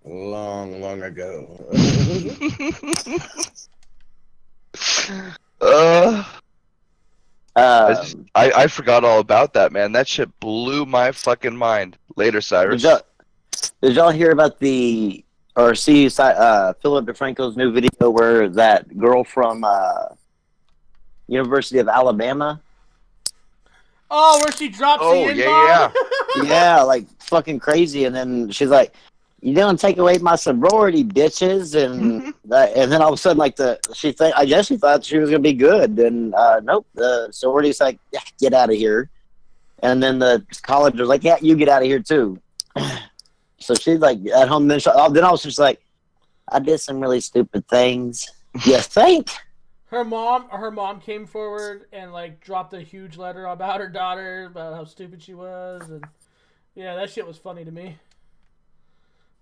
Long, long ago. I forgot all about that, man. That shit blew my fucking mind. Later, Cyrus. Did y'all hear about see Philip DeFranco's new video where that girl from University of Alabama? Oh, where she drops the N-bomb? Yeah. Yeah, like fucking crazy. And then she's like, "You don't take away my sorority, bitches." And and then all of a sudden, like I guess she thought she was gonna be good, and nope, the sorority's like, "Yeah, get out of here." And then the college was like, "Yeah, you get out of here too." So she's like at home. Then I was just like, "I did some really stupid things." You think? Her mom came forward and like dropped a huge letter about her daughter, about how stupid she was, and yeah, that shit was funny to me.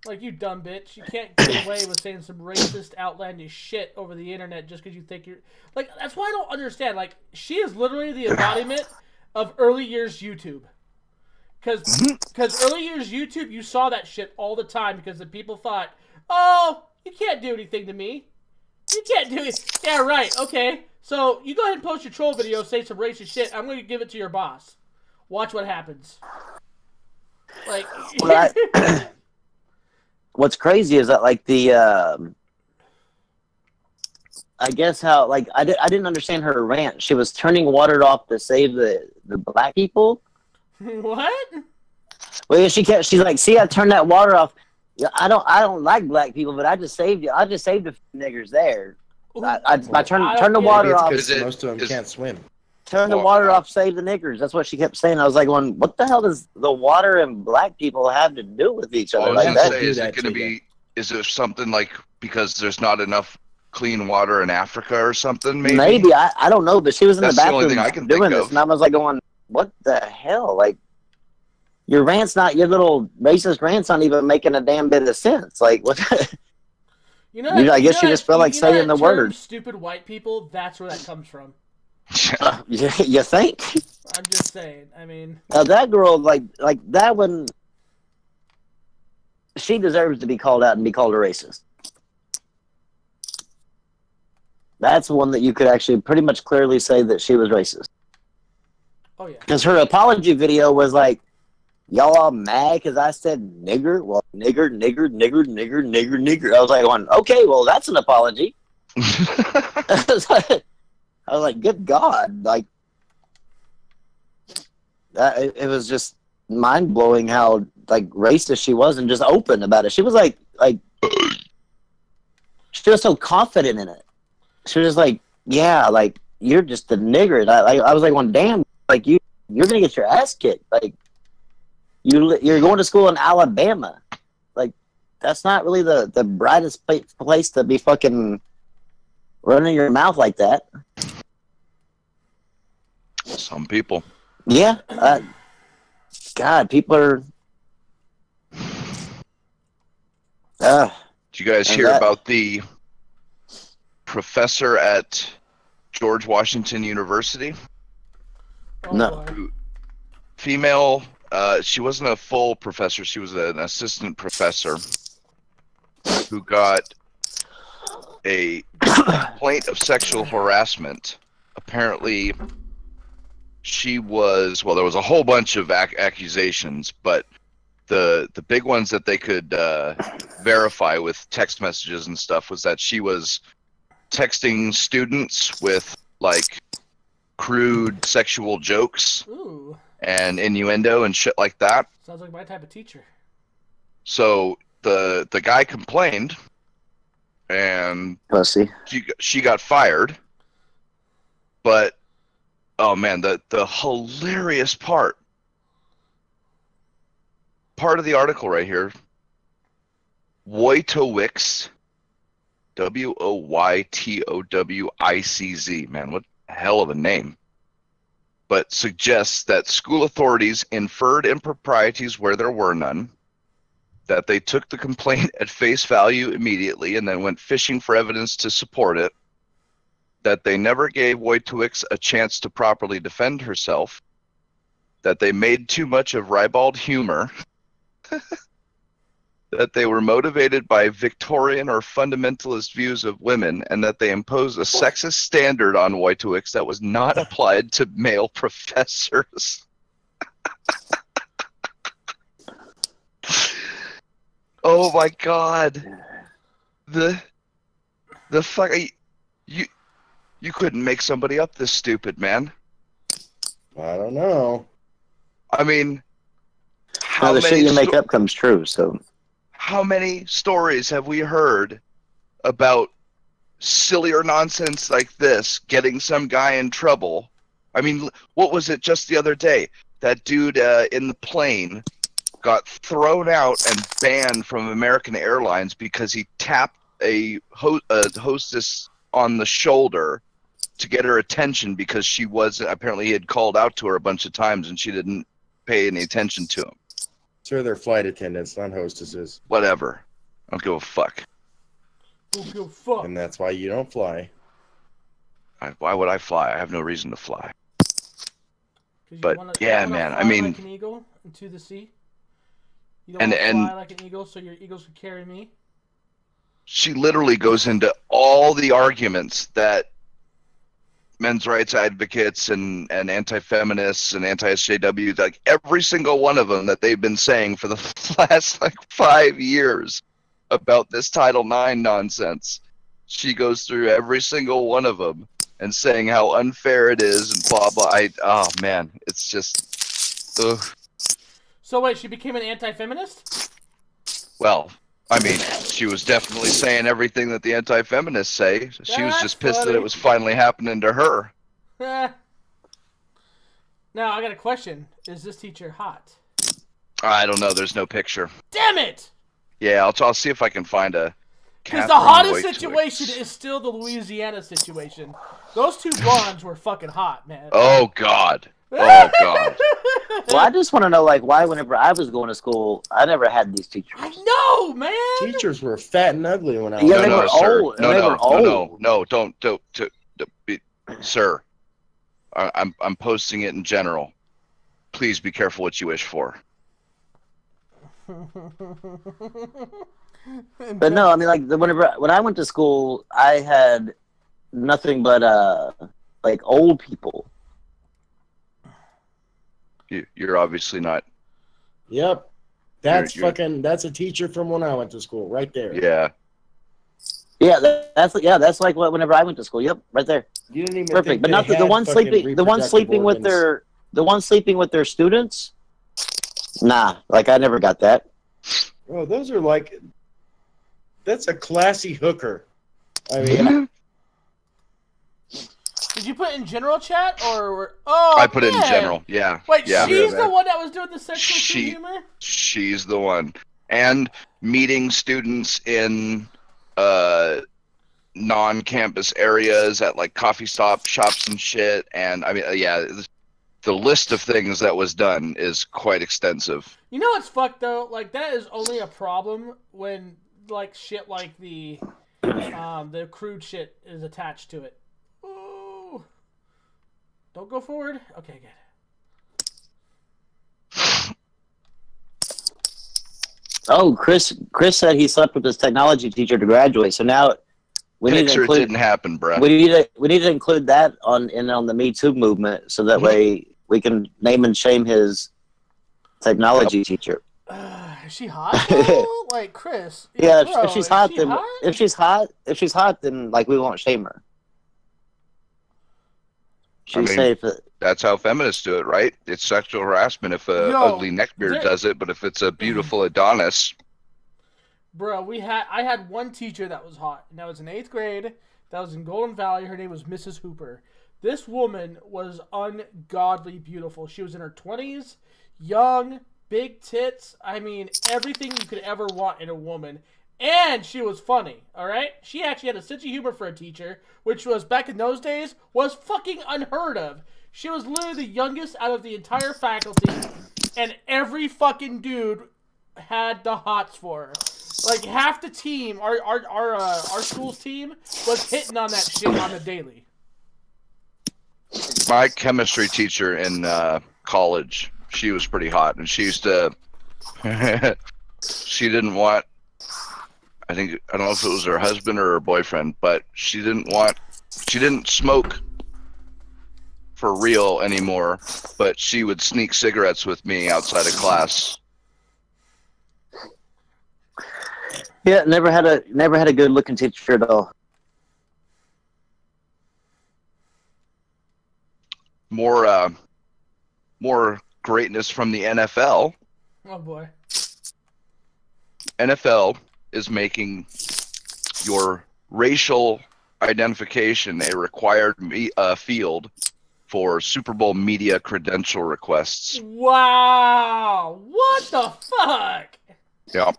Like, you dumb bitch, you can't get away with saying some racist, outlandish shit over the internet just because you think you're like. That's why I don't understand. Like, she is literally the embodiment of early years YouTube. Because early years YouTube, you saw that shit all the time because the people thought, "Oh, you can't do anything to me. You can't do it." Yeah, right. Okay. So you go ahead and post your troll video, say some racist shit. I'm going to give it to your boss. Watch what happens. Like, what's crazy is that like I guess how like I didn't understand her rant. She was turning water off to save the black people. what? Well, she's like, "See, I turned that water off. I don't like black people, but I just saved you. I just saved the niggers there. I turned the water off. Because most of them can't swim. Turn the water off, save the niggers." That's what she kept saying. I was like, "What the hell does the water and black people have to do with each other?" Well, like that? Is it going to be? Is there something like because there's not enough clean water in Africa or something? Maybe. I don't know, but she was in That's the the only bathroom thing I can doing think this, of. and I was like, "Going, what the hell? Like, your little racist rant's not even making a damn bit of sense. Like, what?" I guess you just feel like saying the word. Stupid white people. That's where that comes from. You think? I'm just saying. I mean, now that girl, like that one, she deserves to be called out and be called a racist. That's one that you could actually pretty much clearly say that she was racist. Oh yeah. Because her apology video was like, "Y'all all mad because I said nigger? Well, nigger. I was like, "Okay, well, that's an apology." I was like, "Good God!" Like, it was just mind blowing how like racist she was and just open about it. She was like she was so confident in it. She was just like, "Yeah, like you're just a nigger." I was like, "One damn, like you're gonna get your ass kicked. Like you're going to school in Alabama. Like that's not really the brightest place to be fucking running your mouth like that." Some people. Yeah. God, people are. Did you guys hear about the professor at George Washington University? oh, No. boy. Female. She wasn't a full professor. She was an assistant professor who got a complaint of sexual harassment. Apparently, she was, well, there was a whole bunch of accusations, but the big ones that they could verify with text messages and stuff was that she was texting students with like crude sexual jokes Ooh, and innuendo and shit like that. sounds like my type of teacher. So the guy complained, and Pussy. she got fired. But oh man, the hilarious part of the article right here. Woytowicz, Woytowicz. Man, what a hell of a name. but suggests that school authorities inferred improprieties where there were none, that they took the complaint at face value immediately and then went fishing for evidence to support it, that they never gave Wojciech a chance to properly defend herself, that they made too much of ribald humor, that they were motivated by Victorian or fundamentalist views of women, and that they imposed a sexist standard on Wojciech that was not applied to male professors. Oh my God. The fuck, you couldn't make somebody up this stupid, man. I don't know. I mean, Now the shit you make up comes true, so. How many stories have we heard about sillier nonsense like this getting some guy in trouble? I mean, what was it just the other day? That dude in the plane got thrown out and banned from American Airlines because he tapped a hostess on the shoulder to get her attention because she was apparently he had called out to her a bunch of times and she didn't pay any attention to him. Sir, they're flight attendants, not hostesses. Whatever. I don't give a fuck. Don't give a fuck. And that's why you don't fly. Why would I fly? I have no reason to fly. 'Cause you But, yeah, man, fly I mean- like an eagle into the sea. You don't want to fly like an eagle so your eagles could carry me. She literally goes into all the arguments that men's rights advocates and anti-feminists and anti-SJWs, like every single one of them that they've been saying for the last like 5 years about this Title IX nonsense. She goes through every single one of them and saying how unfair it is and blah blah. Oh man, it's just, ugh. So wait, she became an anti-feminist? Well, I mean, she was definitely saying everything that the anti-feminists say. She was That's just pissed that funny. it was finally happening to her. Now, I got a question. Is this teacher hot? I don't know. There's no picture. Damn it! Yeah, I'll see if I can find a. Because the Catherine hottest Wojcicki. situation is still the Louisiana situation. Those two blondes were fucking hot, man. Oh God. Oh God. Well, I just want to know, like, why whenever I was going to school, I never had these teachers. I know, man! Teachers were fat and ugly when I was Yeah, No, they no, were sir. old. No, They no, were no, old. don't be, sir. I'm posting it in general. Please be careful what you wish for. But no, I mean, like, when I went to school, I had nothing but, like, old people. You're obviously not. Yep. That's You're- that's a teacher from when I went to school, right there. Yeah. Yeah, that's like whenever I went to school. Yep, right there. You didn't even Perfect. think But they not the had one fucking sleeping, the one reproductive sleeping with organs. their students. Nah, like I never got that. Oh, those are like, that's a classy hooker. I mean, Did you put it in general chat or? Oh, I put it in man. general. Yeah. Wait, yeah. she's Yeah, the man. one that was doing the sexual She- humor. She's the one. And meeting students in non-campus areas at like coffee shops and shit. And I mean, yeah, the list of things that was done is quite extensive. You know what's fucked though? Like that is only a problem when like shit like the crude shit is attached to it. Ooh. Don't go forward. Okay, good. Oh, Chris said he slept with his technology teacher to graduate. So now we need to Picture it include didn't happen, bruh. we need to include that on the Me Too movement, so that way we can name and shame his technology teacher. Is she hot though? Like Chris? Yeah, bro, if she's is hot, she then hot? if she's hot, then like we won't shame her. She's mean, safe. That's how feminists do it, right? It's sexual harassment if a Yo, ugly neckbeard there- does it, but if it's a beautiful Adonis, Bro, I had one teacher that was hot, and that was in 8th grade. That was in Golden Valley. Her name was Mrs. Hooper. This woman was ungodly beautiful. She was in her 20s, young, big tits. I mean, everything you could ever want in a woman. And she was funny, all right? She actually had a sense of humor for a teacher, which was, back in those days, was fucking unheard of. She was literally the youngest out of the entire faculty, and every fucking dude had the hots for her. Like half the team, our school's team was hitting on that shit on the daily. My chemistry teacher in college, she was pretty hot, and she used to. She didn't want. I don't know if it was her husband or her boyfriend, but she didn't smoke for real anymore, but she would sneak cigarettes with me outside of class. Yeah, never had a good looking teacher at all. More greatness from the NFL. Oh boy. NFL is making your racial identification a required field for Super Bowl media credential requests. Wow! What the fuck? Yep.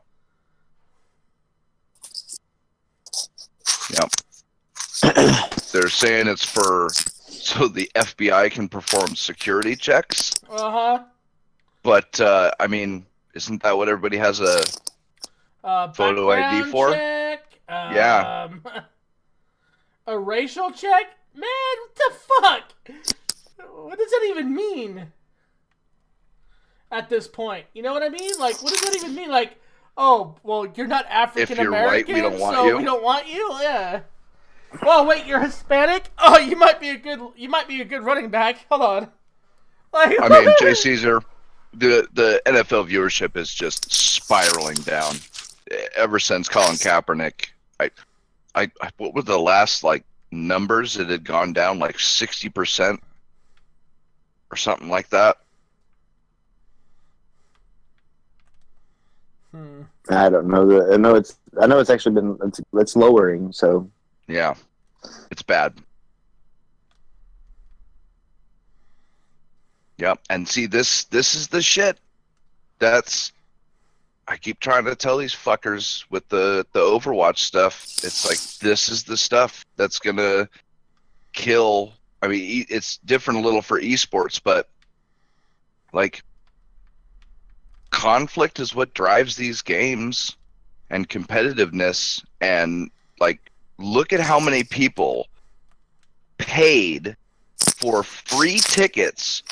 They're saying it's so the FBI can perform security checks. Uh-huh. But I mean, isn't that what everybody has a photo ID for? Check, yeah. A racial check? Man, what the fuck? What does that even mean? At this point, you know what I mean? Like, what does that even mean? Like, oh, well, you're not African American, we don't want so you. we don't want you. Yeah. Well, wait, you're Hispanic? Oh, you might be a good running back. Hold on. Like, I mean, Jay Caesar, the NFL viewership is just spiraling down ever since Colin Kaepernick. What were the last numbers? It had gone down 60% or something like that. I don't know. I know it's actually been it's lowering. So yeah, it's bad. Yep, and see this is the shit. I keep trying to tell these fuckers with the Overwatch stuff. It's like, this is the stuff that's gonna kill. I mean, it's different a little for esports, but conflict is what drives these games, and competitiveness, and look at how many people paid for free tickets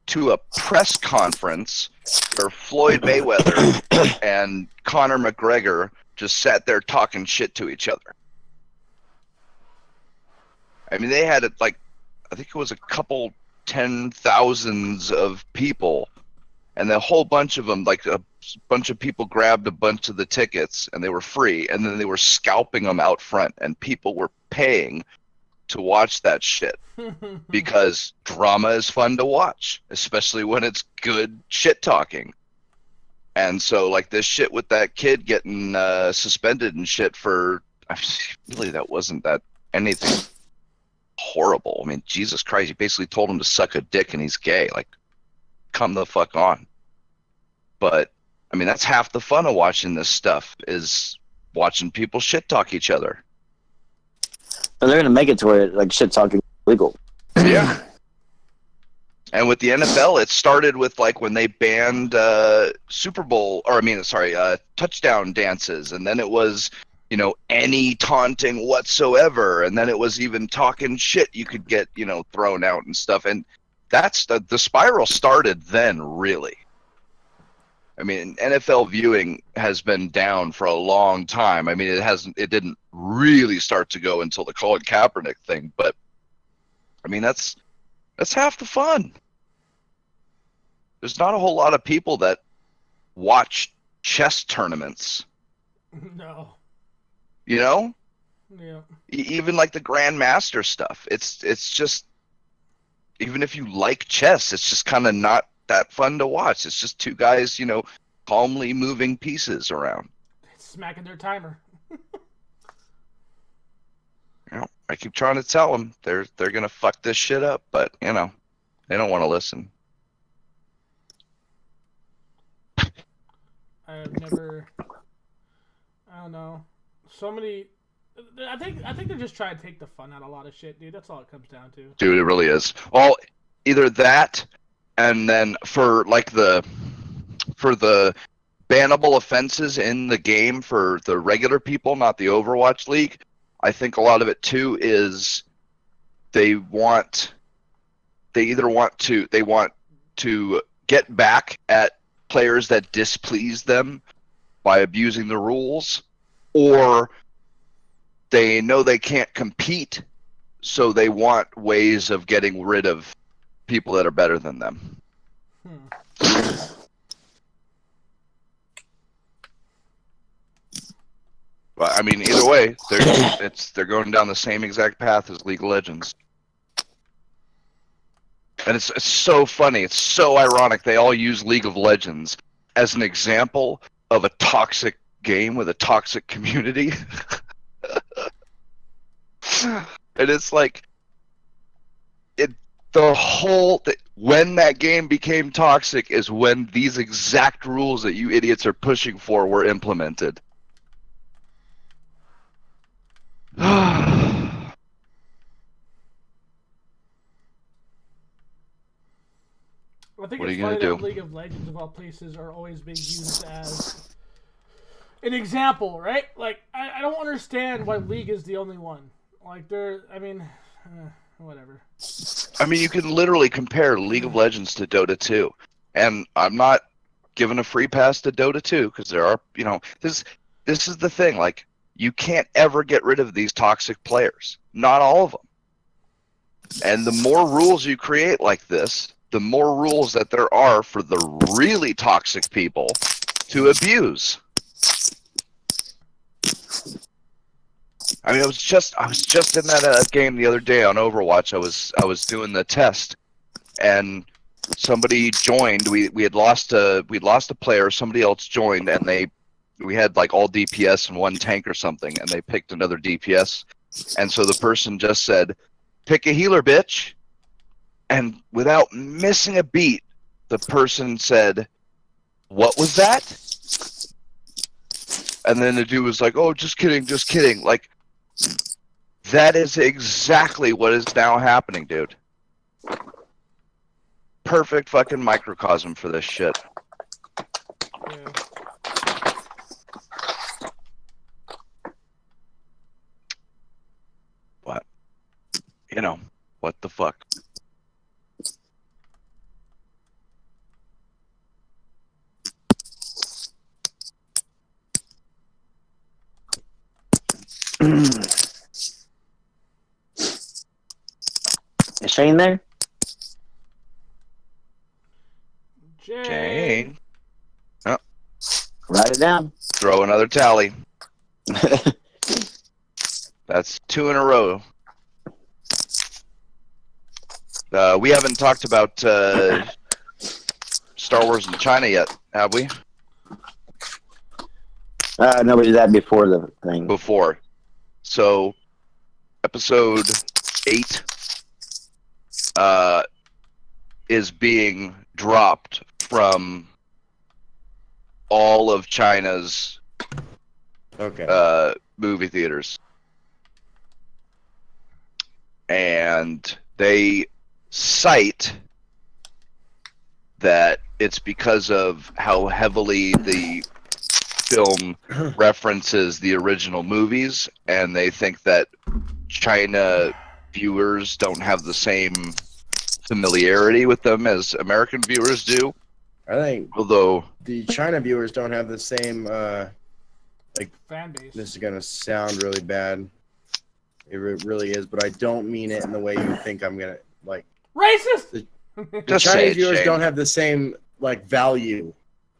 to a press conference where Floyd Mayweather and Conor McGregor just sat there talking shit to each other. I mean, they had I think it was a couple 10,000s of people, and a whole bunch of them, a bunch of people grabbed a bunch of the tickets, and they were free, and then they were scalping them out front, and people were paying to watch that shit because drama is fun to watch, especially when it's good shit talking. And so this shit with that kid getting suspended and shit for, really, that wasn't that anything horrible. I mean, Jesus Christ, he basically told him to suck a dick and he's gay. Come the fuck on. But I mean, that's half the fun of watching this stuff, is watching people shit talk each other. But they're gonna make it to where shit talking is legal. Yeah. And with the NFL, it started with when they banned Super Bowl, or touchdown dances, and then it was any taunting whatsoever, and then it was even talking shit you could get thrown out and stuff. And that's the spiral started then, really. I mean, NFL viewing has been down for a long time. I mean, it didn't really start to go until the Colin Kaepernick thing, but I mean, that's half the fun. There's not a whole lot of people that watch chess tournaments. No. You know? Yeah. Even the Grandmaster stuff. It's just, even if you like chess, it's just kind of not that fun to watch. It's just two guys, calmly moving pieces around. Smacking their timer. I keep trying to tell them they're gonna fuck this shit up, but they don't want to listen. I don't know. So many. I think they're just trying to take the fun out of a lot of shit, dude. That's all it comes down to. Dude, it really is. either that, and then for the bannable offenses in the game for the regular people, not the Overwatch League, I think a lot of it too is they want to get back at players that displease them by abusing the rules, or they know they can't compete, so they want ways of getting rid of people that are better than them. But I mean, either way, they're going down the same exact path as League of Legends. And it's so funny. It's so ironic. They all use League of Legends as an example of a toxic game with a toxic community. And it's like, when that game became toxic is when these exact rules that you idiots are pushing for were implemented. I think What are it's you gonna funny that do? League of Legends, of all places, are always being used as an example, right? Like, I don't understand why League is the only one. Like, whatever. I mean, you can literally compare League of Legends to Dota 2. And I'm not giving a free pass to Dota 2, because there are, this is the thing. Like, you can't ever get rid of these toxic players. Not all of them. And the more rules you create like this, the more rules that there are for the really toxic people to abuse. I mean, I was just in that game the other day on Overwatch. I was doing the test, and somebody joined. We had lost a player. Somebody else joined, and we had like all DPS and one tank or something, and they picked another DPS, and so the person just said, "Pick a healer, bitch." And without missing a beat, the person said, "What was that?" And then the dude was like, "Oh, just kidding, just kidding." Like, that is exactly what is now happening, dude. Perfect fucking microcosm for this shit. Yeah. But, what the fuck? Is Shane there? Jane. Write it down. Throw another tally. That's 2 in a row. We haven't talked about Star Wars in China yet, have we? No, we did that before the thing. Before. So, episode 8 is being dropped from all of China's movie theaters. And they cite that it's because of how heavily the film references the original movies, and they think that China viewers don't have the same familiarity with them as American viewers do. I think Although the China viewers don't have the same Fan base. this is gonna sound really bad. It really is, but I don't mean it in the way you think I'm gonna like. Racist! The Just say Chinese it, viewers Shane. don't have the same value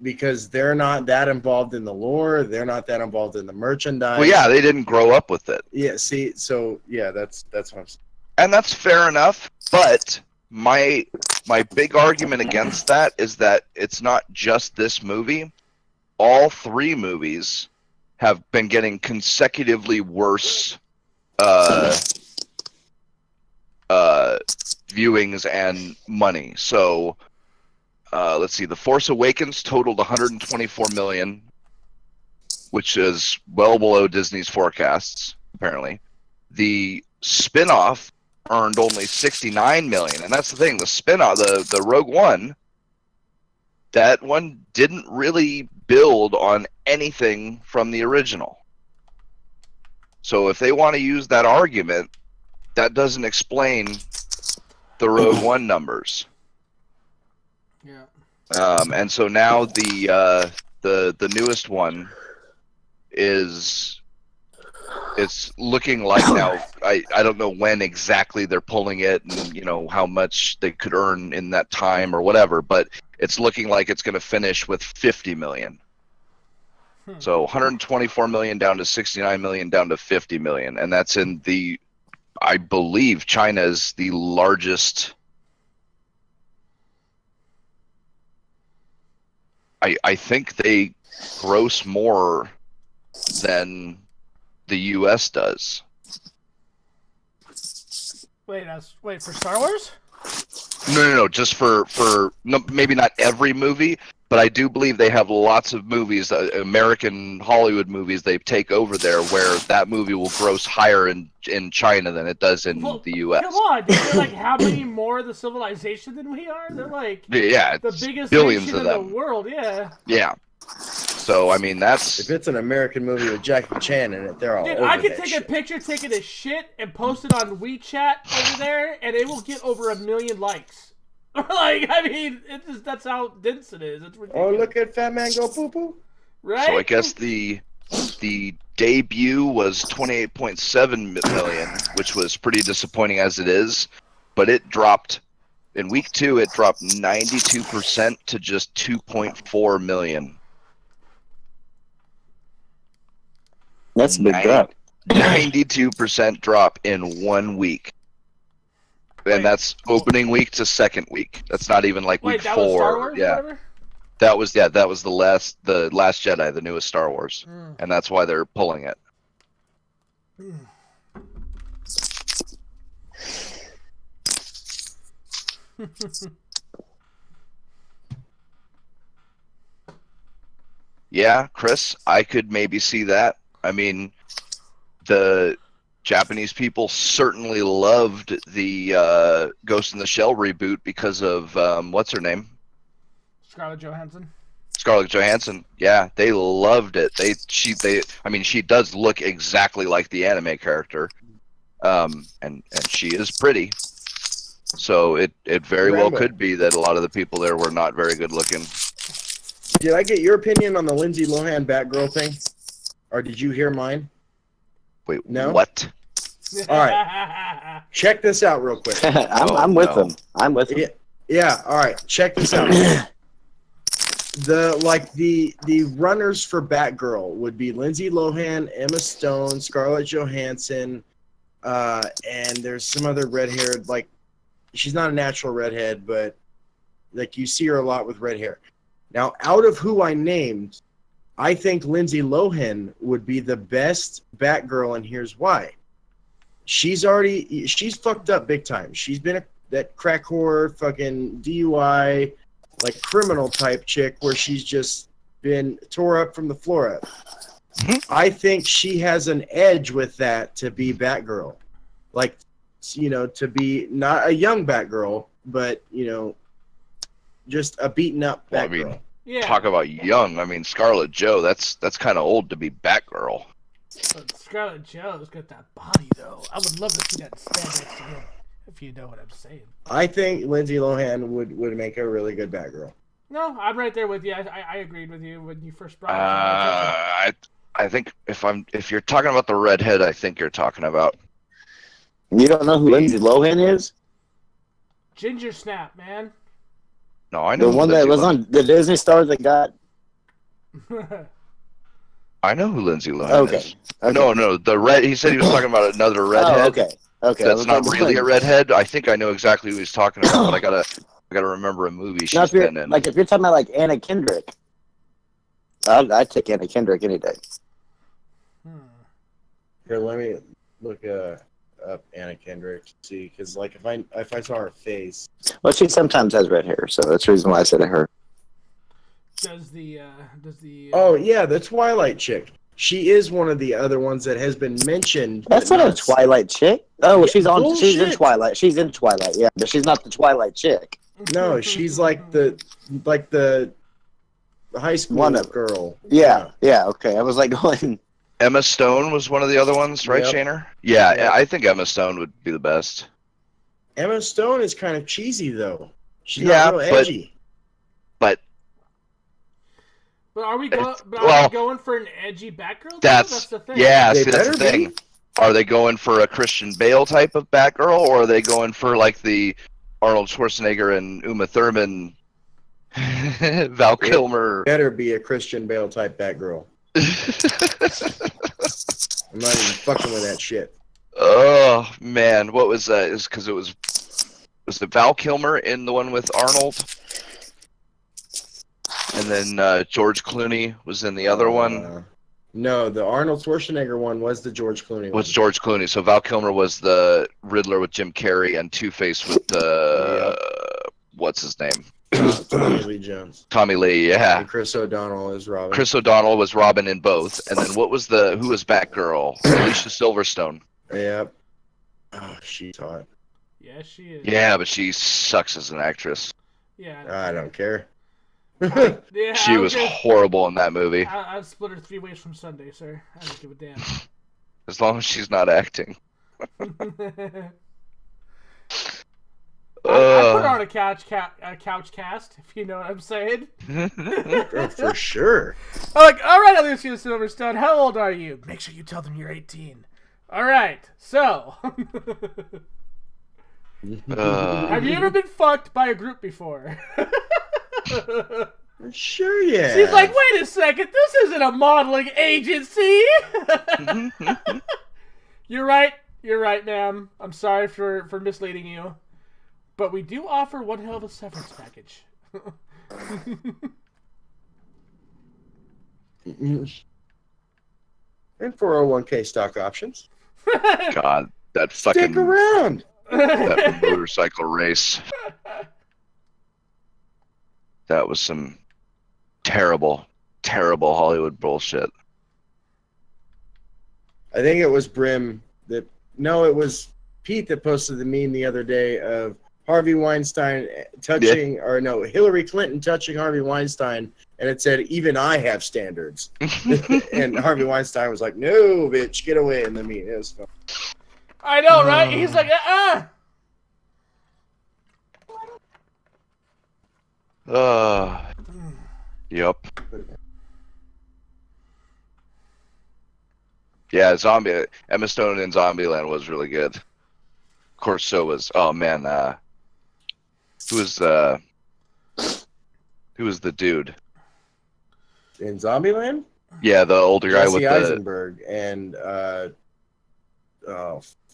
because they're not that involved in the lore. They're not that involved in the merchandise. well, yeah, they didn't grow up with it. Yeah. See, so yeah, that's what I'm saying. And that's fair enough, but my big argument against that is that it's not just this movie. All 3 movies have been getting consecutively worse viewings and money. So let's see, The Force Awakens totaled 124 million, which is well below Disney's forecasts, apparently. The spin-off earned only 69 million, and that's the thing. The spin-off, the Rogue One, that one didn't really build on anything from the original. So if they want to use that argument, that doesn't explain the Rogue One numbers. Yeah. And so now the newest one is, it's looking like now, I don't know when exactly they're pulling it and, you know, how much they could earn in that time or whatever, but it's looking like it's going to finish with 50 million. So 124 million down to 69 million down to 50 million. And that's in the, I believe China is the largest. I think they gross more than the US does. Wait, for Star Wars? No, just for no, maybe not every movie, but I do believe they have lots of movies, American Hollywood movies they take over there, where that movie will gross higher in China than it does in the U.S. Come on, they're like how many more of the civilization than we are? They're like the biggest billions nation of in them. the world, yeah. Yeah. So I mean that's If it's an American movie with Jackie Chan in it, they're all Dude, over I could that take shit. a picture taking a shit and post it on WeChat over there, and it will get over 1 million likes. Like, I mean, that's how dense it is. It's ridiculous. Oh, look at Fat Man go poo poo. Right? so I guess the debut was 28.7 million, which was pretty disappointing as it is, but it dropped in week 2. It dropped 92% to just 2.4 million. That's a big drop. 92% drop in 1 week. And that's opening week to second week. That's not even like Wait, week that 4. was Star Wars or yeah. whatever? That was the last Jedi, the newest Star Wars. And that's why they're pulling it. Yeah, Chris, I could maybe see that. I mean, the Japanese people certainly loved the Ghost in the Shell reboot because of what's her name? Scarlett Johansson. Scarlett Johansson. Yeah, they loved it. I mean, she does look exactly like the anime character, and she is pretty. So it very well Rambo. could be that a lot of the people there were not very good looking. Did I get your opinion on the Lindsay Lohan Batgirl thing? Or did you hear mine? Wait, No? what? All right. Check this out real quick. I'm with them. I'm with them. Yeah, all right. Check this out. The runners for Batgirl would be Lindsay Lohan, Emma Stone, Scarlett Johansson, and there's some other red-haired, like, she's not a natural redhead, but like you see her a lot with red hair. Now, out of who I named, I think Lindsay Lohan would be the best Batgirl, and here's why. She's fucked up big time. She's been that crack whore, fucking DUI, like criminal type chick where she's just been tore up from the floor up. I think she has an edge with that to be Batgirl. Like, you know, to be not a young Batgirl, but, you know, just a beaten up Well, I Batgirl. mean, Yeah. talk about young. I mean, Scarlett Jo, that's kind of old to be Batgirl. But Scarlett Jo's got that body, though. I would love to see that spandex again, if you know what I'm saying. I think Lindsay Lohan would make a really good Batgirl. No, I'm right there with you. I agreed with you when you first brought it up. I think if you're talking about the redhead, I think you're talking about. You don't know who Lindsay Lohan is? Ginger Snap, man. No, I know The who one that Lindsay was on the Disney Star that got. I know who Lindsay Lohan Okay. is. No, the red. He said he was talking about another redhead. Oh, okay. Okay. That's not really a redhead. I think I know exactly who he's talking about, but I gotta remember a movie Now, she's if you're been in. like, if you're talking about like Anna Kendrick, I'd take Anna Kendrick any day. Here, let me look up Anna Kendrick to see, because like if I saw her face, Well, she sometimes has red hair, so that's the reason why I said her. Does the oh yeah, the Twilight chick. She is one of the other ones that has been mentioned. That's but not a Twilight chick. Oh, Yeah, she's in bullshit. Twilight. She's in Twilight, yeah, but she's not the Twilight chick. No, she's like the high school One of- girl. Yeah, okay. I was like going. Emma Stone was one of the other ones, right, Yep. Shaner? Yeah, Yep. I think Emma Stone would be the best. Emma Stone is kind of cheesy though. She's Yeah, not real but- edgy. But are we Well, going for an edgy Batgirl? though? That's the thing. yeah. They See, that's the better thing. be. Are they going for a Christian Bale type of Batgirl, or are they going for like the Arnold Schwarzenegger and Uma Thurman, Val Kilmer? Better be a Christian Bale type Batgirl. I'm not even fucking with that shit. Oh man, what was that? Is because it was it Val Kilmer in the one with Arnold, and then George Clooney was in the other one. No, the Arnold Schwarzenegger one was the George Clooney one. Was George Clooney? So Val Kilmer was the Riddler with Jim Carrey, and Two-Face with what's his name? Tommy Lee Jones. Tommy Lee. Yeah. And Chris O'Donnell is Robin. Chris O'Donnell was Robin in both, and then who was Batgirl? Alicia Silverstone. Yep. Oh, she's hot. Yeah, she is. Yeah, but she sucks as an actress. Yeah. I don't care. Yeah, She was horrible in that movie. I'd split her 3 ways from Sunday, sir. I don't give a damn. As long as she's not acting. I put her on a couch cast, if you know what I'm saying. Oh, for sure. I'm like, all right, Alicia Silverstone, how old are you? Make sure you tell them you're 18. All right, so have you ever been fucked by a group before? Sure, yeah. She's like, wait a second, this isn't a modeling agency. You're right, ma'am. I'm sorry for misleading you. But we do offer one hell of a severance package. And 401k stock options. God, that Stick fucking around. that motorcycle race. That was some terrible, terrible Hollywood bullshit. I think it was Brim that. No, it was Pete that posted the meme the other day of Harvey Weinstein touching, or no, Hillary Clinton touching Harvey Weinstein, and it said, "Even I have standards." And Harvey Weinstein was like, "No, bitch, get away!" in the meme. It was fun. I know, right? He's like, Yep. Yeah, Emma Stone in Zombieland was really good. Of course, so was, oh man, who was the dude? In Zombieland? Yeah, the older guy Jesse with Eisenberg and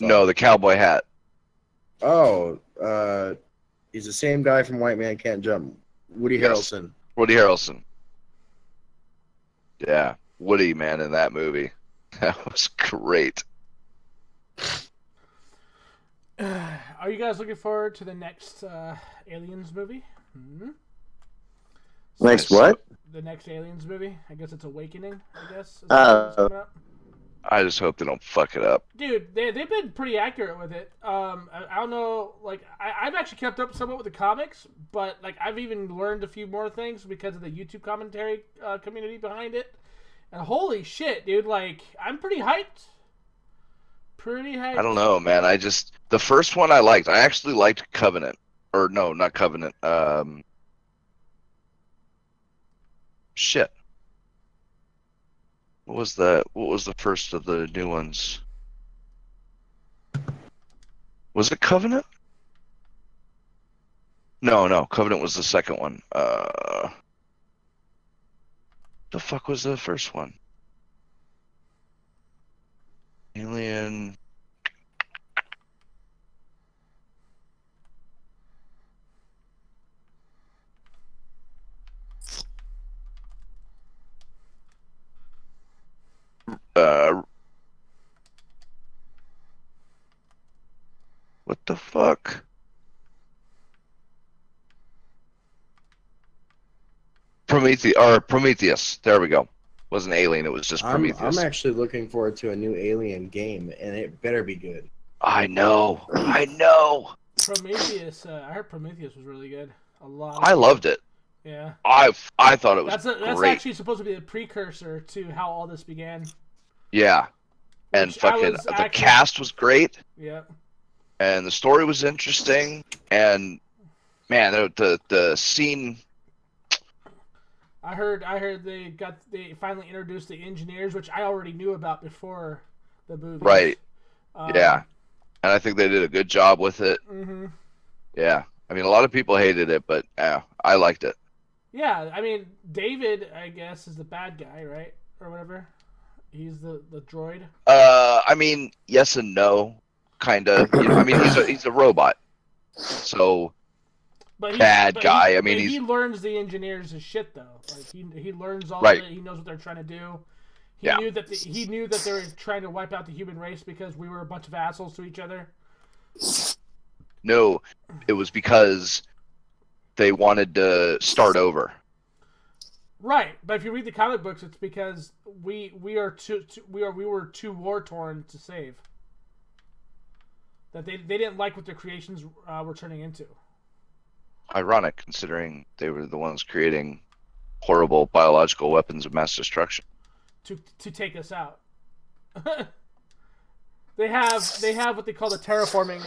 no, the cowboy hat. He's the same guy from White Man Can't Jump. Woody Yes. Harrelson. Woody Harrelson. Yeah, Woody, man, in that movie. That was great. are you guys looking forward to the next Aliens movie? Next what? The next Aliens movie? I guess it's Awakening, I guess. Is Oh. coming out. I just hope they don't fuck it up. Dude, they've been pretty accurate with it. I don't know, like, I've actually kept up somewhat with the comics, but, like, I've even learned a few more things because of the YouTube commentary community behind it. And holy shit, dude, like, I'm pretty hyped. Pretty hyped. I don't know, man. The first one I liked. I actually liked Covenant. Or no, not Covenant. Shit. What was that? What was the first of the new ones? Was it Covenant? No, Covenant was the second one. The fuck was the first one? Alien. What the fuck? Prometheus. There we go. Wasn't Alien, it was just I'm Prometheus. actually looking forward to a new Alien game, and it better be good. I know. Prometheus. I heard Prometheus was really good. A lot. I loved it. Yeah. I thought it was That's great. actually supposed to be the precursor to how all this began. Yeah. And Which I fucking was the actually- cast was great, Yeah. and the story was interesting, and man, the scene. I heard they finally introduced the engineers, which I already knew about before the movie. Right. Yeah. And I think they did a good job with it. Mm-hmm. Yeah. I mean, a lot of people hated it, but I liked it. Yeah, I mean, David, I guess, is the bad guy, right? Or whatever. He's the droid. I mean, yes and no, kind of. You know, I mean, he's a robot, so But bad guy. I mean, he learns the engineers' shit though. Like he learns all Right. of it. He knows what they're trying to do. He Yeah. knew that he knew that they were trying to wipe out the human race because we were a bunch of assholes to each other. no, it was because they wanted to start over. Right, but if you read the comic books, it's because we were too war torn to save. That they didn't like what their creations were turning into. Ironic, considering they were the ones creating horrible biological weapons of mass destruction. To take us out. They have what they call the terraforming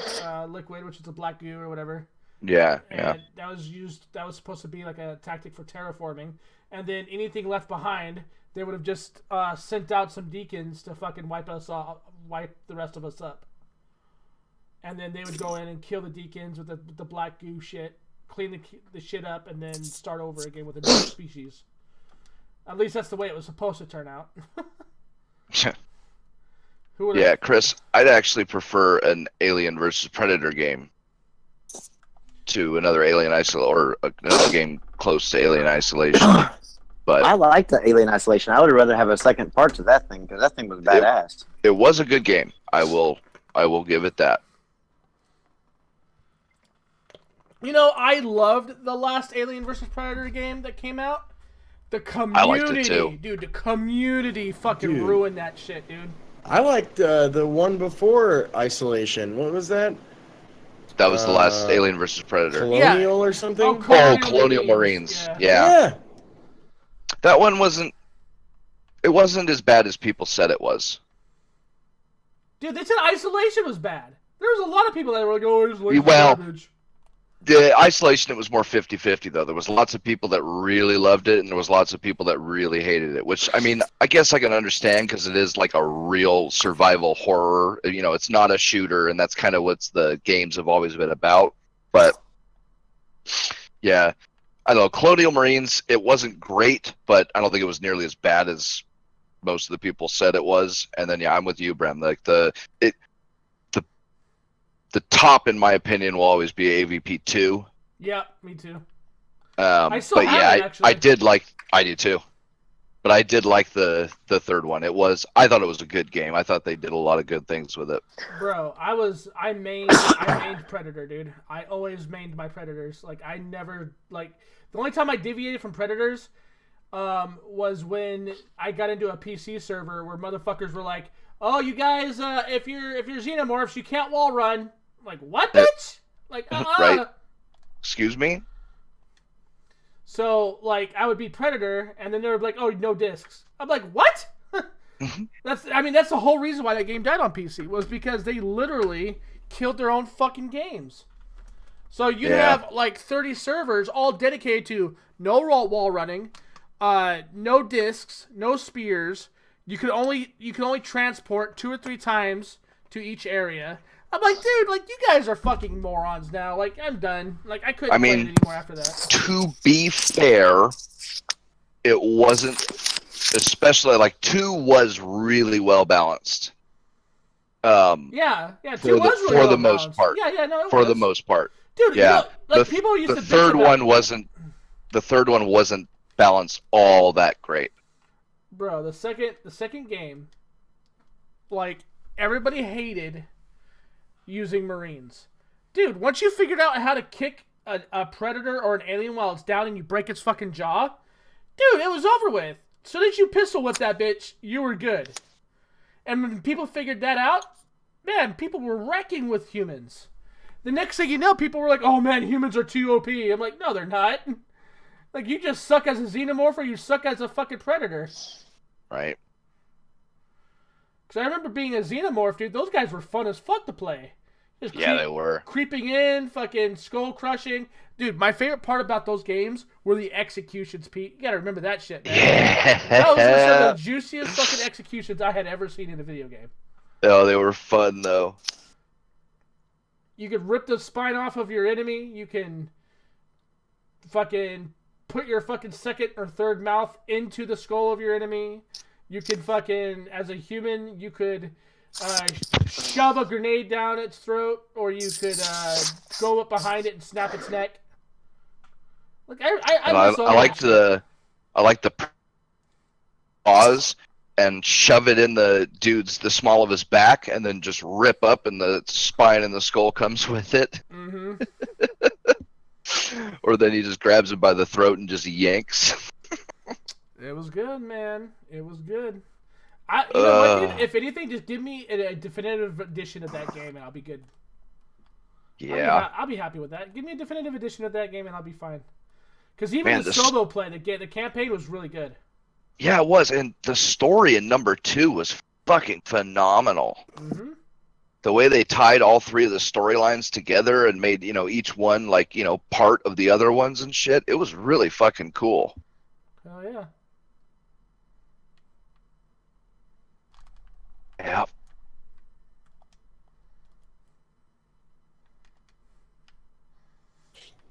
liquid, which is a black goo or whatever. Yeah, And yeah. that was supposed to be like a tactic for terraforming. And then anything left behind, they would have just sent out some deacons to fucking wipe the rest of us up. And then they would go in and kill the deacons with the black goo shit, clean the shit up, and then start over again with a new species. At least that's the way it was supposed to turn out. Who would've- Yeah, Chris, I'd actually prefer an Alien versus Predator game to another Alien Isolation or another game close to Alien Isolation. But I like the Alien Isolation. I would rather have a second part to that thing because that thing was badass. it was a good game. I will give it that. You know, I loved the last Alien vs. Predator game that came out. The community, I liked it too. dude, the community fucking Dude. ruined that shit, dude. I liked the one before Isolation. What was that? That was the last Uh, Alien versus Predator. Colonial or something? Oh, Oh, Colonial Marines. Yeah. Yeah. That one wasn't as bad as people said it was. Dude, they said Isolation was bad. There was a lot of people that were like, "Oh, Isolation Well, garbage." The Isolation, it was more 50-50, though. There was lots of people that really loved it, and there was lots of people that really hated it, which, I mean, I guess I can understand because it is like a real survival horror. You know, it's not a shooter, and that's kind of what the games have always been about. But, yeah, I don't know. Colonial Marines, it wasn't great, but I don't think it was nearly as bad as most of the people said it was. And then, yeah, I'm with you, Bram. Like, the top, in my opinion, will always be AVP2. Yeah, me too. I still but have yeah, it, actually. I do too. But I did like the third one. I thought it was a good game. I thought they did a lot of good things with it. Bro, I mained Predator, dude. I always mained my Predators. Like, I never, like, the only time I deviated from Predators was when I got into a PC server where motherfuckers were like, "Oh, you guys, if you're xenomorphs, you can't wall run." I'm like, what, bitch? Like, Right. Excuse me? So, like, I would be Predator, and then they were like, "Oh, no discs." I'm like, what? That's the whole reason why that game died on PC, was because they literally killed their own fucking games. So you Yeah. have like 30 servers all dedicated to no wall running, no discs, no spears. You can only transport 2 or 3 times to each area. I'm like, dude, like, you guys are fucking morons now. Like, I'm done. Like, I couldn't play it anymore after that. To be fair, it wasn't, especially, like, 2 was really well balanced. Yeah, 2 For was the- really for well the most balanced. part. Yeah, no, it For was. the most part. Dude, Yeah. you know, like, people used the to bitch third about- one wasn't balanced all that great. Bro, the second game, like, everybody hated using Marines. Dude, once you figured out how to kick a predator or an alien while it's down and you break its fucking jaw, dude, it was over with. As soon as you pistol whip that bitch, you were good. And when people figured that out, man, people were wrecking with humans. The next thing you know, people were like, oh man, humans are too OP. I'm like, no, they're not. Like, you just suck as a xenomorph or you suck as a fucking predator. Right. Because I remember being a xenomorph, dude. Those guys were fun as fuck to play. Just They were. Creeping in, fucking skull crushing. Dude, my favorite part about those games were the executions, Pete. You gotta remember that shit, man. Yeah. That was some of the juiciest fucking executions I had ever seen in a video game. Oh, they were fun, though. You could rip the spine off of your enemy. You can fucking put your fucking second or third mouth into the skull of your enemy. You could fucking, as a human, you could shove a grenade down its throat, or you could go up behind it and snap its neck. Look, I like the pause and shove it in the small of his back, and then just rip up, and the spine and the skull comes with it. Mm-hmm. Or then he just grabs him by the throat and just yanks. It was good, man. It was good. You know what, dude? If anything, just give me a definitive edition of that game, and I'll be good. Yeah. I'll be happy with that. Give me a definitive edition of that game, and I'll be fine. Because even the solo play, the campaign was really good. Yeah, it was, and the story in number 2 was fucking phenomenal. Mm-hmm. The way they tied all 3 of the storylines together and made, each one, like, part of the other ones and shit, it was really fucking cool. Oh, yeah. Yeah.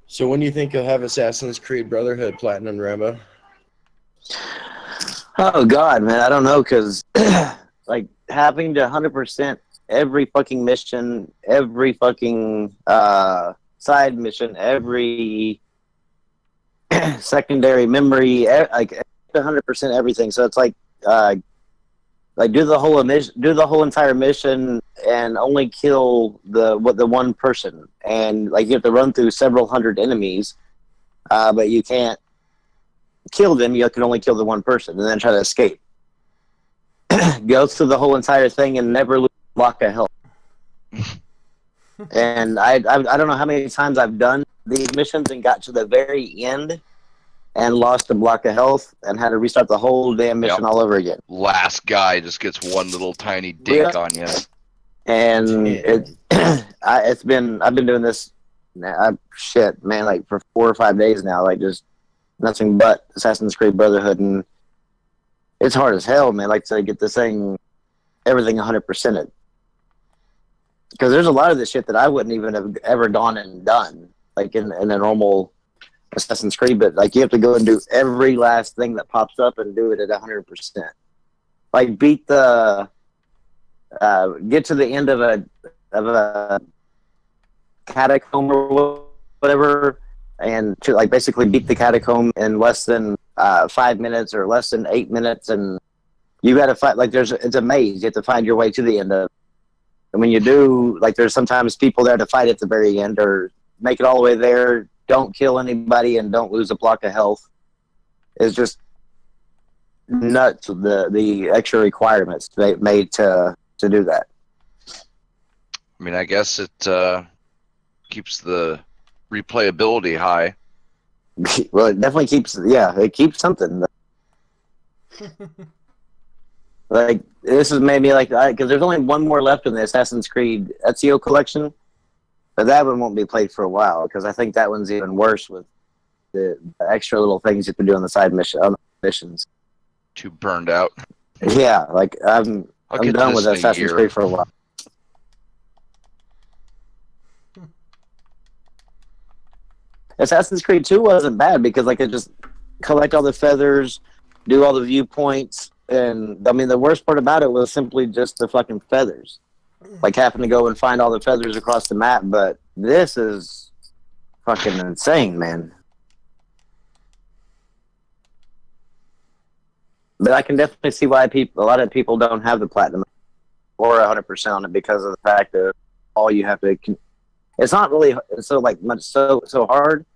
So when do you think you'll have Assassin's Creed Brotherhood Platinum, Rambo? Oh God, man, I don't know, because like having to 100% every fucking mission, every fucking side mission, every secondary memory, like 100% everything. So it's like do the whole entire mission and only kill the one person, and like you have to run through several hundred enemies, but you can't kill them. You can only kill the one person, and then try to escape. Go through the whole entire thing and never lose a block of health. And I don't know how many times I've done these missions and got to the very end and lost a block of health and had to restart the whole damn mission all over again. Last guy just gets one little tiny dink on you. And I've been doing this, shit, man, like for 4 or 5 days now, like just nothing but Assassin's Creed Brotherhood, and it's hard as hell, man. Like to get this thing, everything 100%ed. Because there's a lot of this shit that I wouldn't even have ever gone and done, like in a normal Assassin's Creed, but like you have to go and do every last thing that pops up and do it at 100%. Like beat the, get to the end of a catacomb or whatever, and to like basically beat the catacomb in less than 5 minutes or less than 8 minutes, and you got to fight like it's a maze. You have to find your way to the end of. And when you do, like there's sometimes people there to fight at the very end or make it all the way there. Don't kill anybody and don't lose a block of health. It's just nuts. The extra requirements they made to do that. I mean, I guess it keeps the replayability high. Well, it definitely keeps. Yeah, it keeps something. Like this is maybe like because there's only one more left in the Assassin's Creed Ezio collection. But that one won't be played for a while because I think that one's even worse with the extra little things you can do on the side missions. Too burned out. Yeah, like I'm done with Assassin's Creed for a while. Assassin's Creed 2 wasn't bad because like it just collect all the feathers, do all the viewpoints, and I mean the worst part about it was simply just the fucking feathers. Like having to go and find all the feathers across the map, but this is fucking insane, man. But I can definitely see why a lot of people don't have the platinum or 100% on it because of the fact that all you have to. It's not really so hard.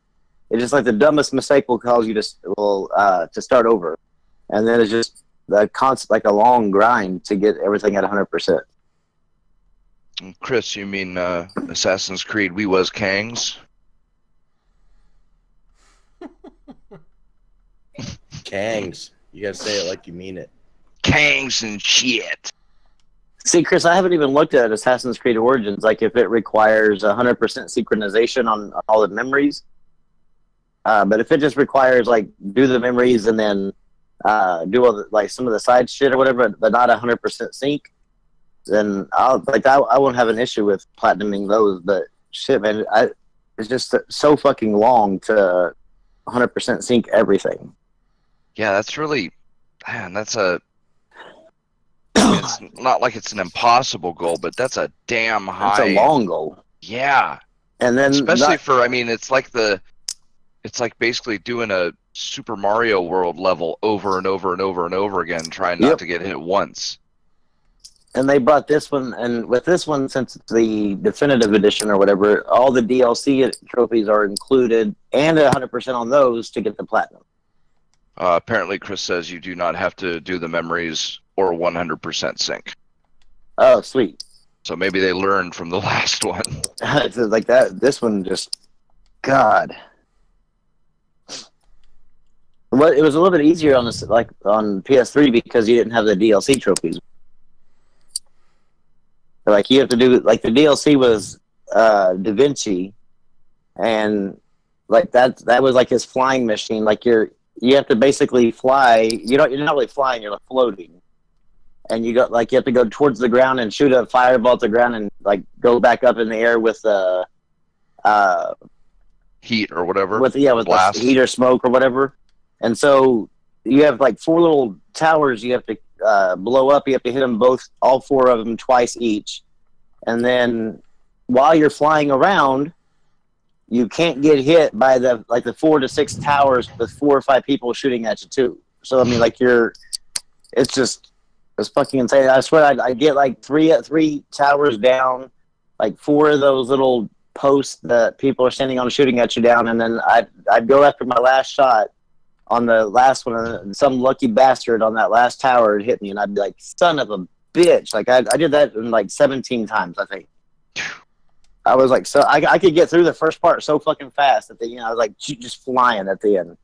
It's just like the dumbest mistake will cause you to start over, and then it's just the constant, like a long grind to get everything at 100%. Chris, you mean Assassin's Creed We Was Kangs? Kangs. You gotta say it like you mean it. Kangs and shit. See, Chris, I haven't even looked at Assassin's Creed Origins, like if it requires 100% synchronization on all the memories. But if it just requires, like, do the memories and then do all the, like, some of the side shit or whatever, but not 100% sync, then I won't have an issue with platinuming those. But shit, man, it's just so fucking long to 100% sync everything. Yeah, that's really, man, that's a, it's not like it's an impossible goal, but that's a damn high. It's a long goal. Yeah. And then especially for, I mean, it's like basically doing a Super Mario World level over and over and over and over again, trying not to get hit once. And they brought this one, and with this one, since it's the definitive edition or whatever, all the DLC trophies are included, and 100% on those to get the platinum. Apparently, Chris says you do not have to do the memories or 100% sync. Oh, sweet. So maybe they learned from the last one. It's like that. This one just, God. Well, it was a little bit easier on this, like on PS3, because you didn't have the DLC trophies. Like you have to do, like the DLC was Da Vinci, and like that was like his flying machine. Like you have to basically fly. You're not really flying. You're like floating, and you have to go towards the ground and shoot a fireball at the ground and like go back up in the air with heat or whatever. With the heat or smoke or whatever. And so you have like 4 little towers you have to blow up. You have to hit them all 4 of them twice each. And then while you're flying around, you can't get hit by the 4 to 6 towers with 4 or 5 people shooting at you too. So I mean, like it's fucking insane. I swear I get like 3 towers down, like 4 of those little posts that people are standing on shooting at you down, and then I'd go after my last shot on the last one, and some lucky bastard on that last tower would hit me, and I'd be like, son of a bitch. Like I did that in like 17 times, I think. I was like, so I could get through the first part so fucking fast at the end. I was like just flying at the end.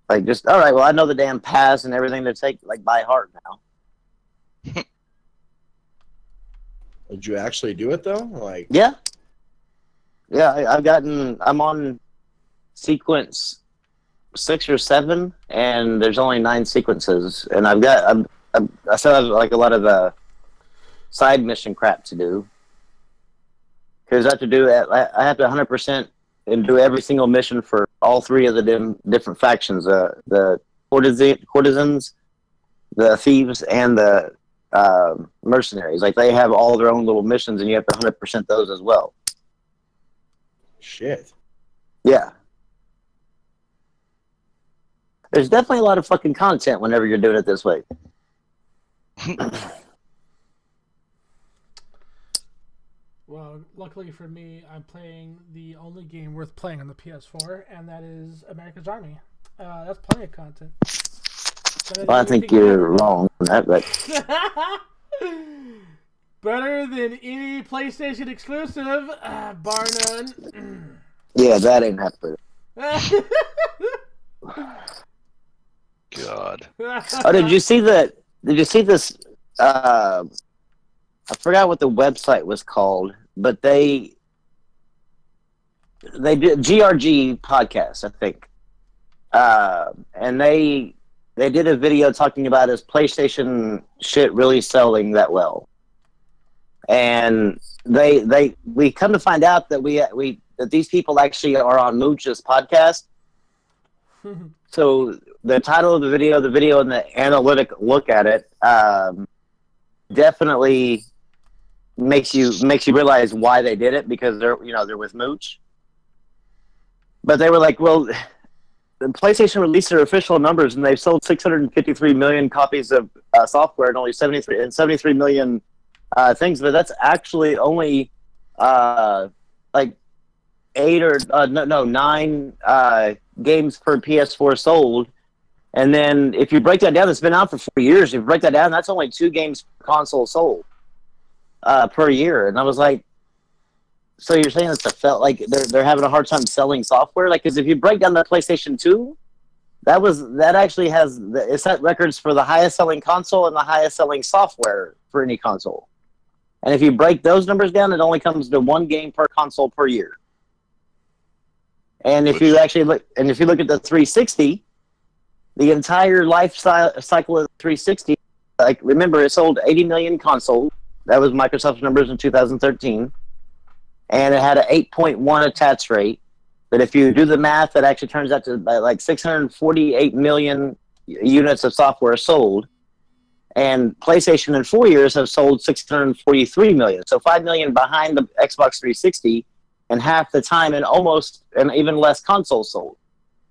Like just, all right, well, I know the damn paths and everything to take like by heart now. Did you actually do it though? Like Yeah, I'm on sequence 6 or 7, and there's only 9 sequences, and I still have like a lot of side mission crap to do, because I have to 100% and do every single mission for all 3 of the different factions, the courtesans, the thieves, and the mercenaries. Like they have all their own little missions, and you have to 100% those as well. Shit. Yeah. There's definitely a lot of fucking content whenever you're doing it this way. Well, luckily for me, I'm playing the only game worth playing on the PS4, and that is America's Army. That's plenty of content. Well, I think you're wrong on that, but better than any PlayStation exclusive, bar none. Yeah, that ain't happening. God. Oh, did you see that? Did you see this? I forgot what the website was called, but they did GRG podcast, I think, and they did a video talking about his PlayStation shit really selling that well, and we come to find out that that these people actually are on Mooch's podcast. So the title of the video and the analytic look at it definitely makes you realize why they did it, because they're with Mooch. But they were like, well, the PlayStation released their official numbers, and they've sold 653 million copies of software and only 73 million things. But that's actually only like 9 games per PS4 sold, And then if you break that down, it's been out for 4 years. If you break that down, that's only 2 games per console sold per year. And I was like, so you're saying like they're having a hard time selling software? Like, because if you break down the PlayStation 2, that actually has it set records for the highest selling console and the highest selling software for any console. And if you break those numbers down, it only comes to 1 game per console per year. And if you look at the 360, the entire life cycle of the 360, like, remember, it sold 80 million consoles. That was Microsoft's numbers in 2013. And it had an 8.1 attach rate. But if you do the math, it actually turns out to like 648 million units of software sold. And PlayStation in 4 years have sold 643 million. So 5 million behind the Xbox 360 and half the time and even less consoles sold.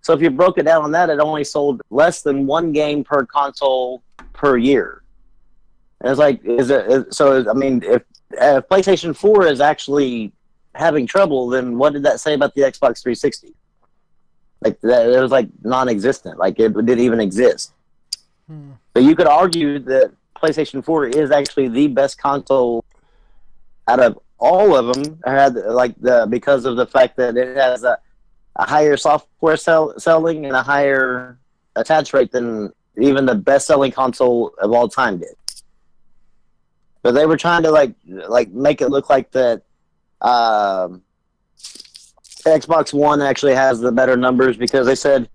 So if you broke it down on that, it only sold less than 1 game per console per year. And it's like, if PlayStation 4 is actually having trouble, then what did that say about the Xbox 360? Like, that, it was like non-existent. Like, it didn't even exist. But you could argue that PlayStation 4 is actually the best console out of all of them, because of the fact that it has a higher software selling and a higher attach rate than even the best-selling console of all time did. But they were trying to like make it look like that Xbox One actually has the better numbers, because they said,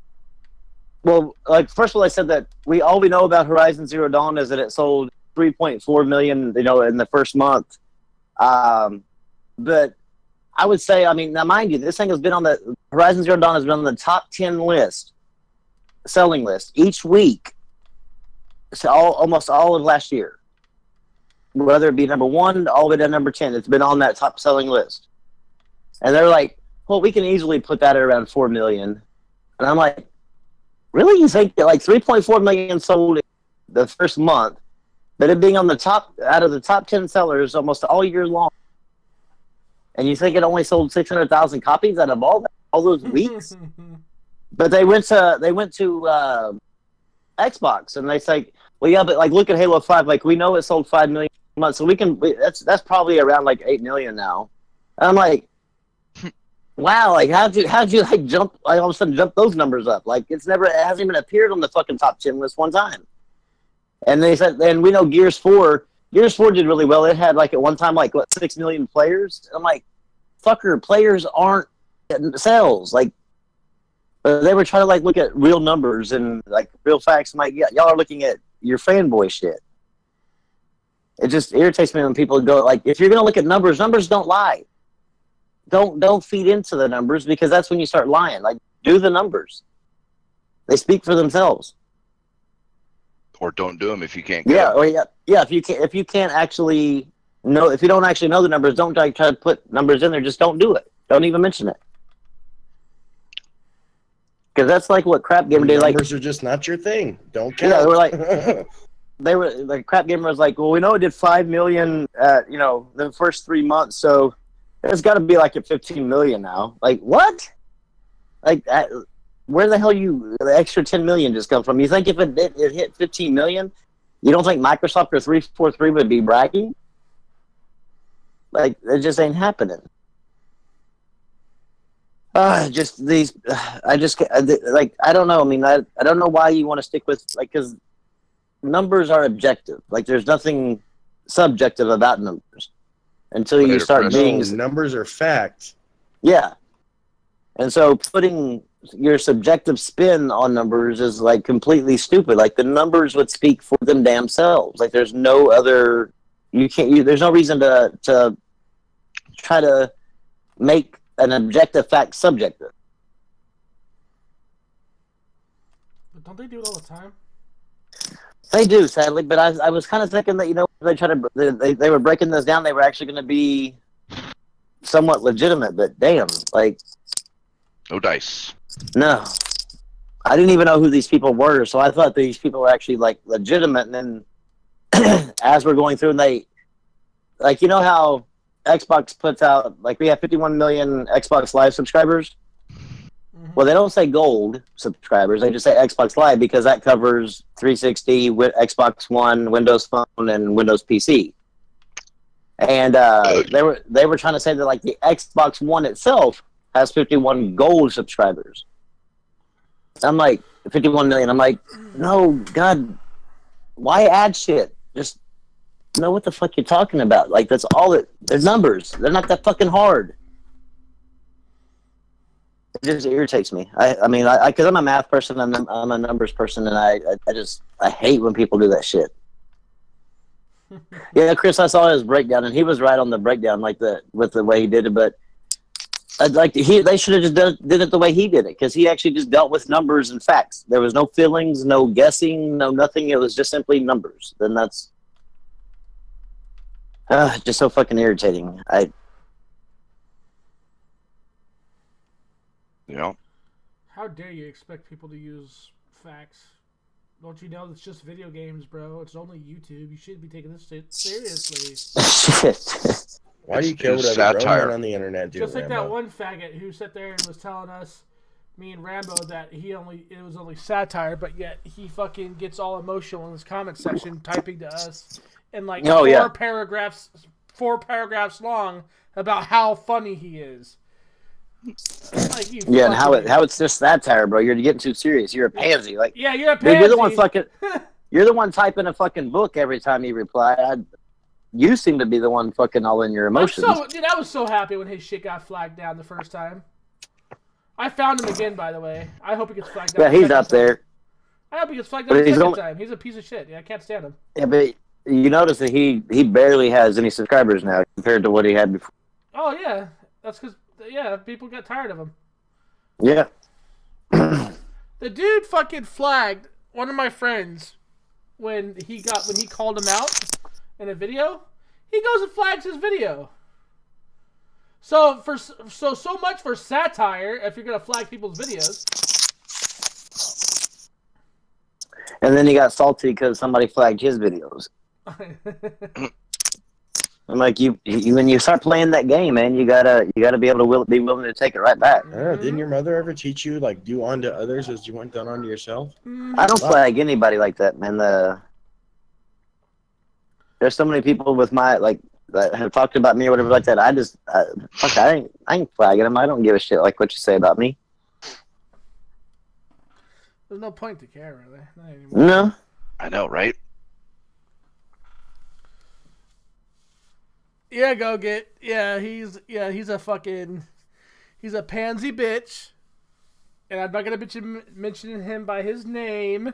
well, like, first of all, they said that all we know about Horizon Zero Dawn is that it sold 3.4 million, in the first month. But I would say, now mind you, this thing has been on the Horizon Zero Dawn has been on the top 10 selling list each week, so almost all of last year. Whether it be number 1 all the way to number 10, it's been on that top selling list. And they're like, well, we can easily put that at around 4 million. And I'm like, really? You think that, like, 3.4 million sold the first month, but it being on the top, out of the top 10 sellers almost all year long, and you think it only sold 600,000 copies out of all those weeks? But they went to Xbox, and they say, well, yeah, but, like, look at Halo 5. Like, we know it sold 5 million a month, so that's probably around like 8 million now. And I'm like, wow, like, how'd you like jump, like, all of a sudden jump those numbers up? Like, it hasn't even appeared on the fucking top 10 list one time. And they said, and we know Gears 4 did really well. It had, like, at one time, like, 6 million players. I'm like, fucker, players aren't sales. Like, they were trying to, like, look at real numbers and, like, real facts. I'm like, yeah, y'all are looking at your fanboy shit. It just irritates me when people go, like, if you're going to look at numbers don't lie. Don't feed into the numbers, because that's when you start lying. Like, do the numbers. They speak for themselves. Or don't do them if you can't. Yeah. If you can't actually know, if you don't actually know the numbers, don't try to put numbers in there. Just don't do it. Don't even mention it. Because that's like what Crap Gamer did. Like, numbers are just not your thing. Don't count. Yeah, they were like, Crap Gamer was like, well, we know it did 5 million the first 3 months, so it's got to be like at 15 million now. Like, what? Like, where the hell the extra 10 million just come from? You think if it hit 15 million, you don't think Microsoft or 343 would be bragging? Like, it just ain't happening. I don't know. I don't know why you want to stick with, like, because numbers are objective. Like, there's nothing subjective about numbers until you start being. Numbers are fact. Yeah. And so putting your subjective spin on numbers is, like, completely stupid. Like, the numbers would speak for them damn selves. Like, there's no other. There's no reason to try to make an objective fact subjective. But don't they do it all the time? They do, sadly. But I was kind of thinking that, they were breaking this down. They were actually going to be somewhat legitimate. But damn, like, no dice. No, I didn't even know who these people were. So I thought these people were actually, like, legitimate. And then as we're going through, and they, like, you know how Xbox puts out, like, we have 51 million Xbox Live subscribers. Well, they don't say gold subscribers. They just say Xbox Live because that covers 360, Xbox One, Windows Phone, and Windows PC. And they were trying to say that like the Xbox One itself has 51 gold subscribers. I'm like 51 million. I'm like, no, God, why add shit? Just know what the fuck you're talking about. Like that's all it. They're numbers. They're not that fucking hard. It just irritates me. I mean, because I'm a math person, I'm a numbers person, and I hate when people do that shit. Yeah, Chris, I saw his breakdown, and he was right on the breakdown, with the way he did it. But they should have just did it the way he did it, because he actually just dealt with numbers and facts. There was no feelings, no guessing, no nothing. It was just simply numbers. Then that's just so fucking irritating. Yeah. How dare you expect people to use facts? Don't you know it's just video games, bro? It's only YouTube. You shouldn't be taking this shit seriously. Shit. Why do you care what other grown men on the internet do? Just like Rambo? that one faggot who sat there and was telling us, me and Rambo, that it was only satire, but yet he fucking gets all emotional in his comment section, typing to us in like four paragraphs long about how funny he is. Like, yeah, and how it's just satire, bro. You're getting too serious. You're a pansy. Like, yeah, you're a pansy. Dude, you're the one fucking. You're the one typing a fucking book every time you reply. You seem to be the one fucking all in your emotions. Dude, I was so happy when his shit got flagged down the first time. I found him again, by the way. I hope he gets flagged down. Yeah, he's up there. I hope he gets flagged down the second time. He's a piece of shit. Yeah, I can't stand him. Yeah, but you notice that he barely has any subscribers now compared to what he had before. Oh yeah, that's because people got tired of him. Yeah. The dude fucking flagged one of my friends when he called him out in a video. He goes and flags his video. So much for satire. If you're gonna flag people's videos. And then he got salty because somebody flagged his videos. I'm like, when you start playing that game, man, you gotta be able to be willing to take it right back. Didn't your mother ever teach you like do unto others as you want done unto yourself? I don't flag anybody like that, man. There's so many people with that have talked about me or whatever like that. I ain't flagging them. I don't give a shit like what you say about me. There's no point to care, really. Not anymore. No. I know, right? Yeah, go get. Yeah, he's a pansy bitch, and I'm not gonna mention him by his name,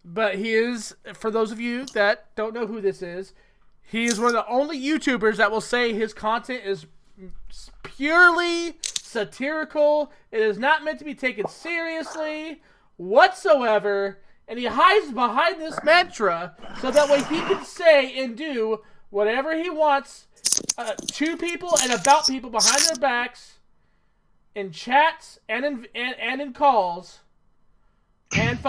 but he is. For those of you that don't know who this is, he is one of the only YouTubers that will say his content is purely satirical. It is not meant to be taken seriously whatsoever, and he hides behind this mantra so that way he can say and do whatever he wants to people and about people behind their backs, in chats and in calls. And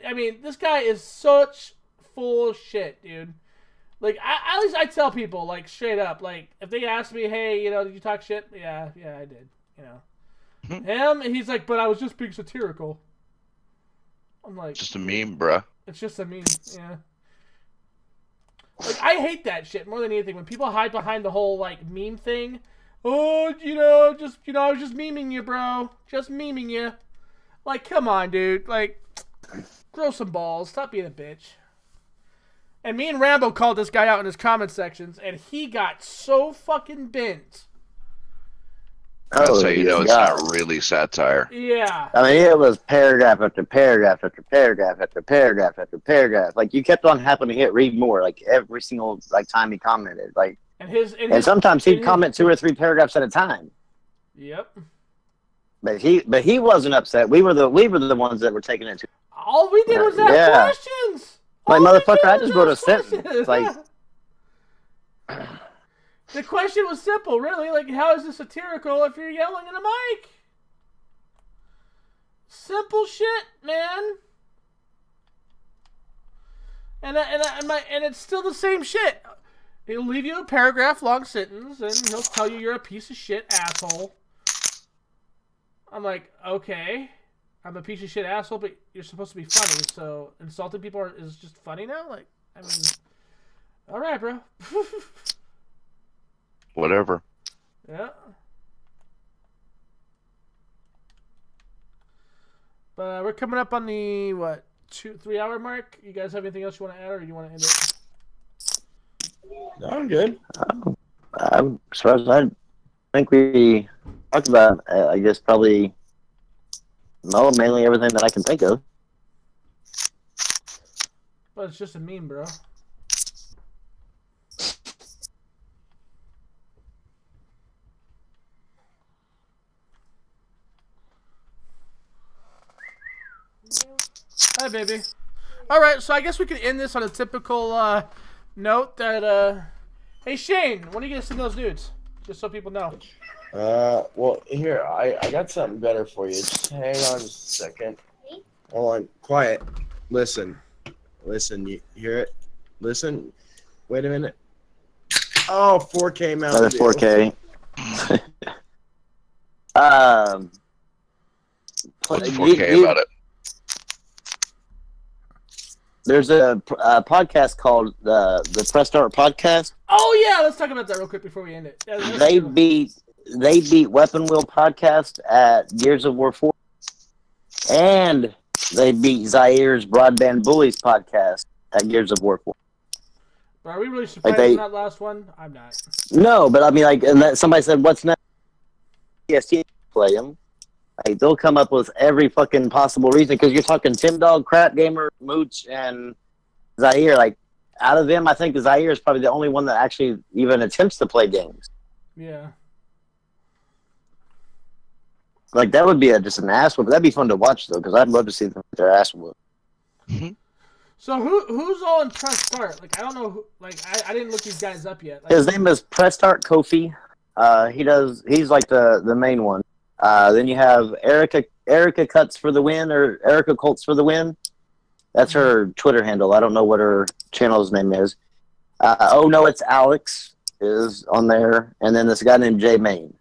I mean, this guy is such full shit, dude. Like, at least I tell people, like, straight up, like, if they ask me, hey, did you talk shit? Yeah, I did. Him, he's like, but I was just being satirical. I'm like, just a meme, bruh. It's just a meme, yeah. Like, I hate that shit more than anything. When people hide behind the whole, like, meme thing. Oh, I was just memeing you, bro. Just memeing you. Like, come on, dude. Like, grow some balls. Stop being a bitch. And me and Rambo called this guy out in his comment sections, and he got so fucking bent. That's how you know it's not really satire. Yeah. I mean, it was paragraph after paragraph after paragraph after paragraph after paragraph. Like, you kept on having to hit read more, like, every single time he commented. Like, and sometimes he'd comment 2 or 3 paragraphs at a time. Yep. But he wasn't upset. We were the ones that were taking it to. All we did was ask questions. Like, motherfucker, I just wrote a sentence. Like, the question was simple, really. Like, how is this satirical if you're yelling in a mic? Simple shit, man. And it's still the same shit. He'll leave you a paragraph-long sentence, and he'll tell you you're a piece of shit asshole. I'm like, okay, I'm a piece of shit asshole, but you're supposed to be funny. So insulting people is just funny now. Like, I mean, all right, bro. Whatever. Yeah. But we're coming up on the what 2-3 hour mark. You guys have anything else you want to add, or you want to end it? No, I'm good. As far as I think we talked about, I guess probably mainly everything that I can think of. But it's just a meme, bro. Hi, baby. All right, so I guess we could end this on a typical note that, hey, Shane, when are you going to send those nudes? Just so people know. Well, here, I got something better for you. Just hang on just a second. Hold on. Quiet. Listen. You hear it? Listen. Wait a minute. Oh, 4K Mountain Another Dew. 4K. What's 4K about it? There's a podcast called the Press Start Podcast. Oh, yeah, let's talk about that real quick before we end it. Yeah, They beat Weapon Wheel Podcast at Gears of War 4. And they beat Zaire's Broadband Bullies Podcast at Gears of War 4. But are we really surprised Like in that last one? I'm not. No, but I mean, like, and that, somebody said, what's next? PST play them. Like, they'll come up with every fucking possible reason, because you're talking Tim Dog, Crap Gamer, Mooch, and Zaire. Like, out of them, I think Zaire is probably the only one that actually even attempts to play games. Yeah. Like, that would be just an ass whoop. That'd be fun to watch, though, because I'd love to see them with their ass whoop. So who's all in Press Start? Like, I don't know who, like, I didn't look these guys up yet. Like, His name is Press Start Kofi. He's like the main one. Then you have Erica Cuts for the Win, or Erica Colts for the Win. That's her Twitter handle. I don't know what her channel's name is. Oh no, it's Alex is on there, and then this guy named Jay Main.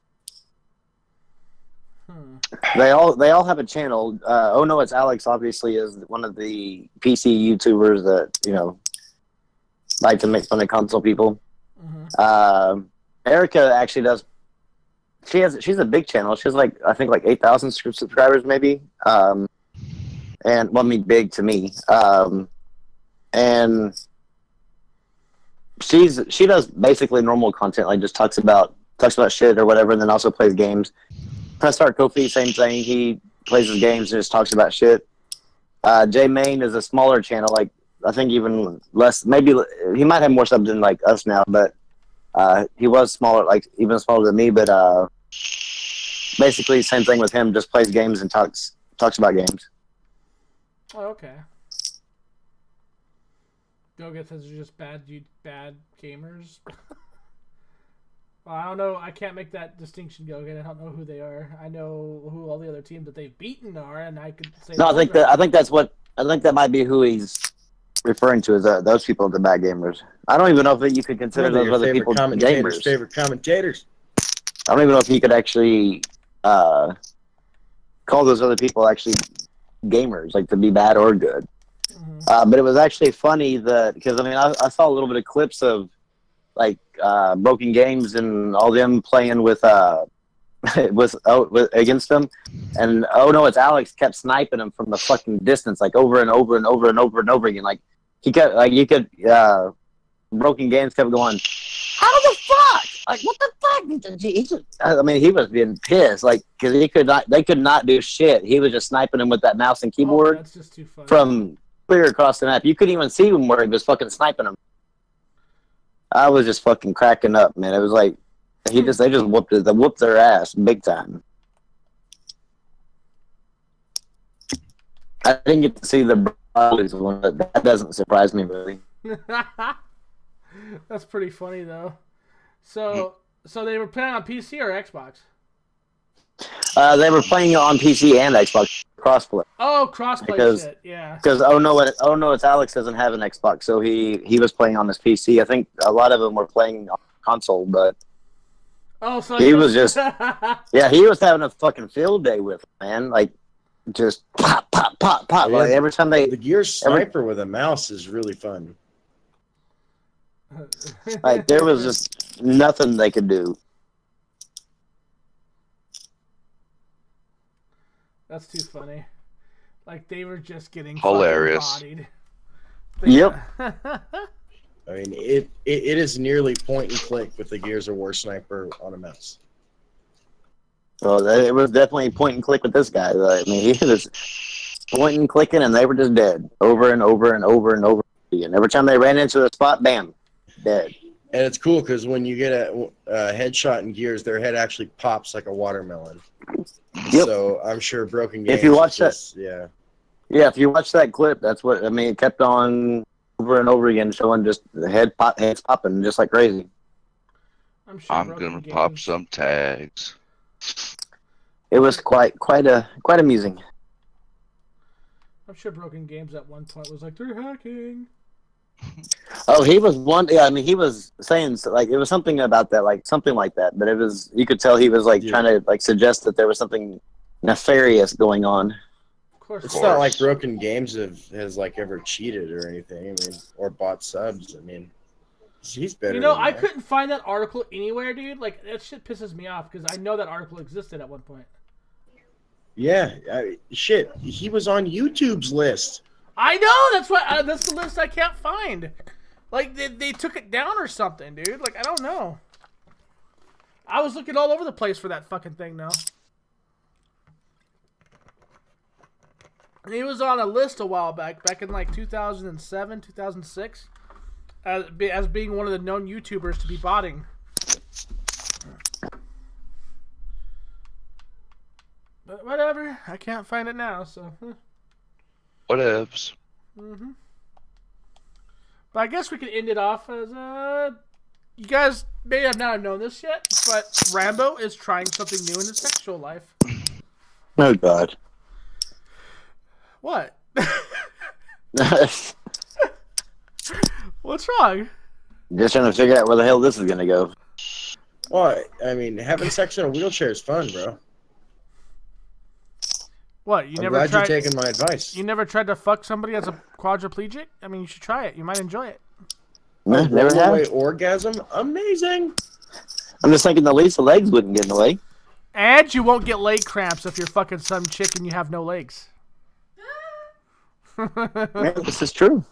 They all have a channel. Oh no, it's Alex. Obviously, is one of the PC YouTubers that like to make fun of console people. Erica actually does. She's a big channel. She has I think 8,000 subscribers maybe. And well, I mean, big to me. And she does basically normal content, like just talks about shit or whatever, and then also plays games. Press Start Kofi, same thing. He plays his games and just talks about shit. Jay Main is a smaller channel, like I think even less. Maybe he might have more subs than like us now, but he was smaller, like even smaller than me. But basically, same thing with him. Just plays games and talks about games. Oh, okay. Go-Get says they're just bad gamers. Well, I don't know. I can't make that distinction, Go-Get. I don't know who they are. I know who all the other teams that they've beaten are, and I could say. No, I think that might be who he's referring to as those people are the bad gamers. I don't even know if you could consider those other people gamers. Favorite commentators. I don't even know if you could actually call those other people actually gamers, like to be bad or good. But it was actually funny because I mean I saw a little bit of clips of Broken Games and all them playing with against them, and oh no, it's Alex kept sniping him from the fucking distance, like over and over and over and over and over again. Like he kept Broken Games kept going, how the fuck? Like what the fuck? I mean, he was being pissed, like because they could not do shit. He was just sniping him with that mouse and keyboard that's just too funny. From clear across the map. You couldn't even see him where he was fucking sniping him. I was just fucking cracking up, man. It was like they just whooped their ass big time. I didn't get to see the Bradleys one, but that doesn't surprise me really. That's pretty funny though. So they were playing on PC or Xbox? They were playing on PC and Xbox crossplay. Oh, crossplay shit, yeah. Because oh no, it's Alex doesn't have an Xbox, so he was playing on his PC. I think a lot of them were playing on console, but Oh, so He was just, yeah, he was having a fucking field day with it, man. Like, just pop, pop, pop, pop. Yeah, Like every time they, The Gears sniper with a mouse is really fun. like, there was just nothing they could do. That's too funny. Like they were just getting Hilarious. fucking bodied. Yep. I mean, it is nearly point and click with the Gears of War sniper on a mouse. Well, it was definitely point and click with this guy. I mean, he was pointing, clicking, and they were just dead over and over and over and over again. Every time they ran into the spot, bam, dead. And it's cool because when you get a headshot in Gears, their head actually pops like a watermelon. Yep. So I'm sure Broken Games. If you watch just, yeah. Yeah, if you watch that clip, that's what I mean. It kept on over and over again, showing just the heads popping just like crazy. Sure I'm Broken gonna Games- pop some tags. It was quite amusing. I'm sure Broken Games at one point was like, they're hacking. Oh, he was one. Yeah, I mean, he was saying like it was something about that, like something like that. But it was you could tell he was like trying to like suggest that there was something nefarious going on. Of course. It's not like Broken Games has like ever cheated or anything. I mean, or bought subs. I mean, he's better. You know, than I that. couldn't find that article anywhere, dude. Like, that shit pisses me off because I know that article existed at one point. Yeah, shit. He was on YouTube's list. I know! That's the list I can't find. Like, they took it down or something, dude. Like, I don't know. I was looking all over the place for that fucking thing now. And he was on a list a while back in like 2007, 2006, as being one of the known YouTubers to be botting. But whatever, I can't find it now, so. Whatevs. Mm-hmm. But I guess we could end it off as you guys may have not known this yet, but Rambo is trying something new in his sexual life. Oh God. What? What's wrong? Just trying to figure out where the hell this is gonna go. Well, I mean, having sex in a wheelchair is fun, bro. What? You I'm never glad tried? you're taking my advice. You never tried to fuck somebody as a quadriplegic? I mean, you should try it. You might enjoy it. No, never Rollaway have. orgasm, amazing. I'm just thinking the least the legs wouldn't get in the way. And you won't get leg cramps if you're fucking some chick and you have no legs. Man, this is true.